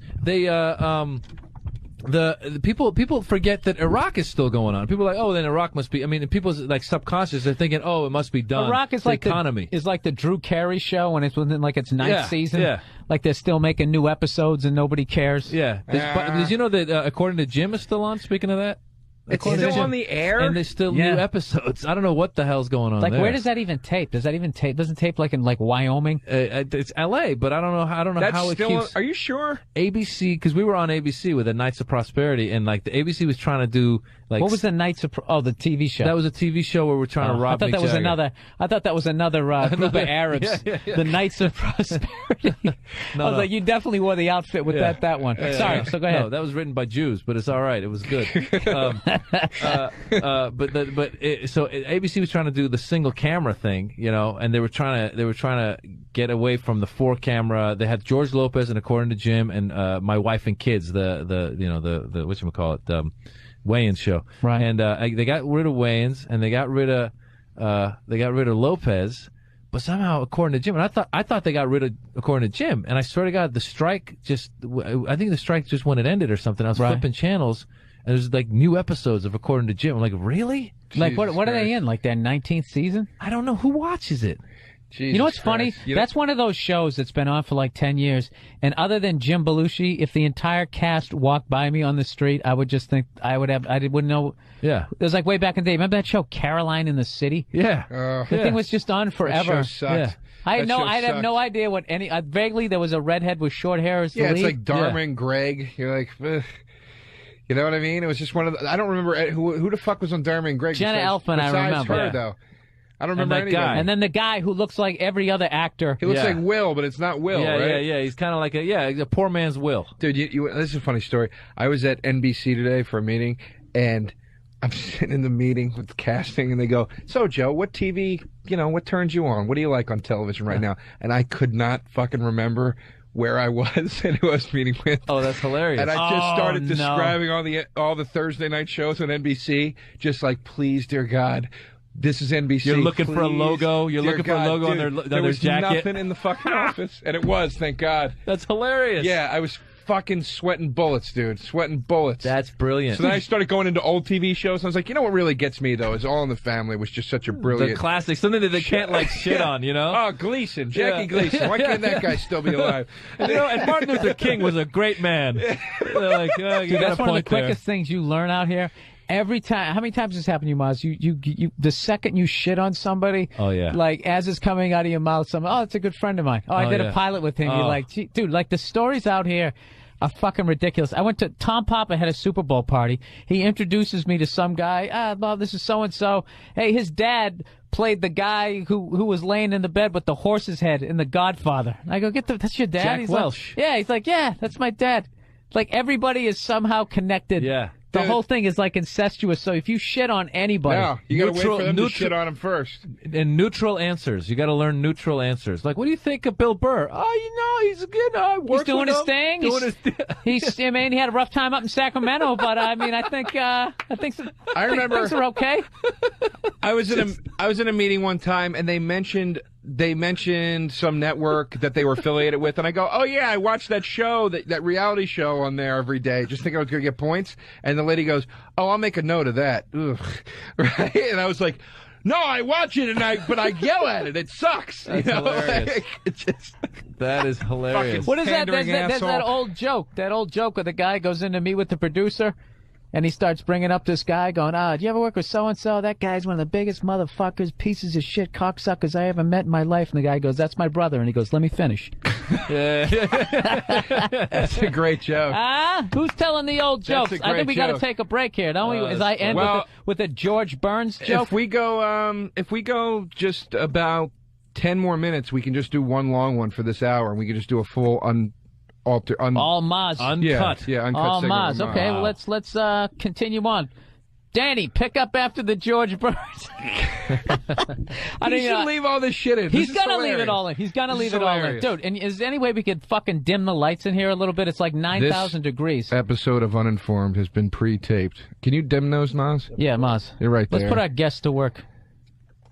the people forget that Iraq is still going on. People are like, oh, then Iraq must be. I mean, people's like subconscious, they're thinking, oh, it must be done. Iraq is the like economy. is like the Drew Carey show when it's within like its ninth season. Yeah. Like they're still making new episodes and nobody cares. Yeah. Did you know that according to Jim is still on? Speaking of that. It's still on the air? And there's still new episodes. I don't know what the hell's going on Like, there. where does that even tape? Does that even tape? Doesn't tape like in like Wyoming? It's L.A., but I don't know how it keeps... Are you sure? ABC, because we were on ABC with the Knights of Prosperity, and like the ABC was trying to do like... What was the Knights of... the TV show. That was a TV show where we're trying to rob I thought that Mick was Jagger. another... I thought that was another group of Arabs. The Knights of Prosperity. I was like, you definitely wore the outfit with that one. Sorry, so go ahead. No, that was written by Jews, but it's all right. It was good. So ABC was trying to do the single camera thing, you know, and they were trying to get away from the 4-camera. They had George Lopez and According to Jim and My Wife and Kids, the whatchamacallit, Wayans show. Right. And they got rid of Wayans and they got rid of Lopez. But somehow, according to Jim, and I thought they got rid of according to Jim, and I swear to God, the strike I think the strike just when it ended or something. I was flipping channels, and there's like new episodes of According to Jim. I'm like, really? Like, what are they in? Like their 19th season? I don't know who watches it. You know what's funny? That's one of those shows that's been on for like 10 years. And other than Jim Belushi, if the entire cast walked by me on the street, I would just think I wouldn't know. Yeah. It was like way back in the day. Remember that show, Caroline in the City? Yeah. The thing was just on forever. That show sucked. Yeah. I have no idea what vaguely there was a redhead with short hair as the lead. It's like Dharma and Greg. You're like, ugh. You know what I mean? It was just one of the, I don't remember who the fuck was on Dharma and Greg. Jenna Elfman, I remember. Her, though. I don't remember anybody. And then the guy who looks like every other actor. He looks like Will, but it's not Will, right? Yeah. He's kind of like a poor man's Will. Dude, this is a funny story. I was at NBC today for a meeting, and I'm sitting in the meeting with the casting, and they go, so, Joe, what TV, what turns you on? What do you like on television right now? And I could not fucking remember where I was and who I was meeting with. Oh, that's hilarious. And I just started describing all the Thursday night shows on NBC, just like, please, dear God, this is NBC. You're looking for a logo. You're looking for a logo on their jacket. There was nothing in the fucking office, and it was, thank God. That's hilarious. Yeah, I was fucking sweating bullets, dude. Sweating bullets. That's brilliant. So then I started going into old TV shows, and I was like, you know what really gets me, though, is All in the Family was just such a brilliant... The classic. Something that they can't, shit on, you know? Oh, Gleason. Jackie Gleason. Why can't that guy still be alive? And Martin Luther King was a great man. They're like, dude, that's one of the quickest things you learn out here. Every time, how many times has this happened to you, Maz? You, the second you shit on somebody, like as it's coming out of your mouth, it's a good friend of mine. I did a pilot with him. You're like, gee, dude, like the stories out here are fucking ridiculous. I went to Tom Papa had a Super Bowl party. He introduces me to some guy. Bob, this is so and so. Hey, his dad played the guy who was laying in the bed with the horse's head in The Godfather. I go, that's your dad? Jack Welch. Like, he's like, yeah, that's my dad. Like everybody is somehow connected. Yeah. The whole thing is like incestuous. So if you shit on anybody, no, you got to wait for them to shit on him first. And neutral answers. You got to learn neutral answers. Like, what do you think of Bill Burr? Oh, he's good. He's doing his thing. I mean, he had a rough time up in Sacramento, but I mean, I think I remember things are okay. I was in a meeting one time, and they mentioned some network that they were affiliated with, and I go, oh yeah, I watched that show, that reality show on there every day, just thinking I was going to get points. And the lady goes, oh, I'll make a note of that. Ugh. Right? And I was like, no, I watch it, but I yell at it. It sucks. That's hilarious. That is hilarious. What is that? There's that old joke. That old joke where the guy goes in to meet with the producer, and he starts bringing up this guy going, do you ever work with so-and-so? That guy's one of the biggest motherfuckers, pieces of shit, cocksuckers I ever met in my life. And the guy goes, that's my brother. And he goes, let me finish. That's a great joke. Who's telling the old jokes? I think we got to take a break here, don't we? As I end with a George Burns joke? If we go just about 10 more minutes, we can just do one long one for this hour, and we can just do a full all Maz. Uncut. Yeah, uncut. All Maz. Okay, well, let's continue on. Danny, pick up after the George Burns. He should leave all this shit in. He's gonna leave it all in. He's gonna leave it all in. Dude, and is there any way we could fucking dim the lights in here a little bit? It's like 9,000 degrees. This episode of Uninformed has been pre-taped. Can you dim those, Maz? Yeah, Maz. You're right there. Let's put our guests to work.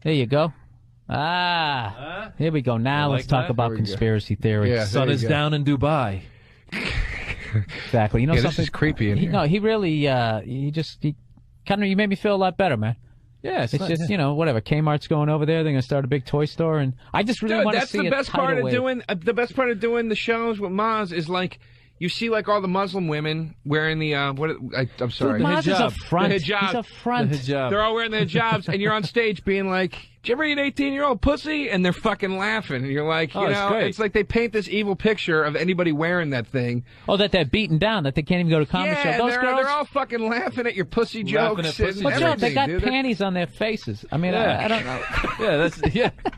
There you go. Here we go. Now let's talk about conspiracy theories. Yeah, sun is down in Dubai. Exactly. You know Yeah, something? this is creepy in here. No, he really, he kind of, you made me feel a lot better, man. Yeah, It's just, whatever. Kmart's going over there. They're going to start a big toy store, and I just really want to see the best a tidal part of wave. doing the best part of doing the shows with Maz is like you see like all the Muslim women wearing the I'm sorry, Dude, Maz is a hijab. front. The hijab. He's a front. The hijab. They're all wearing the hijabs, and you're on stage being like, "Did you ever eat 18-year-old pussy?" And they're fucking laughing, and you're like, Oh, it's great. it's like they paint this evil picture of anybody wearing that thing. Oh, that they're beaten down, that they can't even go to comedy Yeah, show. and Those they're girls. all fucking laughing at your pussy Laughing jokes. at pussy and But Joe, everything, they got dude. panties on their faces. I mean, Yeah. I don't know.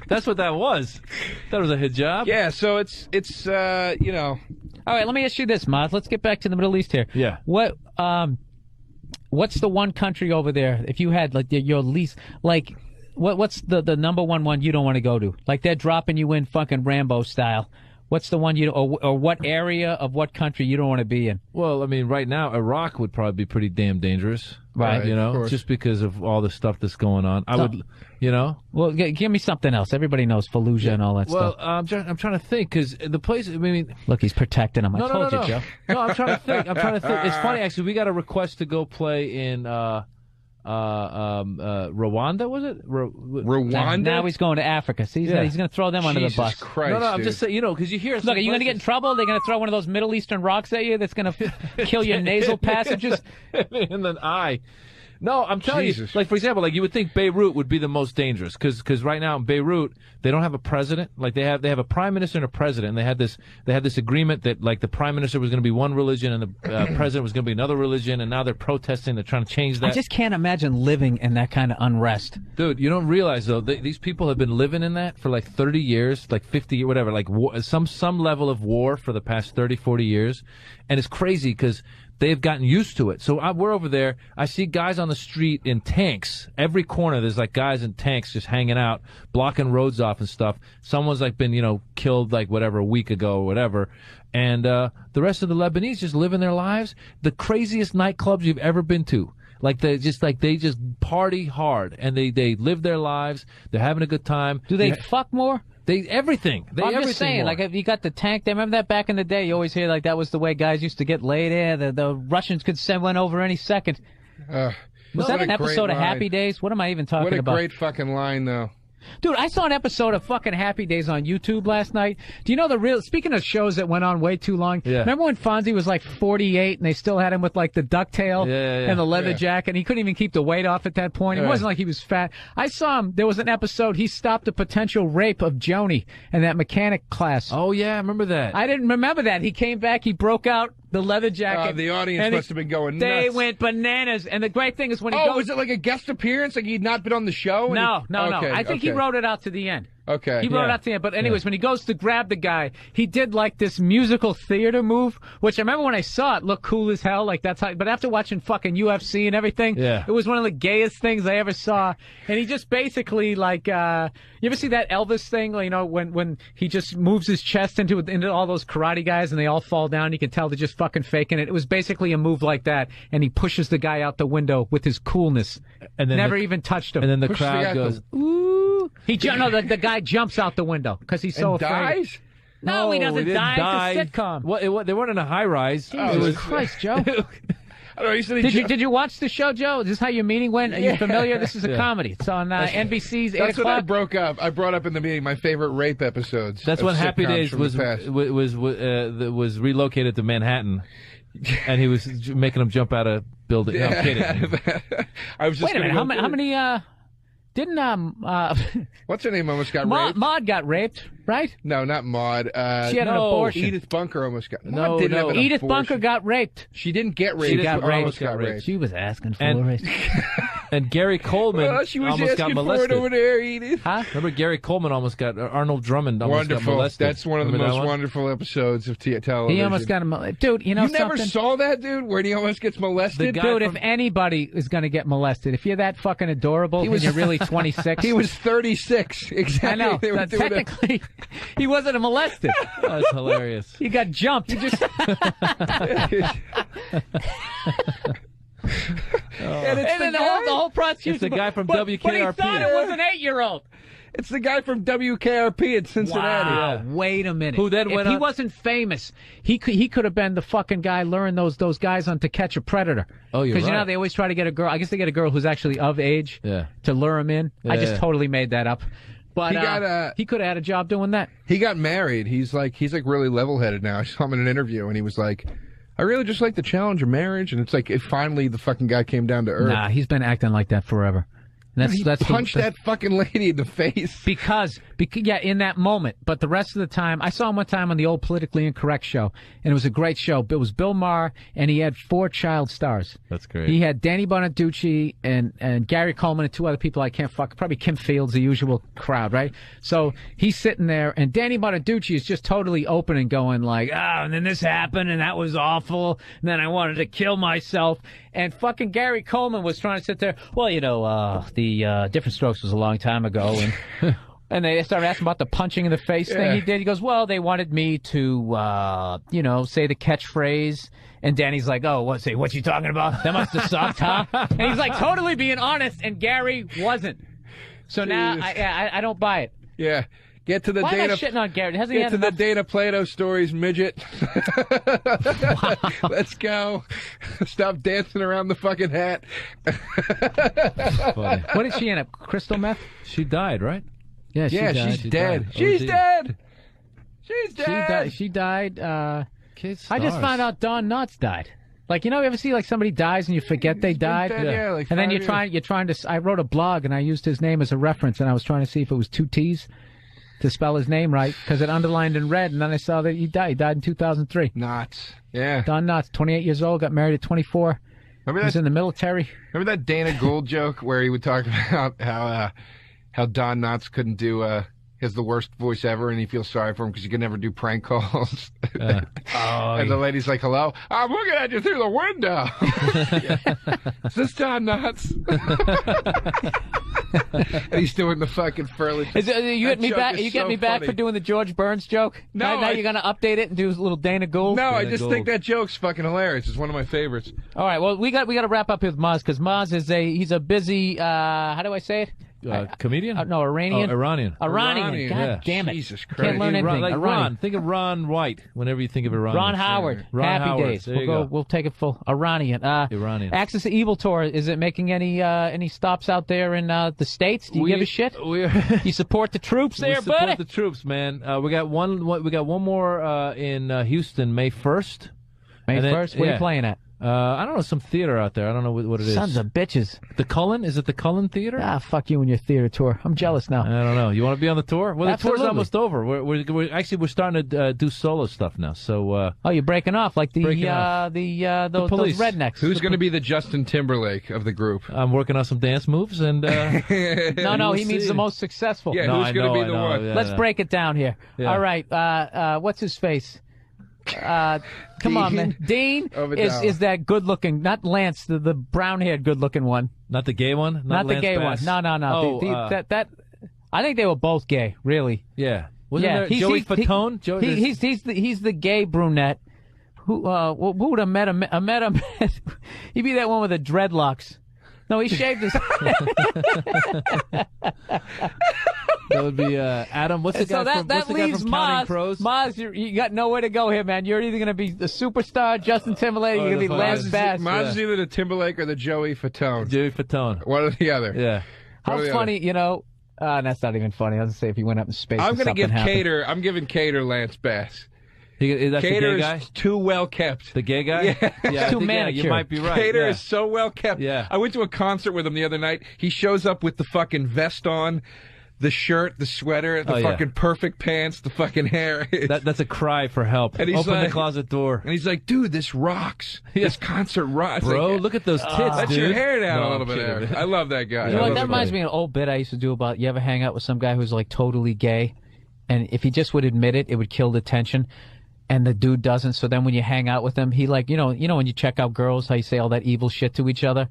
That's what that was. That was a hijab. Yeah, so it's All right, let me ask you this, Maz. Let's get back to the Middle East here. Yeah. What's the one country over there, if you had like your least, like, what's the number one you don't want to go to? Like they're dropping you in fucking Rambo style. What's the one or what area of what country you don't want to be in? Well, I mean, right now Iraq would probably be pretty damn dangerous, Right, You of know, course. just because of all the stuff that's going on. I would, Well, give me something else. Everybody knows Fallujah and all that Well, stuff. I'm trying to think because the place. I mean, Look, he's protecting him. I no, told no. you, Joe. No, I'm trying to think. It's funny actually. We got a request to go play in Rwanda. Was it Rwanda. Now he's going to Africa. See, he's going to throw them under the Jesus bus. Christ, No, I'm dude. just saying. Because you hear. Look, are you going to get in trouble? They're going to throw one of those Middle Eastern rocks at you that's going to kill your nasal passages? in the eye. No, I'm telling Jesus. you. Like for example, like you would think Beirut would be the most dangerous because right now in Beirut they don't have a president. Like they have a prime minister and a president. And they had this agreement that like the prime minister was going to be one religion and the president was going to be another religion. And now they're protesting. They're trying to change that. I just can't imagine living in that kind of unrest. Dude, you don't realize though these people have been living in that for like 30 years, like 50 years, whatever, like some level of war for the past 30, 40 years, and it's crazy because they've gotten used to it. So we're over there. I see guys on the street in tanks. Every corner, there's like guys in tanks just hanging out, blocking roads off and stuff. Someone's like been, killed like whatever a week ago or whatever. And the rest of the Lebanese just living their lives. The craziest nightclubs you've ever been to. Like they just party hard and they live their lives. They're having a good time. Do they fuck more? Everything. I'm just saying, more. like, if you got the tank, they remember that back in the day, you always hear, like, that was the way guys used to get laid in. The Russians could send one over any second. Was that an episode of Happy Days? What am I even talking about? What a great fucking line, though. Dude, I saw an episode of fucking Happy Days on YouTube last night. Do you know speaking of shows that went on way too long, remember when Fonzie was like 48 and they still had him with like the ducktail and the leather jacket and he couldn't even keep the weight off at that point? It wasn't like he was fat. I saw him, there was an episode, he stopped a potential rape of Joni in that mechanic class. Oh, yeah, I remember that. I didn't remember that. He came back, he broke out the leather jacket. The audience must have been going nuts. They went bananas. And the great thing is when he goes... Oh, was it like a guest appearance? Like he'd not been on the show? No. I think he wrote it out to the end. Okay. He wrote it out to the end. But anyways, when he goes to grab the guy, he did like this musical theater move, which I remember when I saw it, looked cool as hell. Like that's how, but after watching fucking UFC and everything, it was one of the gayest things I ever saw. And he just basically like, you ever see that Elvis thing? You know, when he just moves his chest into all those karate guys and they all fall down, you can tell they're just fucking faking it. It was basically a move like that. And he pushes the guy out the window with his coolness. And then never even touched him. And then the crowd goes, ooh. The guy jumps out out the window because he's so afraid. Dies? No, he doesn't didn't die. It's a sitcom. Well, they weren't in a high rise. Jesus Christ, Joe. I don't know, Did you watch the show, Joe? Is this how your meeting went? Are you familiar? This is a comedy. It's on NBC's 8 o'clock. That's what I broke up. I brought up in the meeting my favorite rape episodes. That's when Happy Days was relocated to Manhattan, and he was making them jump out of building. No, I'm kidding. I was just Wait a minute. How many? Didn't what's her name almost got raped? Maud got raped, right? No, not Maud. She had an abortion. Edith Bunker almost got. No, Maud didn't have an Edith abortion. Bunker got raped. She didn't get raped. She almost got raped. She was asking for And- it. And Gary Coleman She was almost got asking for it molested. over there, Edith. Huh? Remember Gary Coleman almost got Arnold Drummond almost got Wonderful. molested. That's one of the Remember that most one? wonderful episodes of television. He almost got him. Dude, you know You something? never saw that, dude, where he almost gets molested? The guy Dude, from- if anybody is going to get molested, if you're that fucking adorable and you're really 26. He was 36. Exactly. I know. They were doing it. Technically, he wasn't molested. That's hilarious. He got jumped. He just... And it's And then the whole prosecution. It's the guy from but WKRP. he thought it was an 8-year-old. It's the guy from WKRP in Cincinnati. Wow, wait a minute. Who then if went he on- wasn't famous, he could have been the fucking guy luring those guys on To Catch a Predator. Oh, you're Because you know right. how they always try to get a girl. I guess they get a girl who's actually of age Yeah. to lure him in. I just Yeah. totally made that up. But He could have had a job doing that. He got married. He's like really level-headed now. I saw him in an interview, and he was like, I really just like the challenge of marriage. And it's like, finally the fucking guy came down to earth. Nah, he's been acting like that forever. He punched that fucking lady in the face. Because yeah, in that moment. But the rest of the time, I saw him one time on the old Politically Incorrect show, and it was a great show. It was Bill Maher, and he had 4 child stars. That's great. He had Danny Bonaducci and Gary Coleman and 2 other people I can't fuck. Probably Kim Fields, the usual crowd, right? So he's sitting there, and Danny Bonaducci is just totally open and going like, and then this happened, and that was awful, and then I wanted to kill myself. And fucking Gary Coleman was trying to sit there, well, you know, the Different Strokes was a long time ago, and and they started asking about the punching in the face thing he did. He goes, well, they wanted me to, say the catchphrase. And Danny's like, oh, what you talking about? That must have sucked, huh? And he's like totally being honest, and Gary wasn't. So now I don't buy it. Yeah. Get to the Why Dana. am I shitting on Gary? Hasn't he Get had to the enough? Dana Plato stories, midget. Let's go. Stop dancing around the fucking hat. Funny. What did she end up? Crystal meth? She died, right? Yeah, she died. she's She dead. died. She's OD. dead. She's dead. She died. Kid I just stars. found out Don Knotts died. Like, you know, you ever see like somebody dies and you forget they He's been died? dead, yeah, like and then 5 you're trying to. I wrote a blog and I used his name as a reference, and I was trying to see if it was 2 T's to spell his name right, because it underlined in red, and then I saw that he died. He died in 2003. Knots. Yeah. Don Knotts, 28 years old, got married at 24. Remember He was that? in the military. Remember that Dana Gould joke where he would talk about how Don Knotts couldn't do has the worst voice ever, and he feels sorry for him because he could never do prank calls. And the lady's like, "Hello, I'm looking at you through the window." Is this Don Knotts? And he's doing the fucking furley. You get me joke back? is You get so me back funny. for doing the George Burns joke? No, Now I- you're gonna update it and do a little Dana Gould. No, I Dana just Gould. think that joke's fucking hilarious. It's one of my favorites. All right. Well, we got to wrap up with Maz, because Maz is he's a busy. How do I say it? Comedian? No, Iranian. Oh, Iranian. Iranian. God yeah. damn it! Jesus Can't Christ. learn anything. Like Iranian. Ron. Think of Ron White whenever you think of Iranian. Ron Howard. Ron Happy Howard. Days. There you We'll go. We'll take it full. Iranian. Iranian. Access to Evil Tour. Is it making any stops out there in the States? Do you give a shit? You support the troops We there, support buddy? the troops, man. We got one more in Houston, May 1st. May And then- 1st. Where are yeah. you playing at? I don't know, some theater out there. I don't know what it is. Sons of bitches. The Cullen? Is it the Cullen Theater? Ah, fuck you and your theater tour. I'm jealous now. I don't know. You want to be on the tour? Well, the tour's Absolutely. almost over. We're starting to do solo stuff now. So Oh, you're breaking off like those Breaking off. those police. rednecks. Who's going to be the Justin Timberlake of the group? I'm working on some dance moves, and No, we'll he means see. the most successful. Yeah, No, who's I going to know, be I the know, one? yeah. Let's break it down here. Yeah. All right. What's his face? Come on, man. Dean Overdale. is that good looking? Not Lance, the brown haired good looking one. not the gay one, Not the Lance gay Bass. one. No. Oh, that. I think they were both gay. Really. yeah. Wasn't Yeah. there He's- Joey he's- Fatone? He's the gay brunette. Who would have met him? He'd be that one with the dreadlocks. No, he shaved his. That would be Adam. What's the So guy from? that What's the guy leaves from Counting Maz. Crows? Maz, you got nowhere to go here, man. You're either going to be the superstar Justin Timberlake, or you're going to be the Lance Maz- Bass. Maz is either the Timberlake or the Joey Fatone. Joey Fatone. One or the other. Yeah. How One or the funny, that's not even funny. I was going to say if he went up in space. I'm and going to give something happened. Cater. I'm giving Cater Lance Bass. That's the Cater gay guy? is too well kept. The gay guy? Yeah. I Too think, yeah, you manicured. might be right. Cater yeah. is so well kept. Yeah. I went to a concert with him the other night. He shows up with the fucking vest on, the shirt, the sweater, the Oh, yeah. fucking perfect pants, the fucking hair. That's a cry for help. And he's Open like- the closet door. And he's like, dude, this rocks. This concert rocks. Bro, Like, look at those tits, let dude. your hair down No, a little I'm bit kidding. there. I love that guy. You know I what? love That that reminds guy. me of an old bit I used to do about, you ever hang out with some guy who's like totally gay, and if he just would admit it, it would kill the tension. And the dude doesn't. So then when you hang out with him, he like, you know when you check out girls, how you say all that evil shit to each other.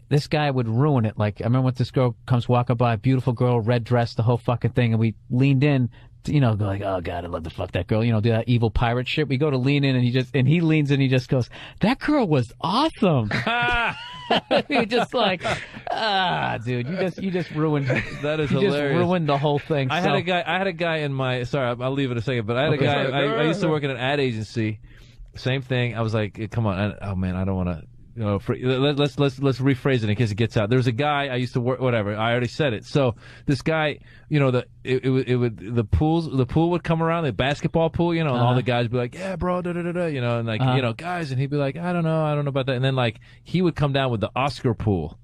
This guy would ruin it. Like, I remember when this girl comes walking by, beautiful girl, red dress, the whole fucking thing, and we leaned in, to, go like, oh God, I'd love to fuck that girl, do that evil pirate shit. We go to lean in, and he leans in, and he just goes, that girl was awesome. We were just like, dude, you just ruined. That is you hilarious. just ruined the whole thing. I had a guy in my. Sorry, I'll leave it a second. But I had a guy. I used to work at an ad agency. Same thing. I was like, come on. Oh man, I don't want to. You know, let's rephrase it in case it gets out. There was a guy I used to work. Whatever. I already said it. So this guy, you know, the pool would come around, the basketball pool, you know, and all the guys would be like, yeah, bro, you know, and like, you know, guys, and he'd be like, I don't know about that, and then like he would come down with the Oscar pool.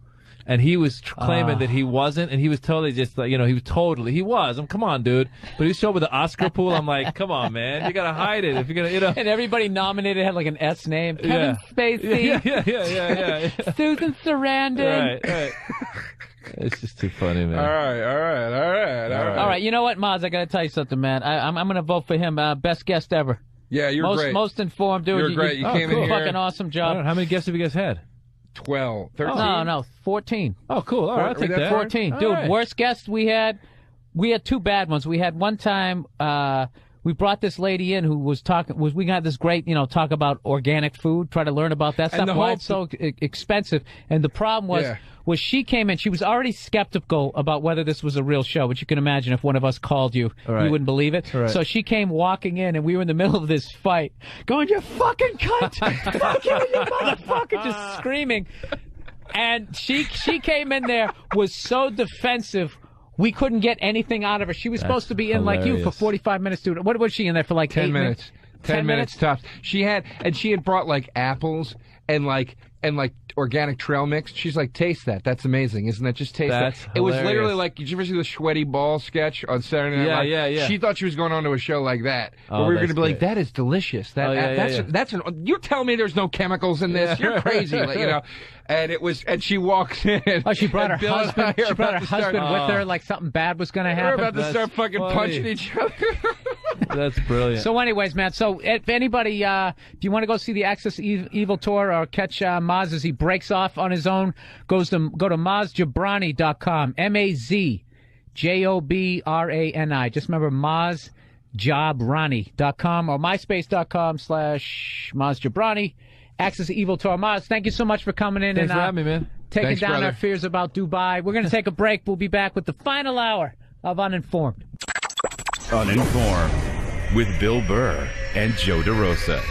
And he was claiming that he wasn't, and he was totally just like, you know, he was. Come on, dude. But he showed with the Oscar pool. I'm like, come on, man. You got to hide it if you're going to, you know. And everybody nominated had like an S name. Kevin Spacey. Yeah. Susan Sarandon. Right. It's just too funny, man. All All right, you know what, Maz? I got to tell you something, man. I'm going to vote for him. Best guest ever. Yeah, you're great. Most informed, dude. You're great. You came in here. Fucking awesome job. How many guests have you guys had? 12, 13. No, 14. Oh, cool. All right, I'll take that. 14. All Dude, right. worst guest we had two bad ones. We had one time, we brought this lady in who was we got this great, you know, talk about organic food, try to learn about that stuff. Why it's so expensive. And the problem was she came in, she was already skeptical about whether this was a real show, which you can imagine if one of us called you, you wouldn't believe it. Right. So she came walking in, and we were in the middle of this fight, going, you fucking cunt! Fuck you, you motherfucker! Just screaming. And she came in there, was so defensive, we couldn't get anything out of her. She was supposed to be in like you for 45 minutes, dude. What was she in there for, like 10 minutes? 10 minutes tops. She had brought like apples and like organic trail mix. She's like, taste that. That's amazing, isn't that? Just taste that. Hilarious. It was literally like, did you ever see the sweaty ball sketch on Saturday Night Live? Yeah. She thought she was going on to a show like that, where we were going to be like, that is delicious. That's you're telling me there's no chemicals in this? You're crazy, like, you know. And it was, and she walks in. Oh, she brought her husband. She brought her husband with her, like something bad was going to happen. We're about to start fucking punching each other. That's brilliant. So, anyways, man. So, if anybody, if you want to go see the Access Evil tour or catch Maz as he breaks off on his own, go to MazJobrani.com. MazJobrani. Just remember MazJobrani.com or MySpace.com/Maz Jobrani. Access Evil tour. Maz, thank you so much for coming in. Thanks and for having me, man. Taking down our fears about Dubai. We're going to take a break. We'll be back with the final hour of Uninformed. Uninformed with Bill Burr and Joe DeRosa.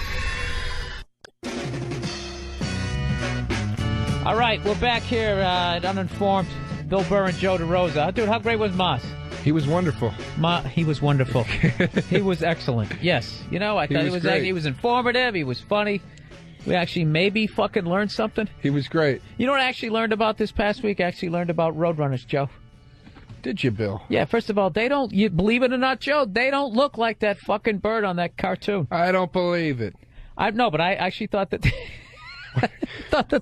All right, we're back here at Uninformed. Bill Burr and Joe DeRosa. Dude, how great was Maz? He was wonderful. He was wonderful. He was excellent. Yes. You know, I thought he was informative. He was funny. We actually maybe fucking learned something. He was great. You know what I actually learned about this past week? I actually learned about Roadrunners, Joe. Did you, Bill? Yeah, first of all, you believe it or not, Joe, they don't look like that fucking bird on that cartoon. I don't believe it. No, but I actually thought that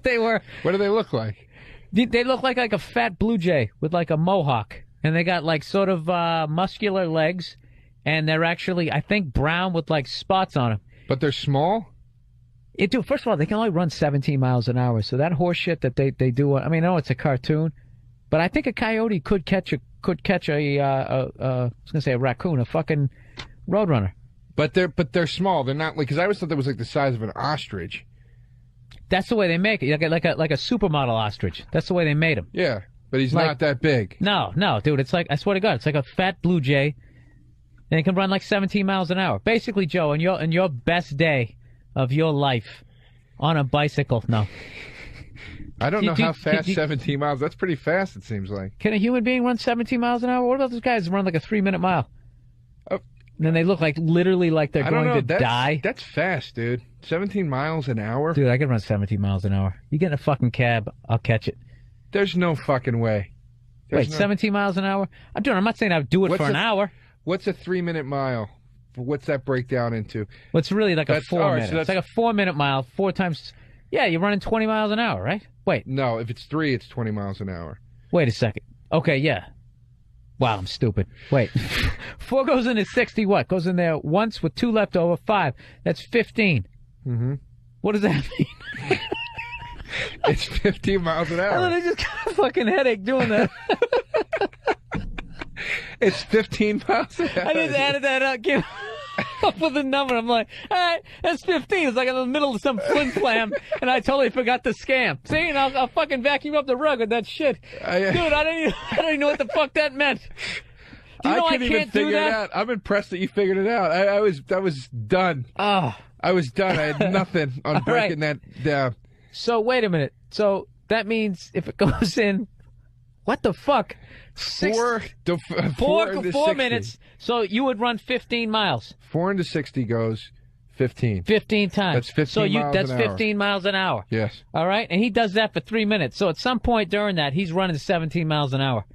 they were. What do they look like? They look like a fat blue jay with like a mohawk. And they got like sort of muscular legs. And they're actually, I think, brown with like spots on them. But they're small? Dude, first of all, they can only run 17 miles an hour. So that horse shit that they do, I mean, I know it's a cartoon. But I think a coyote could catch a I was gonna say a raccoon, a fucking Roadrunner. But they're small. They're not like, because I always thought that was like the size of an ostrich. That's the way they make it, like a supermodel ostrich. That's the way they made him. Yeah, but he's not that big. No, dude. It's like, I swear to God, it's like a fat blue jay, and it can run like 17 miles an hour. Basically, Joe, in your best day of your life on a bicycle. No. I don't know how fast 17 miles. That's pretty fast, it seems like. Can a human being run 17 miles an hour? What about those guys that run like a 3-minute mile? Oh. And then they look like literally like they're going to die. That's fast, dude. 17 miles an hour? Dude, I can run 17 miles an hour. You get in a fucking cab, I'll catch it. There's no fucking way. Wait, 17 miles an hour? I'm not saying I'd do it for an hour. What's a 3-minute mile? What's that break down into? Well, it's really like a 4 minute. It's like a 4-minute mile, 4 times. Yeah, you're running 20 miles an hour, right? Wait. No, if it's 3, it's 20 miles an hour. Wait a second. Okay, yeah. Wow, I'm stupid. Wait. 4 goes into 60 what? Goes in there once with 2 left over, 5. That's 15. Mm-hmm. What does that mean? It's 15 miles an hour. I just got a fucking headache doing that. It's 15 miles an hour. I just added that up. up with a number. I'm like, all right, that's 15. It's like in the middle of some flim flam, and I totally forgot the scam. See, and I'll fucking vacuum up the rug with that shit. Dude, I don't even know what the fuck that meant. Do you know I couldn't can't even figure do that? it out. I'm impressed that you figured it out. I was done. Oh. I was done. I had nothing on breaking that down. So wait a minute. So that means if it goes in, what the fuck? 4 into 4 60. minutes. So you would run 15 miles. 4 into 60 goes 15. 15 times. That's 15 so miles that's an hour. 15 miles an hour. Yes. All right, and he does that for 3 minutes. So at some point during that, he's running 17 miles an hour.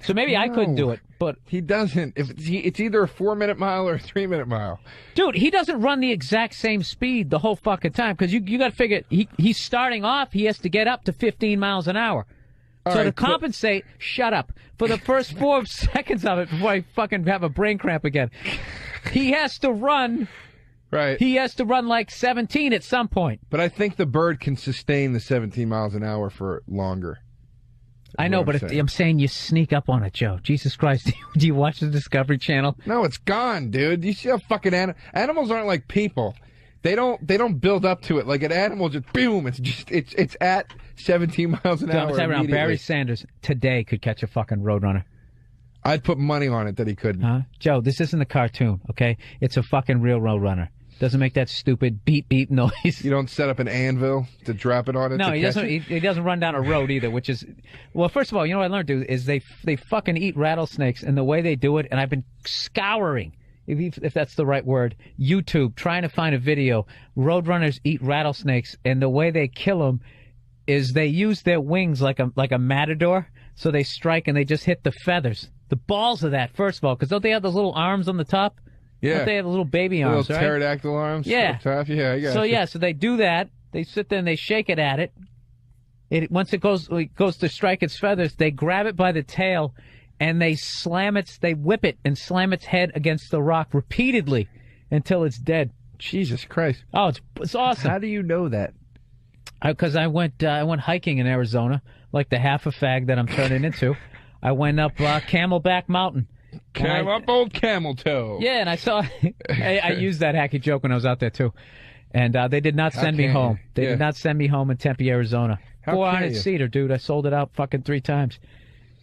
So maybe I couldn't do it, but he doesn't. It's either a 4-minute mile or a 3-minute mile. Dude, he doesn't run the exact same speed the whole fucking time because you got to figure he's starting off. He has to get up to 15 miles an hour. So to compensate, shut up for the first 4 seconds of it before I fucking have a brain cramp again. He has to run. Right. He has to run like 17 at some point. But I think the bird can sustain the 17 miles an hour for longer. I know, but I'm saying you sneak up on it, Joe. Jesus Christ. Do you watch the Discovery Channel? No, it's gone, dude. You see how fucking animals aren't like people. They don't build up to it. Like an animal just boom, it's at 17 miles an hour. Around Barry Sanders today could catch a fucking Roadrunner. I'd put money on it that he couldn't. Huh? Joe, this isn't a cartoon, okay? It's a fucking real Roadrunner. Doesn't make that stupid beep beep noise. You don't set up an anvil to drop it on it. No, he doesn't. He doesn't run down a road either. Which is, well, first of all, you know what I learned, dude, is they fucking eat rattlesnakes, and the way they do it, and I've been scouring, if that's the right word, YouTube, trying to find a video. Roadrunners eat rattlesnakes, and the way they kill them is they use their wings like a matador. So they strike and they just hit the feathers, the balls of that. First of all, because don't they have those little arms on the top? Yeah. Don't they have the little baby arms, little pterodactyl arms? Yeah. Up top? Yeah, I got So they do that. They sit there and they shake it at it. Once it goes to strike its feathers, they grab it by the tail and they whip it and slam its head against the rock repeatedly until it's dead. Jesus Christ. Oh, it's awesome. How do you know that? Because I went hiking in Arizona, like the half a fag that I'm turning into. I went up Camelback Mountain. Up old camel toe. Yeah, and I saw. I used that hacky joke when I was out there too, and they did not send me home. They did not send me home in Tempe, Arizona. 400-seater, dude. I sold it out fucking 3 times.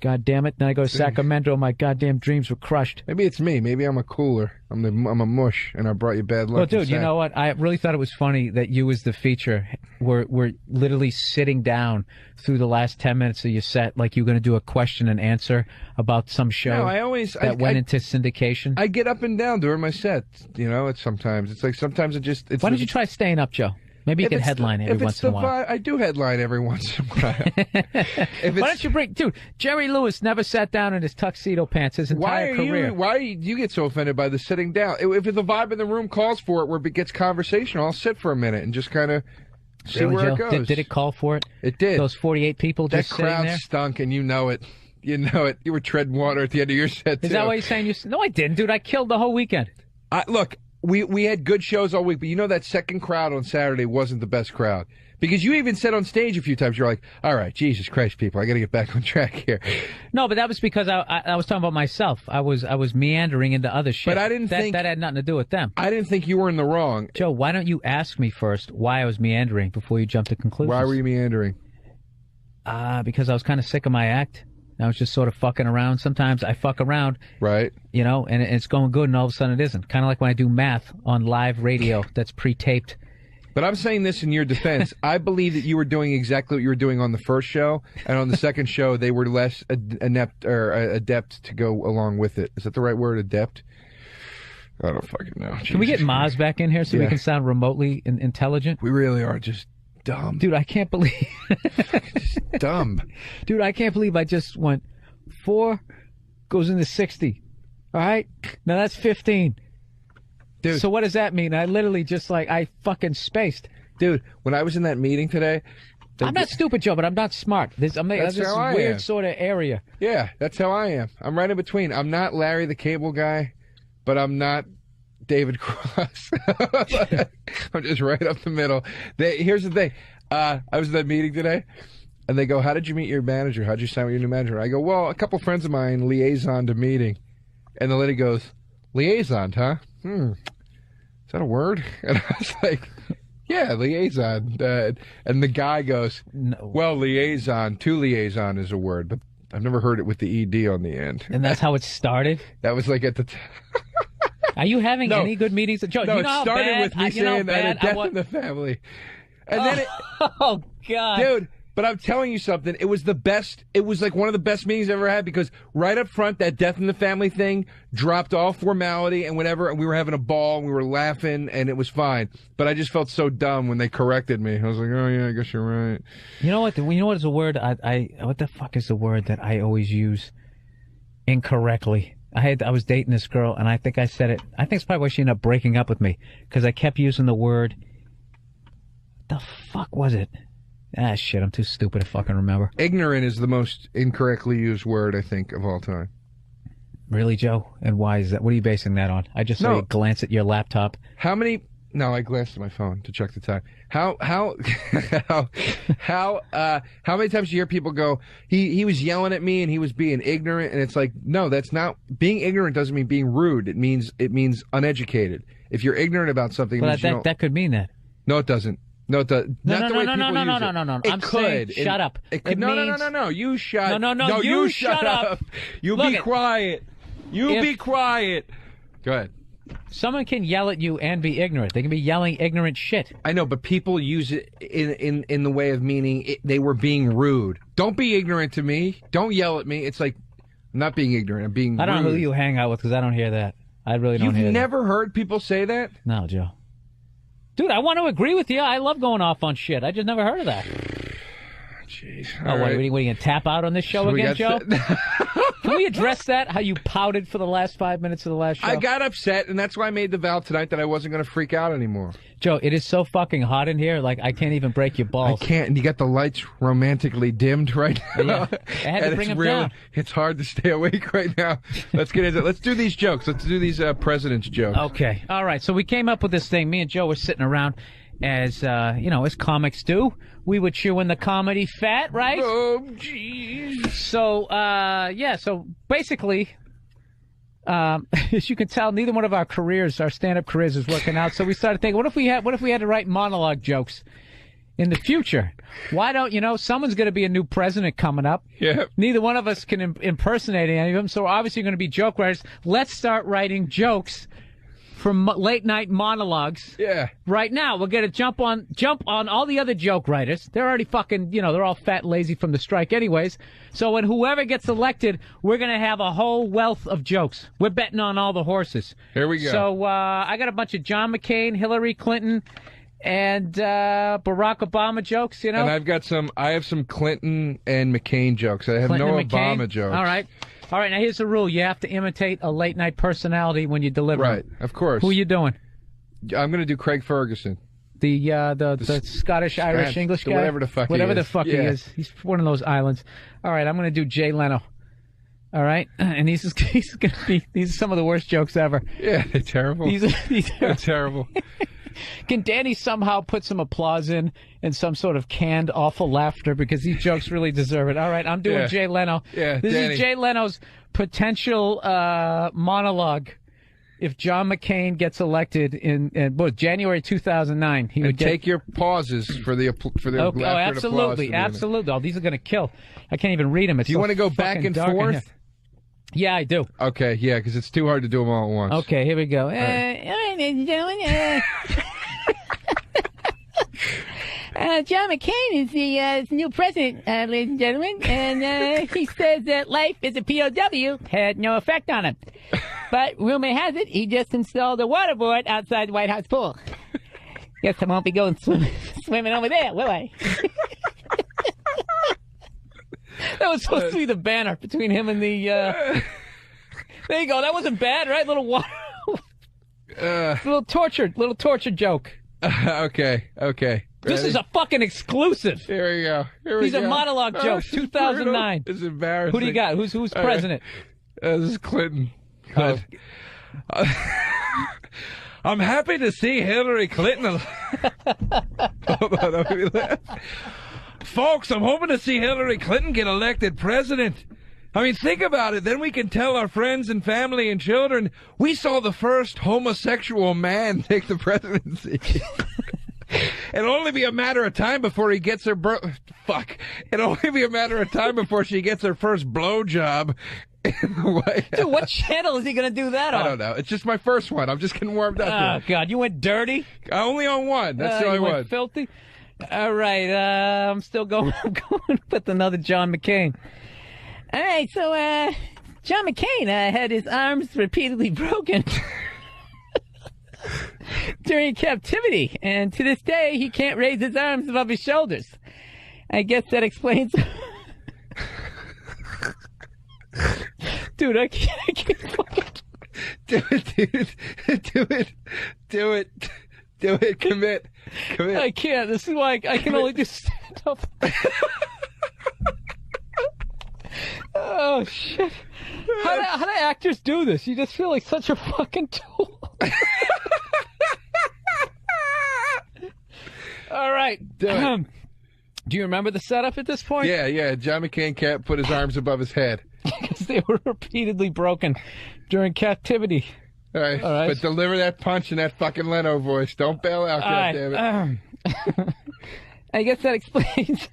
God damn it! Then I go to Sacramento. My goddamn dreams were crushed. Maybe it's me. Maybe I'm a cooler. I'm a mush, and I brought you bad luck. Well, dude, you know what? I really thought it was funny that you, as the feature, were literally sitting down through the last 10 minutes of your set, like you were going to do a question and answer about some show. No, I went into syndication. I get up and down during my set. You know, sometimes it's Why don't you try staying up, Joe? Maybe you can headline every once in a while. I do headline every once in a while. Why don't you dude, Jerry Lewis never sat down in his tuxedo pants his entire career. Why do you get so offended by the sitting down? If the vibe in the room calls for it, where it gets conversational, I'll sit for a minute and just kind of see where it goes. Did it call for it? It did. Those 48 people just sitting there? That crowd stunk, and you know it. You know it. You were treading water at the end of your set, too. Is that why you're saying you... No, I didn't, dude. I killed the whole weekend. Look... We had good shows all week, but you know that second crowd on Saturday wasn't the best crowd. Because you even said on stage a few times, you're like, all right, Jesus Christ, people, I got to get back on track here. No, but that was because I was talking about myself. I was meandering into other shit. But I didn't think... That had nothing to do with them. I didn't think you were in the wrong. Joe, why don't you ask me first why I was meandering before you jump to conclusions? Why were you meandering? Because I was kind of sick of my act. I was just sort of fucking around. Sometimes I fuck around. Right. You know, and it's going good, and all of a sudden it isn't. Kind of like when I do math on live radio that's pre-taped. But I'm saying this in your defense. I believe that you were doing exactly what you were doing on the first show, and on the second show they were less adept to go along with it. Is that the right word, adept? I don't fucking know. Can we get Maz back in here so we can sound remotely intelligent? We really are just dumb. Dude, I can't believe... just dumb. Dude, I can't believe I just went 4 goes into 60. All right? Now that's 15. Dude. So what does that mean? I literally just I fucking spaced. Dude, when I was in that meeting today... I'm not stupid, Joe, but I'm not smart. That's this weird sort of area. Yeah, that's how I am. I'm right in between. I'm not Larry the Cable Guy, but I'm not David Cross. I'm just right up the middle. Here's the thing. I was in that meeting today, and they go, how did you meet your manager? How'd you sign with your new manager? I go, well, a couple friends of mine liaisoned a meeting. And the lady goes, liaisoned, huh? is that a word? And I was like, yeah, liaison. And the guy goes, well, liaison, to liaison is a word, but I've never heard it with the ED on the end. And that's how it started? That was like at the Are you having any good meetings? Joe, no, you know it started bad, with me saying that death in the family. And then it... Oh, God. Dude, but I'm telling you something. It was the best. It was like one of the best meetings I've ever had because right up front, that death in the family thing dropped all formality and whatever, and we were having a ball, and we were laughing, and it was fine. But I just felt so dumb when they corrected me. I was like, oh, yeah, I guess you're right. You know what? You know what is a word? What the fuck is the word that I always use incorrectly? I was dating this girl, and I think I said it. I think it's probably why she ended up breaking up with me because I kept using the word. What the fuck was it? Ah, shit, I'm too stupid to fucking remember. Ignorant is the most incorrectly used word, I think, of all time. Really, Joe? And why is that? What are you basing that on? I just saw you glance at your laptop. How many... No, I glanced at my phone to check the time. How many times do you hear people go, he was yelling at me and he was being ignorant? And it's like, no, that's not... Being ignorant doesn't mean being rude. It means uneducated. If you're ignorant about something... Well, that could mean that. No, it doesn't. No, it does. No. It I'm could. saying, shut up. It could. No. You shut. No. You shut up. You be quiet. You be quiet. Go ahead. Someone can yell at you and be ignorant. They can be yelling ignorant shit. I know, but people use it in the way of meaning they were being rude. Don't be ignorant to me. Don't yell at me. It's like I'm not being ignorant. I'm being. I don't know who you hang out with because I don't hear that. I really don't hear that. You've never heard people say that? No, Joe. Dude, I want to agree with you. I love going off on shit. I just never heard of that. Jeez. Oh, what are you going to tap out on this show again, Joe? Can we address that? How you pouted for the last 5 minutes of the last show? I got upset, and that's why I made the vow tonight that I wasn't going to freak out anymore. Joe, it is so fucking hot in here. Like, I can't even break your balls. I can't, and you got the lights romantically dimmed right now. Yeah. I had to bring them down. It's hard to stay awake right now. Let's get into it. Let's do these jokes. Let's do these president's jokes. Okay. All right. So we came up with this thing. Me and Joe were sitting around as, as comics do. We were chewing the comedy fat, right? Oh, jeez. So, so basically, as you can tell, neither one of our stand-up careers is working out. So we started thinking, what if we had to write monologue jokes in the future? Why don't, someone's going to be a new president coming up. Yeah. Neither one of us can impersonate any of them, so obviously you're going to be joke writers. Let's start writing jokes from late-night monologues. Yeah. Right now, we're going to jump on all the other joke writers. They're already fucking, they're all fat and lazy from the strike anyways. So when whoever gets elected, we're going to have a whole wealth of jokes. We're betting on all the horses. Here we go. So I got a bunch of John McCain, Hillary Clinton, and Barack Obama jokes, And I have some Clinton and McCain jokes. I have no Obama jokes. All right, now here's the rule. You have to imitate a late-night personality when you deliver. Right, of course. Who are you doing? I'm going to do Craig Ferguson. The Scottish, Irish, English guy? Whatever the fuck he is. He's one of those islands. All right, I'm going to do Jay Leno. All right? And these are some of the worst jokes ever. Yeah, they're terrible. They're terrible. Can Danny somehow put some applause in and some sort of canned awful laughter because these jokes really deserve it? All right, I'm doing Jay Leno. Yeah, this is Jay Leno's potential monologue if John McCain gets elected in January 2009. He would take your pauses for the laughter absolutely, and applause. Absolutely. Oh, these are going to kill. I can't even read them. Do you want to go back and forth? Yeah, I do. Okay, yeah, because it's too hard to do them all at once. Okay, here we go. John McCain is the new president, ladies and gentlemen, and he says that life as a POW had no effect on him. But rumor has it he just installed a waterboard outside the White House pool. Guess I won't be going swimming over there, will I? That was supposed to be the banner between him and the... There you go. That wasn't bad, right? Little water... little torture joke. Okay. This is a fucking exclusive. Here we go. These are monologue jokes. 2009. It's embarrassing. Who do you got? Who's president? This is Clinton. I'm happy to see Hillary Clinton. Hold on, let me laugh. Folks, I'm hoping to see Hillary Clinton get elected president. I mean, think about it. Then we can tell our friends and family and children we saw the first homosexual man take the presidency. It'll only be a matter of time before he gets her It'll only be a matter of time before she gets her first blowjob in the White House. Dude, what channel is he going to do that on? I don't know. It's just my first one. I'm just getting warmed up. Oh, God. You went dirty? Only on one. That's the only you one. went filthy? All right. I'm still going. I'm going with another John McCain. All right. So, John McCain had his arms repeatedly broken during captivity, and to this day he can't raise his arms above his shoulders. I guess that explains. Dude, I can't fucking... Do it, commit. I can't. This is why I can only just stand up. Oh, shit. How do actors do this? You just feel like such a fucking tool. All right. Do you remember the setup at this point? Yeah. John McCain can't put his arms above his head. Because they were repeatedly broken during captivity. All right. But deliver that punch in that fucking Leno voice. Don't bail out, goddammit. I guess that explains.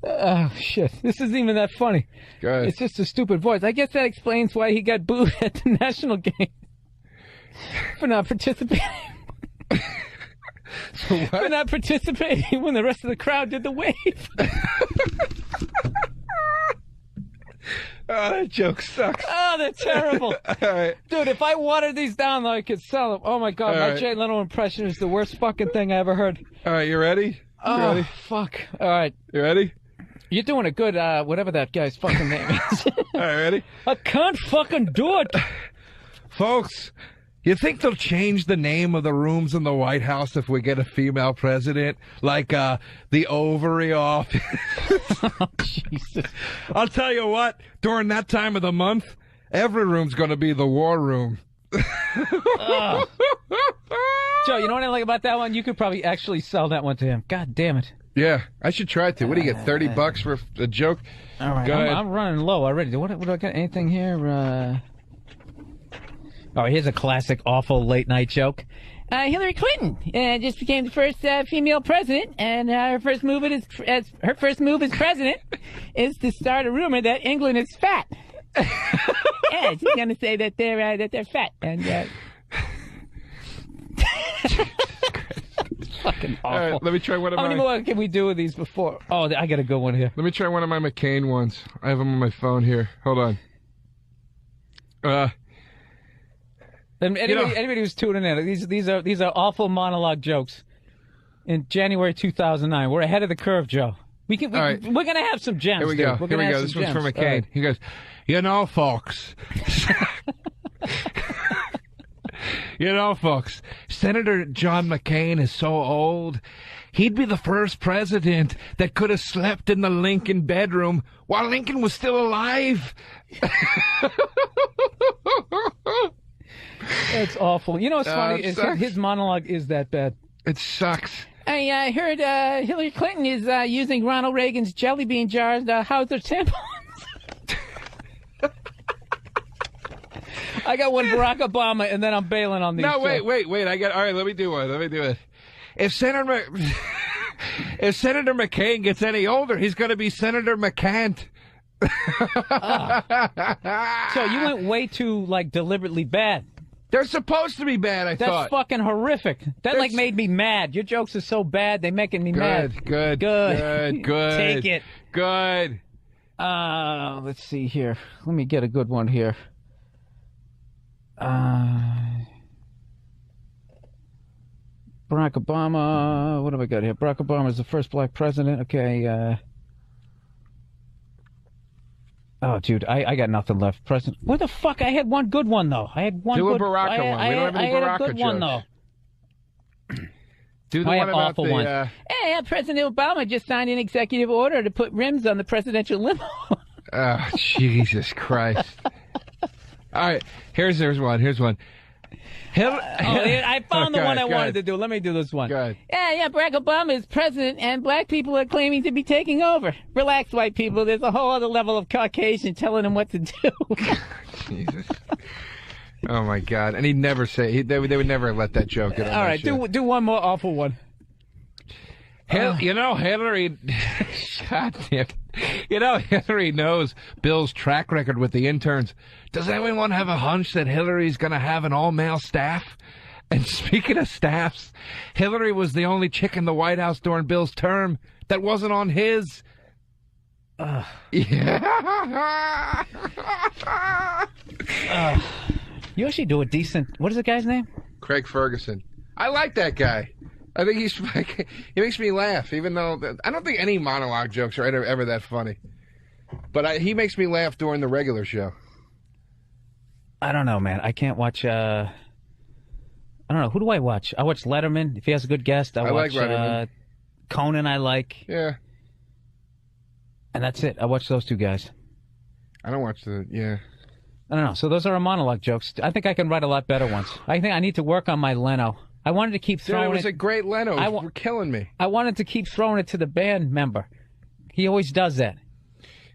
Oh, shit. This isn't even that funny. Go ahead. It's just a stupid voice. I guess that explains why he got booed at the national game for not participating. So what? For not participating when the rest of the crowd did the wave. Oh, that joke sucks. Oh, they're terrible. All right. Dude, if I watered these down, though, I could sell them. Oh, my God. All my right. Jay Leno impression is the worst fucking thing I ever heard. All right, you ready? Oh, ready? fuck. All right. You ready? You're doing a good, whatever that guy's fucking name is. All right, ready? I can't fucking do it. Folks, you think they'll change the name of the rooms in the White House if we get a female president? Like, the ovary office? Oh, Jesus. I'll tell you what, during that time of the month, every room's going to be the war room. Joe, you know what I like about that one? You could probably actually sell that one to him. God damn it. Yeah, I should try to. What do you get, $30 for a joke? All right, Go ahead. I'm running low already. What do I got? Anything here? Oh, here's a classic awful late-night joke. Hillary Clinton just became the first female president, and her first move as president is to start a rumor that England is fat. Yeah, she's gonna say that they're fat, and fucking awful. All right, let me try one of How many more can we do with these before? Oh, I got a good one here. Let me try one of my McCain ones. I have them on my phone here. Hold on. And anybody who's tuning in, these are awful monologue jokes. In January 2009, we're ahead of the curve, Joe. We're gonna have some gems. Here we dude. go. We're Here gonna we have go. some This one's for gems. McCain. Right. He goes, you know, folks. You know, folks, Senator John McCain is so old, he'd be the first president that could have slept in the Lincoln bedroom while Lincoln was still alive. That's awful. You know what's funny? Is sucks. his monologue is that bad. It sucks. I heard Hillary Clinton is using Ronald Reagan's jelly bean jars to house her tampons. I got one Barack Obama, and then I'm bailing on these. No, wait. All right, let me do one. If Senator McCain gets any older, he's going to be Senator McCant. So you went way too, deliberately bad. They're supposed to be bad, I thought. That's fucking horrific. That, made me mad. Your jokes are so bad, they're making me mad. Good. Take it. Good. Let's see here. Let me get a good one here. Barack Obama. What have I got here? Barack Obama is the first black president. Okay. Oh, dude, I got nothing left. President. What the fuck? I had one good one though. I had one. Do good, a Baraka one. We don't have any I had Baraka a good one jokes. though. Do the I one have about awful the. ones. Hey, President Obama just signed an executive order to put rims on the presidential limo. Oh, Jesus Christ! All right, here's one. I found the one I wanted to do. Let me do this one. Yeah, Barack Obama is president, and black people are claiming to be taking over. Relax, white people. There's a whole other level of Caucasian telling them what to do. Jesus. Oh, my God. And he'd never say, they would never let that joke get on. All right, do one more awful one. You know, Hillary, God damn. You know, Hillary knows Bill's track record with the interns. Does anyone have a hunch that Hillary's going to have an all-male staff? And speaking of staffs, Hillary was the only chick in the White House during Bill's term that wasn't on his. Yeah. You actually do a decent. What is the guy's name? Craig Ferguson. I like that guy. I think he's like, he makes me laugh, even though I don't think any monologue jokes are ever that funny. But he makes me laugh during the regular show. I don't know, man. I can't watch. I don't know. Who do I watch? I watch Letterman. If he has a good guest, I watch like Letterman. Conan. I like. Yeah. And that's it. I watch those two guys. I don't watch yeah. I don't know. So those are our monologue jokes. I think I can write a lot better ones. I think I need to work on my Leno. I wanted to keep throwing it. It was a great Leno. You're killing me. I wanted to keep throwing it to the band member. He always does that.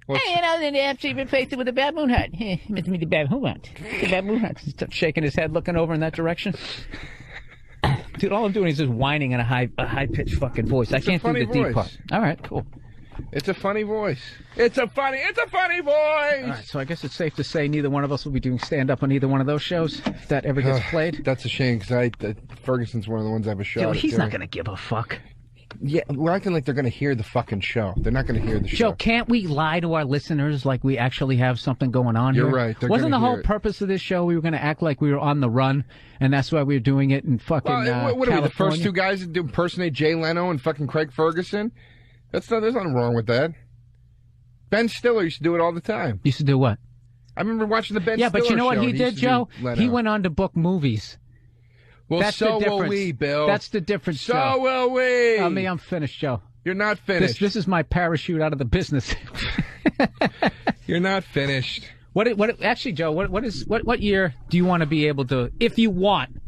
Well, hey, then after you replaced it with a baboon heart. Meant to be the baboon heart. The baboon heart. He's shaking his head, looking over in that direction. Dude, all I'm doing is just whining in a high-pitched fucking voice. I can't do the deep part. All right, cool. It's a funny voice. It's a funny voice. All right, so I guess it's safe to say neither one of us will be doing stand-up on either one of those shows if that ever gets played. That's a shame because Ferguson's one of the ones I have a show. Dude, he's not going to give a fuck. Yeah, we're acting like they're going to hear the fucking show. They're not going to hear the show. Joe, can't we lie to our listeners like we actually have something going on here? You're right. Wasn't the whole purpose of this show we were going to act like we were on the run, and that's why we were doing it in fucking what are we, the first two guys that impersonate Jay Leno and fucking Craig Ferguson? There's nothing wrong with that. Ben Stiller used to do it all the time. Used to do what? I remember watching the Ben Stiller show. Yeah, but you know what he did, Joe? He went on to book movies. Well, that's so will we, Bill. That's the difference, so Joe. So will we. I'm finished, Joe. You're not finished. This is my parachute out of the business. You're not finished. Actually, Joe, what year do you want to be able to, if you want,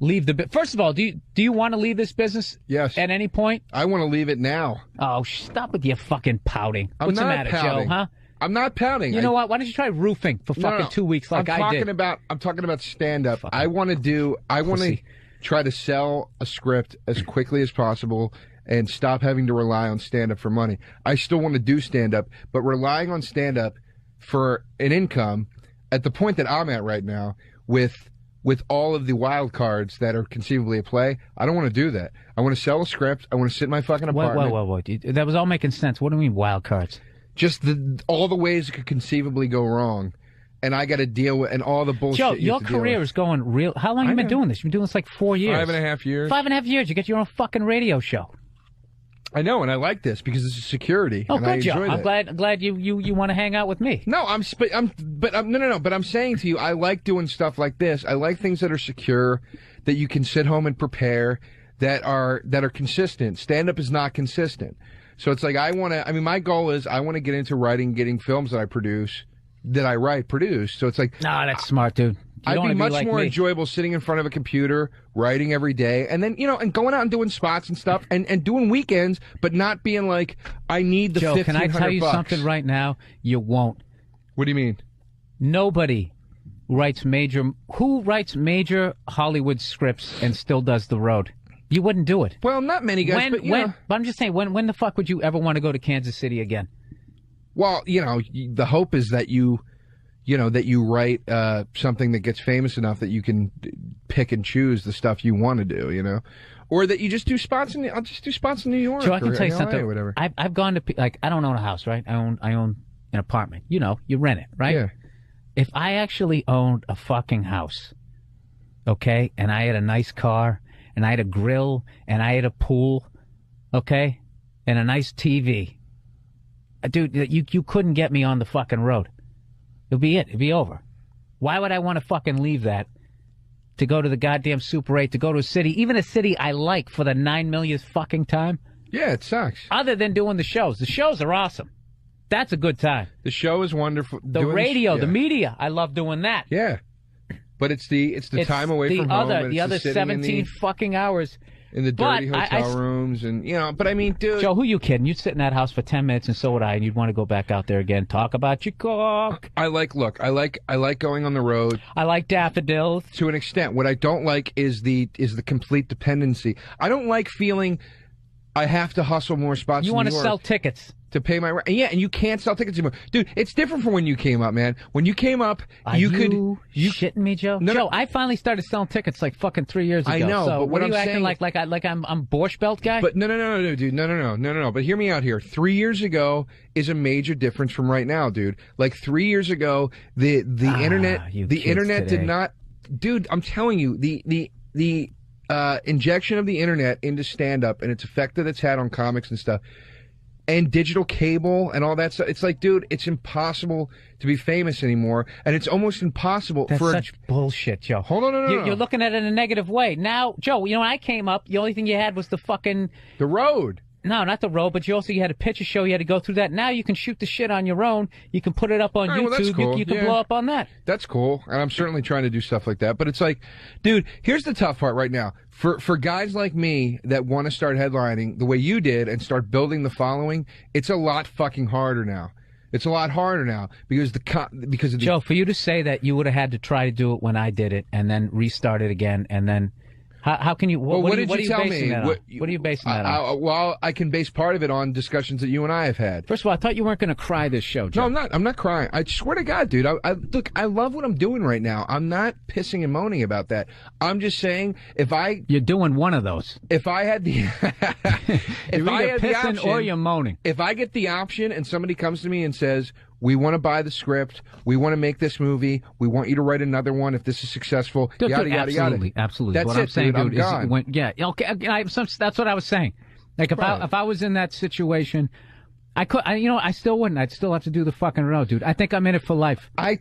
leave the First of all, do you want to leave this business? Yes. At any point? I want to leave it now. Oh, stop with your fucking pouting. What's the matter, pouting. Joe, huh? I'm not pouting. You know what? Why don't you try roofing for fucking 2 weeks like I did? I'm talking about stand-up. I want to try to sell a script as quickly as possible and stop having to rely on stand-up for money. I still want to do stand-up, but relying on stand-up for an income at the point that I'm at right now with all of the wild cards that are conceivably at play, I don't want to do that. I want to sell a script. I want to sit in my fucking apartment. Whoa. That was all making sense. What do you mean wild cards? Just all the ways it could conceivably go wrong. And I got to deal with, and all the bullshit. Joe, your career is going real. How long have you been doing this? You've been doing this like 4 years. 5.5 years. 5.5 years. You get your own fucking radio show. I know, and I like this because this is security. Oh, and good, Joe. I'm glad you want to hang out with me. No, but I'm saying to you, I like doing stuff like this. I like things that are secure, that you can sit home and prepare, that are consistent. Stand up is not consistent. So it's like my goal is I want to get into writing, getting films that I produce. So it's like, nah, that's smart, dude. I'd be much more enjoyable sitting in front of a computer, writing every day, and then, and going out and doing spots and stuff, and doing weekends, but not being like, I need the $1,500. Joe, can I tell you something right now? You won't. What do you mean? Nobody who writes major Hollywood scripts and still does the road? You wouldn't do it. Well, not many guys, but I'm just saying, when the fuck would you ever want to go to Kansas City again? Well, the hope is that you write something that gets famous enough that you can pick and choose the stuff you want to do, or that you just do spots I'll just do spots in New York. So I can tell you something. Or whatever. I've gone to, like, I don't own a house, right? I own an apartment. You rent it, right? Yeah. If I actually owned a fucking house, okay, and I had a nice car, and I had a grill, and I had a pool, okay, and a nice TV, dude, you couldn't get me on the fucking road. It'll be it. It'll be over. Why would I want to fucking leave that to go to the goddamn Super 8, to go to a city, even a city I like, for the 9 millionth fucking time? Yeah, it sucks. Other than doing the shows. The shows are awesome. That's a good time. The show is wonderful. The radio, the media, I love doing that. Yeah. But it's the time away from home. And the other 17 fucking hours. In the dirty hotel rooms, and but I mean, dude. Joe, who you kidding? You'd sit in that house for 10 minutes, and so would I, and you'd want to go back out there again, talk about your cock. I like going on the road. I like daffodils. To an extent. What I don't like is the complete dependency. I don't like feeling I have to hustle more spots. You want to sell tickets. To pay my rent. Yeah, and you can't sell tickets anymore. Dude, it's different from when you came up, man. When you came up, you shitting me, Joe? Joe, I finally started selling tickets like fucking 3 years ago. I know, so but what are I'm you acting saying, like I'm Borscht Belt guy? But no, dude. No. But hear me out here. 3 years ago is a major difference from right now, dude. Like 3 years ago, the internet did not. Dude, I'm telling you, the injection of the internet into stand-up and its effect that it's had on comics and stuff, and digital cable and all that stuff. It's like, dude, it's impossible to be famous anymore, and it's almost impossible That's such bullshit, Joe. Hold on, no. You're looking at it in a negative way. Now, Joe, when I came up, the only thing you had was the road. No, not the road, but you had a picture show. You had to go through that. Now you can shoot the shit on your own. You can put it up on YouTube. Well, that's cool. You can blow up on that. That's cool, and I'm certainly trying to do stuff like that. But it's like, dude, here's the tough part right now. For guys like me that want to start headlining the way you did and start building the following, it's a lot fucking harder now. It's a lot harder now because of Joe, for you to say that you would have had to try to do it when I did it and then restart it again and then. How can you? What did you tell me? What are you basing that on? Well, I can base part of it on discussions that you and I have had. First of all, I thought you weren't going to cry this show, Joe. No, I'm not crying. I swear to God, dude. Look, I love what I'm doing right now. I'm not pissing and moaning about that. I'm just saying you're doing one of those. If I had the, you're either pissing or you're moaning. If I get the option and somebody comes to me and says, we want to buy the script. We want to make this movie. We want you to write another one if this is successful. Yada, yada, yada. Absolutely. That's what I'm saying, dude, is that's what I was saying. Like if I was in that situation, I still wouldn't. I'd still have to do the fucking road, dude. I think I'm in it for life. I'm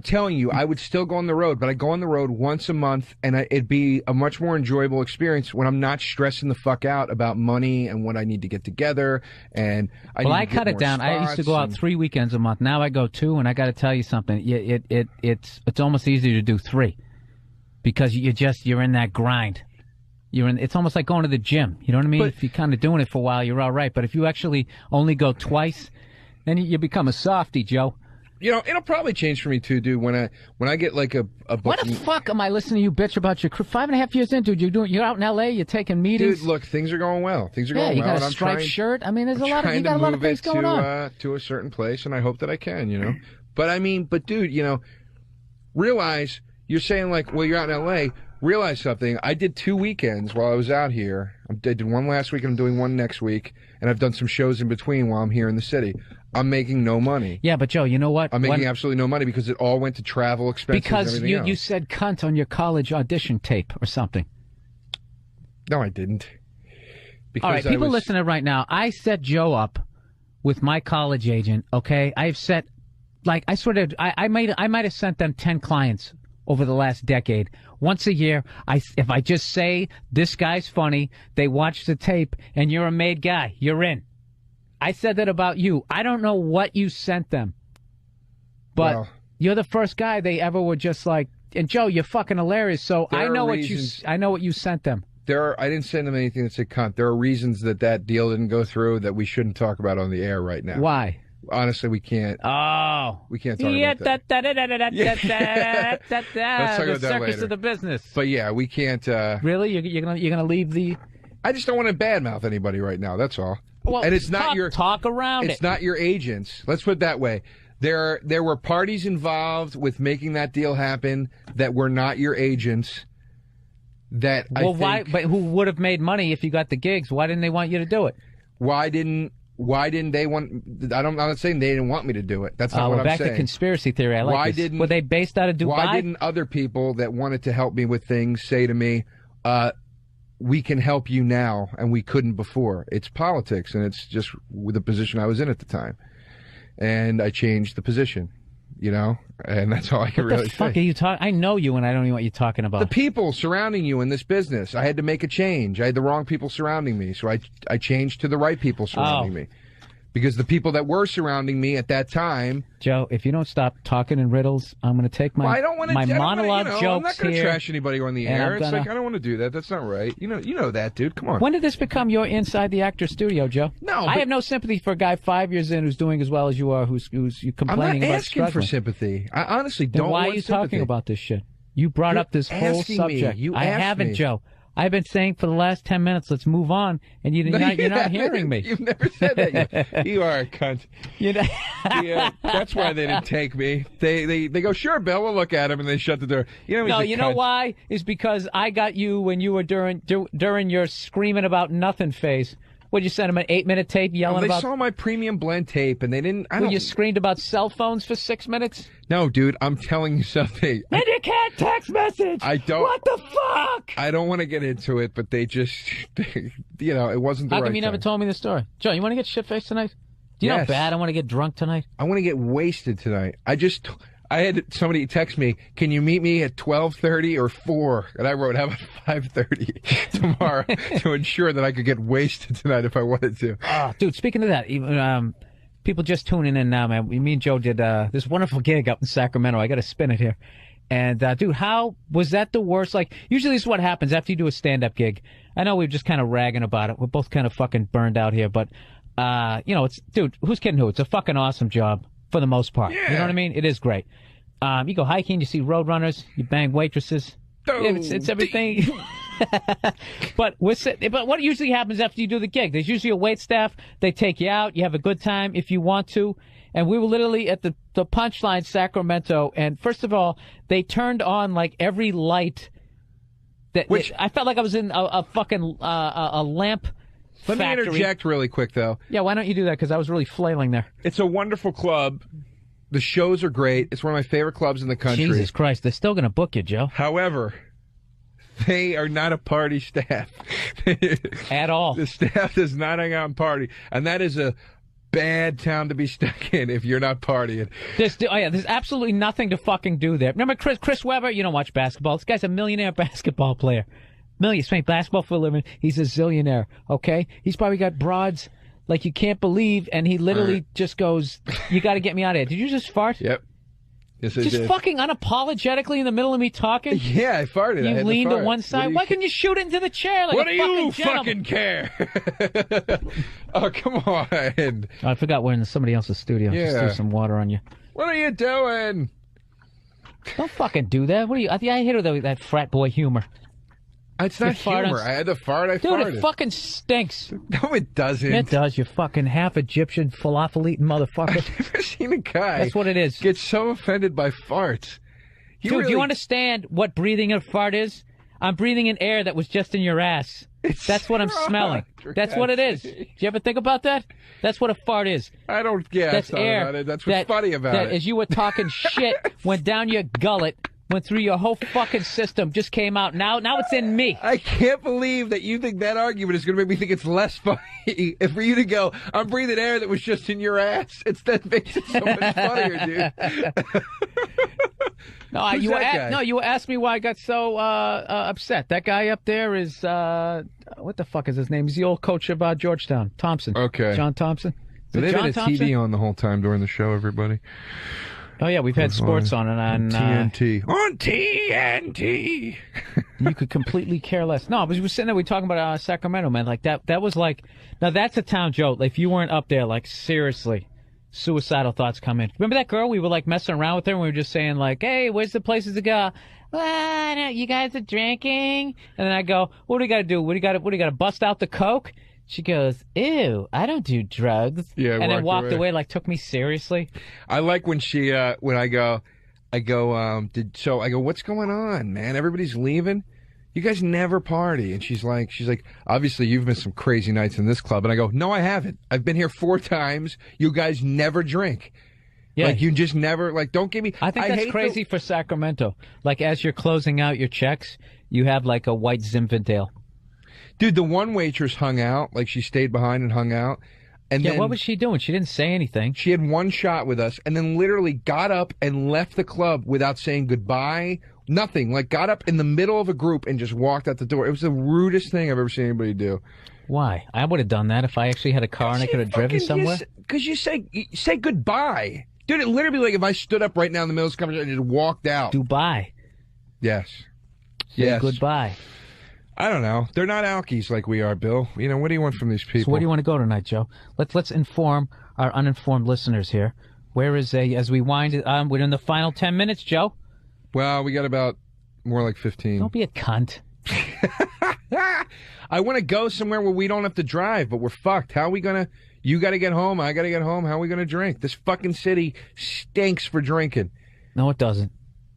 telling you, I would still go on the road, but I go on the road once a month, and it'd be a much more enjoyable experience when I'm not stressing the fuck out about money and what I need to get together. And I cut it down. I used to go out 3 weekends a month. Now I go 2, and I got to tell you something. It's almost easier to do 3 because you're in that grind. It's almost like going to the gym. You know what I mean? If you're kind of doing it for a while, you're all right. But if you actually only go twice, then you become a softie, Joe. It'll probably change for me too, dude. When I get like a book. What the fuck am I listening to you bitch about your crew? 5.5 years in, dude. You're out in L.A. You're taking meetings. Dude, look, things are going well. You got a striped shirt. I mean, you got a lot of things going on. To a certain place, and I hope that I can. But dude, realize you're saying like, well, you're out in L.A. Realize something. I did 2 weekends while I was out here. I did one last week and I'm doing one next week, and I've done some shows in between while I'm here in the city. I'm making no money. Yeah, but Joe, you know what? I'm making absolutely no money because it all went to travel expenses. Because and everything else. You said cunt on your college audition tape or something. No, I didn't. All right, people listening right now, I set Joe up with my college agent. Okay, I've set I might have sent them 10 clients over the last decade. Once a year, if I just say, this guy's funny, they watch the tape, and you're a made guy, you're in. I said that about you. I don't know what you sent them, but you're the first guy they ever were just like, and Joe, you're fucking hilarious, so I know what you sent them. I didn't send them anything that said cunt. There are reasons that deal didn't go through that we shouldn't talk about on the air right now. Why? Honestly, we can't. Oh. We can't talk about that. Let's talk about the that circus later. of the business. But yeah, we can't. Really? You're gonna leave the... I just don't want to badmouth anybody right now, that's all. Well, and it's not talk around It's not your agents. Let's put it that way. There were parties involved with making that deal happen that were not your agents. But who would have made money if you got the gigs? Why didn't they want you to do it? Why didn't they want? I'm not saying they didn't want me to do it. That's not what I'm saying. Back to conspiracy theory. I like this. Were they based out of Dubai? Why didn't other people that wanted to help me with things say to me, we can help you now, and we couldn't before? It's politics, and it's just the position I was in at the time. And I changed the position, and that's all I can really say. What the fuck are you talking? I know you, and I don't know what you're talking about. The people surrounding you in this business. I had to make a change. I had the wrong people surrounding me, so I changed to the right people surrounding me. because the people that were surrounding me at that time. Joe, if you don't stop talking in riddles, I'm going to take my monologue jokes I'm not going to here. trash anybody on the air. It's like I don't want to do that. That's not right. You know that, dude. Come on. When did this become your inside the actor studio, Joe? No, I have no sympathy for a guy 5 years in who's doing as well as you are, who's you complaining I'm not about asking for struggling. sympathy. I honestly Then don't. why want are you sympathy. talking about this shit? You brought up this whole asking subject. me. You I asked haven't, me. Joe. I've been saying for the last 10 minutes, let's move on, and you're not hearing me. You've never said that. You are a cunt. You know? Yeah, that's why they didn't take me. They go, sure, Bill, we'll look at him, and they shut the door. No, you know why? Is because I got you when you were during your screaming about nothing phase. Would you send him an 8-minute tape yelling about? They saw my premium blend tape, and they didn't. You screamed about cell phones for 6 minutes? No, dude, I'm telling you something. And you can't text message. I don't. What the fuck? I don't want to get into it, but they just, it wasn't the right How come you never time. told me the story? Joe, you want to get shit-faced tonight? Do you know how Yes. bad I want to get drunk tonight? I want to get wasted tonight. I had somebody text me, can you meet me at 12:30 or 4? And I wrote, how about 5:30 tomorrow to ensure that I could get wasted tonight if I wanted to. Dude, speaking of that, even, people just tuning in now, man. Me and Joe did this wonderful gig up in Sacramento. I got to spin it here. And, dude, how was that the worst? Like, usually this is what happens after you do a stand-up gig. I know we're just kind of ragging about it. We're both kind of fucking burned out here. But, dude, who's kidding who? It's a fucking awesome job for the most part. Yeah. You know what I mean? It is great. You go hiking, you see roadrunners, you bang waitresses. It's everything. But what usually happens after you do the gig? There's usually a wait staff. They take you out. You have a good time if you want to. And we were literally at the Punchline Sacramento. And first of all, they turned on like every light. I felt like I was in a fucking a lamp Let me factory. interject really quick, though. Yeah, why don't you do that? Because I was really flailing there. It's a wonderful club. The shows are great. It's one of my favorite clubs in the country. Jesus Christ, they're still going to book you, Joe. However, they are not a party staff. At all. The staff does not hang out and party. And that is a bad town to be stuck in if you're not partying. There's absolutely nothing to fucking do there. Remember Chris Webber? You don't watch basketball. This guy's a millionaire basketball player. He's playing basketball for a living. He's a zillionaire, okay? He's probably got broads like you can't believe, and he literally just goes, you got to get me out of here. Did you just fart? Yep. Yes, I Just did. fucking unapologetically in the middle of me talking? Yeah, I farted. I You had leaned to to fart. one side. What Why couldn't you shoot it into the chair like What a do you fucking gentleman? fucking care? Oh, come on. Oh, I forgot we're in somebody else's studio. Just Yeah. threw some water on you. What are you doing? Don't fucking do that. What are you? I hate that frat boy humor. It's not fart humor. on- I had to fart. I Dude, farted. it fucking stinks. No, it doesn't. It does, you fucking half Egyptian falafel eating motherfucker. I've never seen a guy That's what it is. get so offended by farts. Dude, do you understand what breathing a fart is? I'm breathing in air that was just in your ass. That's what I'm smelling. That's what it is. Do you ever think about that? That's what a fart is. I don't. Yeah, That's thought air. about it. That's what's funny about that it. as you were talking shit, went down your gullet, went through your whole fucking system, just came out. Now it's in me. I can't believe that you think that argument is going to make me think it's less funny. If for you to go, I'm breathing air that was just in your ass. That makes it so much funnier, dude. No, Who's that guy? you asked me why I got so upset. That guy up there is what the fuck is his name? He's the old coach of Georgetown, Thompson. Okay. John Thompson. Is it They've John had a Thompson? TV on the whole time during the show, everybody. Oh yeah, we've had sports on it on TNT. On TNT. You could completely care less. No, but we were sitting there, we were talking about Sacramento, man. Like that was like, now that's a town, Joe. If you weren't up there, like seriously, suicidal thoughts come in. Remember that girl? We were like messing around with her, and we were just saying like, "Hey, where's the places to go?" Well, no, you guys are drinking, and then I go, "What do we got to do? What do you got to bust out the coke?" She goes, "Ew, I don't do drugs." Yeah, and then walked away, like took me seriously. I like when she when I go, I go, what's going on, man? Everybody's leaving. You guys never party. And she's like, obviously you've been some crazy nights in this club. And I go, no, I haven't. I've been here 4 times. You guys never drink. Yeah. Like you just never, like, don't give me. I think that's hate crazy for Sacramento. Like as you're closing out your checks, you have like a white Zinfandel. Dude, the one waitress hung out. Like she stayed behind and hung out. And Yeah, then what was she doing? She didn't say anything. she had one shot with us and then literally got up and left the club without saying goodbye. Nothing. Like got up in the middle of a group and just walked out the door. It was the rudest thing I've ever seen anybody do. Why? I would have done that if I actually had a car and I could have driven somewhere. Because you say goodbye. Dude, it literally be like if I stood up right now in the middle of this conversation and just walked out. Dubai. Yes. Say Yes. goodbye. I don't know. They're not alkies like we are, Bill. You know, what do you want from these people? So where do you want to go tonight, Joe? Let's inform our uninformed listeners here. Where is as we wind it? We're in the final 10 minutes, Joe. Well, we got about more like 15. Don't be a cunt. I want to go somewhere where we don't have to drive, but we're fucked. How are we going to... You got to get home. I got to get home. How are we going to drink? This fucking city stinks for drinking. No, it doesn't.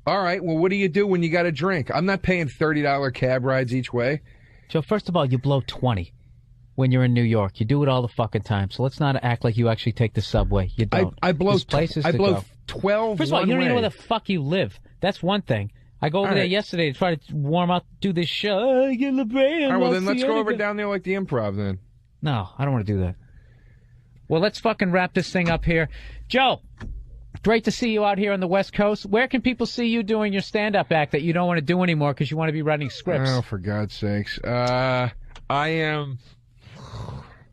All right. Well, what do you do when you got to drink? I'm not paying $30 cab rides each way. Joe, first of all, you blow 20 when you're in New York. You do it all the fucking time. So let's not act like you actually take the subway. You don't. I blow There's places I to blow go. 12 First of all, you don't even know one where way. the fuck you live. That's one thing. I go over there yesterday to try to warm up, do this show. Oh, get La Brea, All right, well, then let's go over down there like the Improv then. No, I don't want to do that. Well, let's fucking wrap this thing up here. Joe, great to see you out here on the West Coast. Where can people see you doing your stand-up act that you don't want to do anymore because you want to be writing scripts? Oh, for God's sakes. I am...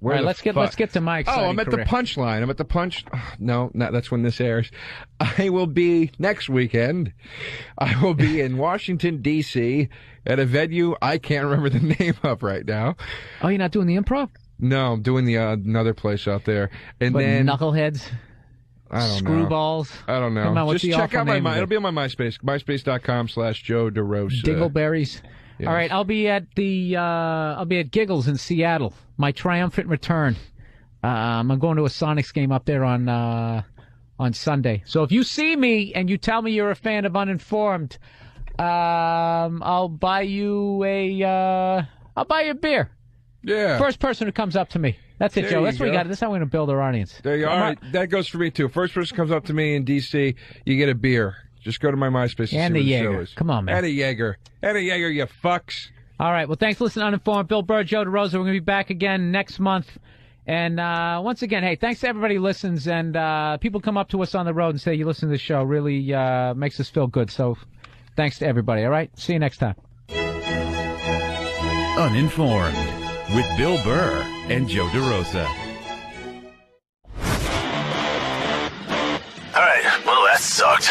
All right, let's get to my exciting I'm at career. the Punchline. I'm at the Punch... No, that's when this airs. I will be next weekend. I will be in Washington, D.C. at a venue I can't remember the name of right now. Oh, you're not doing the Improv? No, I'm doing the another place out there. And But then... knuckleheads? I don't Screwballs? know. I don't know. Come on, what's Just the check awful out my... name of it? It'll be on my MySpace. MySpace.com/Joe DeRosa. Dingleberries. Yes. All right, I'll be at Giggles in Seattle. My triumphant return. I'm going to a Sonics game up there on Sunday. So if you see me and you tell me you're a fan of Uninformed, I'll buy you a beer. Yeah. First person who comes up to me. That's it, There Joe. you That's what we go. got. That's how we're going to build our audience. There you are. All right, that goes for me too. First person comes up to me in D.C., you get a beer. Just go to my MySpace And see the what Jaeger. show is. Come on, man. And a Jaeger, you fucks. All right. Well, thanks for listening to Uninformed. Bill Burr, Joe DeRosa. We're going to be back again next month. And once again, hey, thanks to everybody who listens. And people come up to us on the road and say you listen to the show. Really makes us feel good. So thanks to everybody. All right. See you next time. Uninformed with Bill Burr and Joe DeRosa. All right, well, that sucked.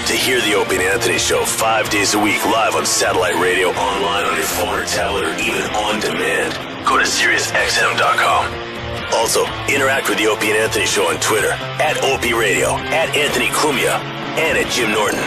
To hear the Opie and Anthony Show 5 days a week live on satellite radio, online on your phone or tablet, or even on demand, go to SiriusXM.com. Also, interact with the Opie and Anthony Show on Twitter, @Opie Radio, @Anthony Cumia, and @Jim Norton.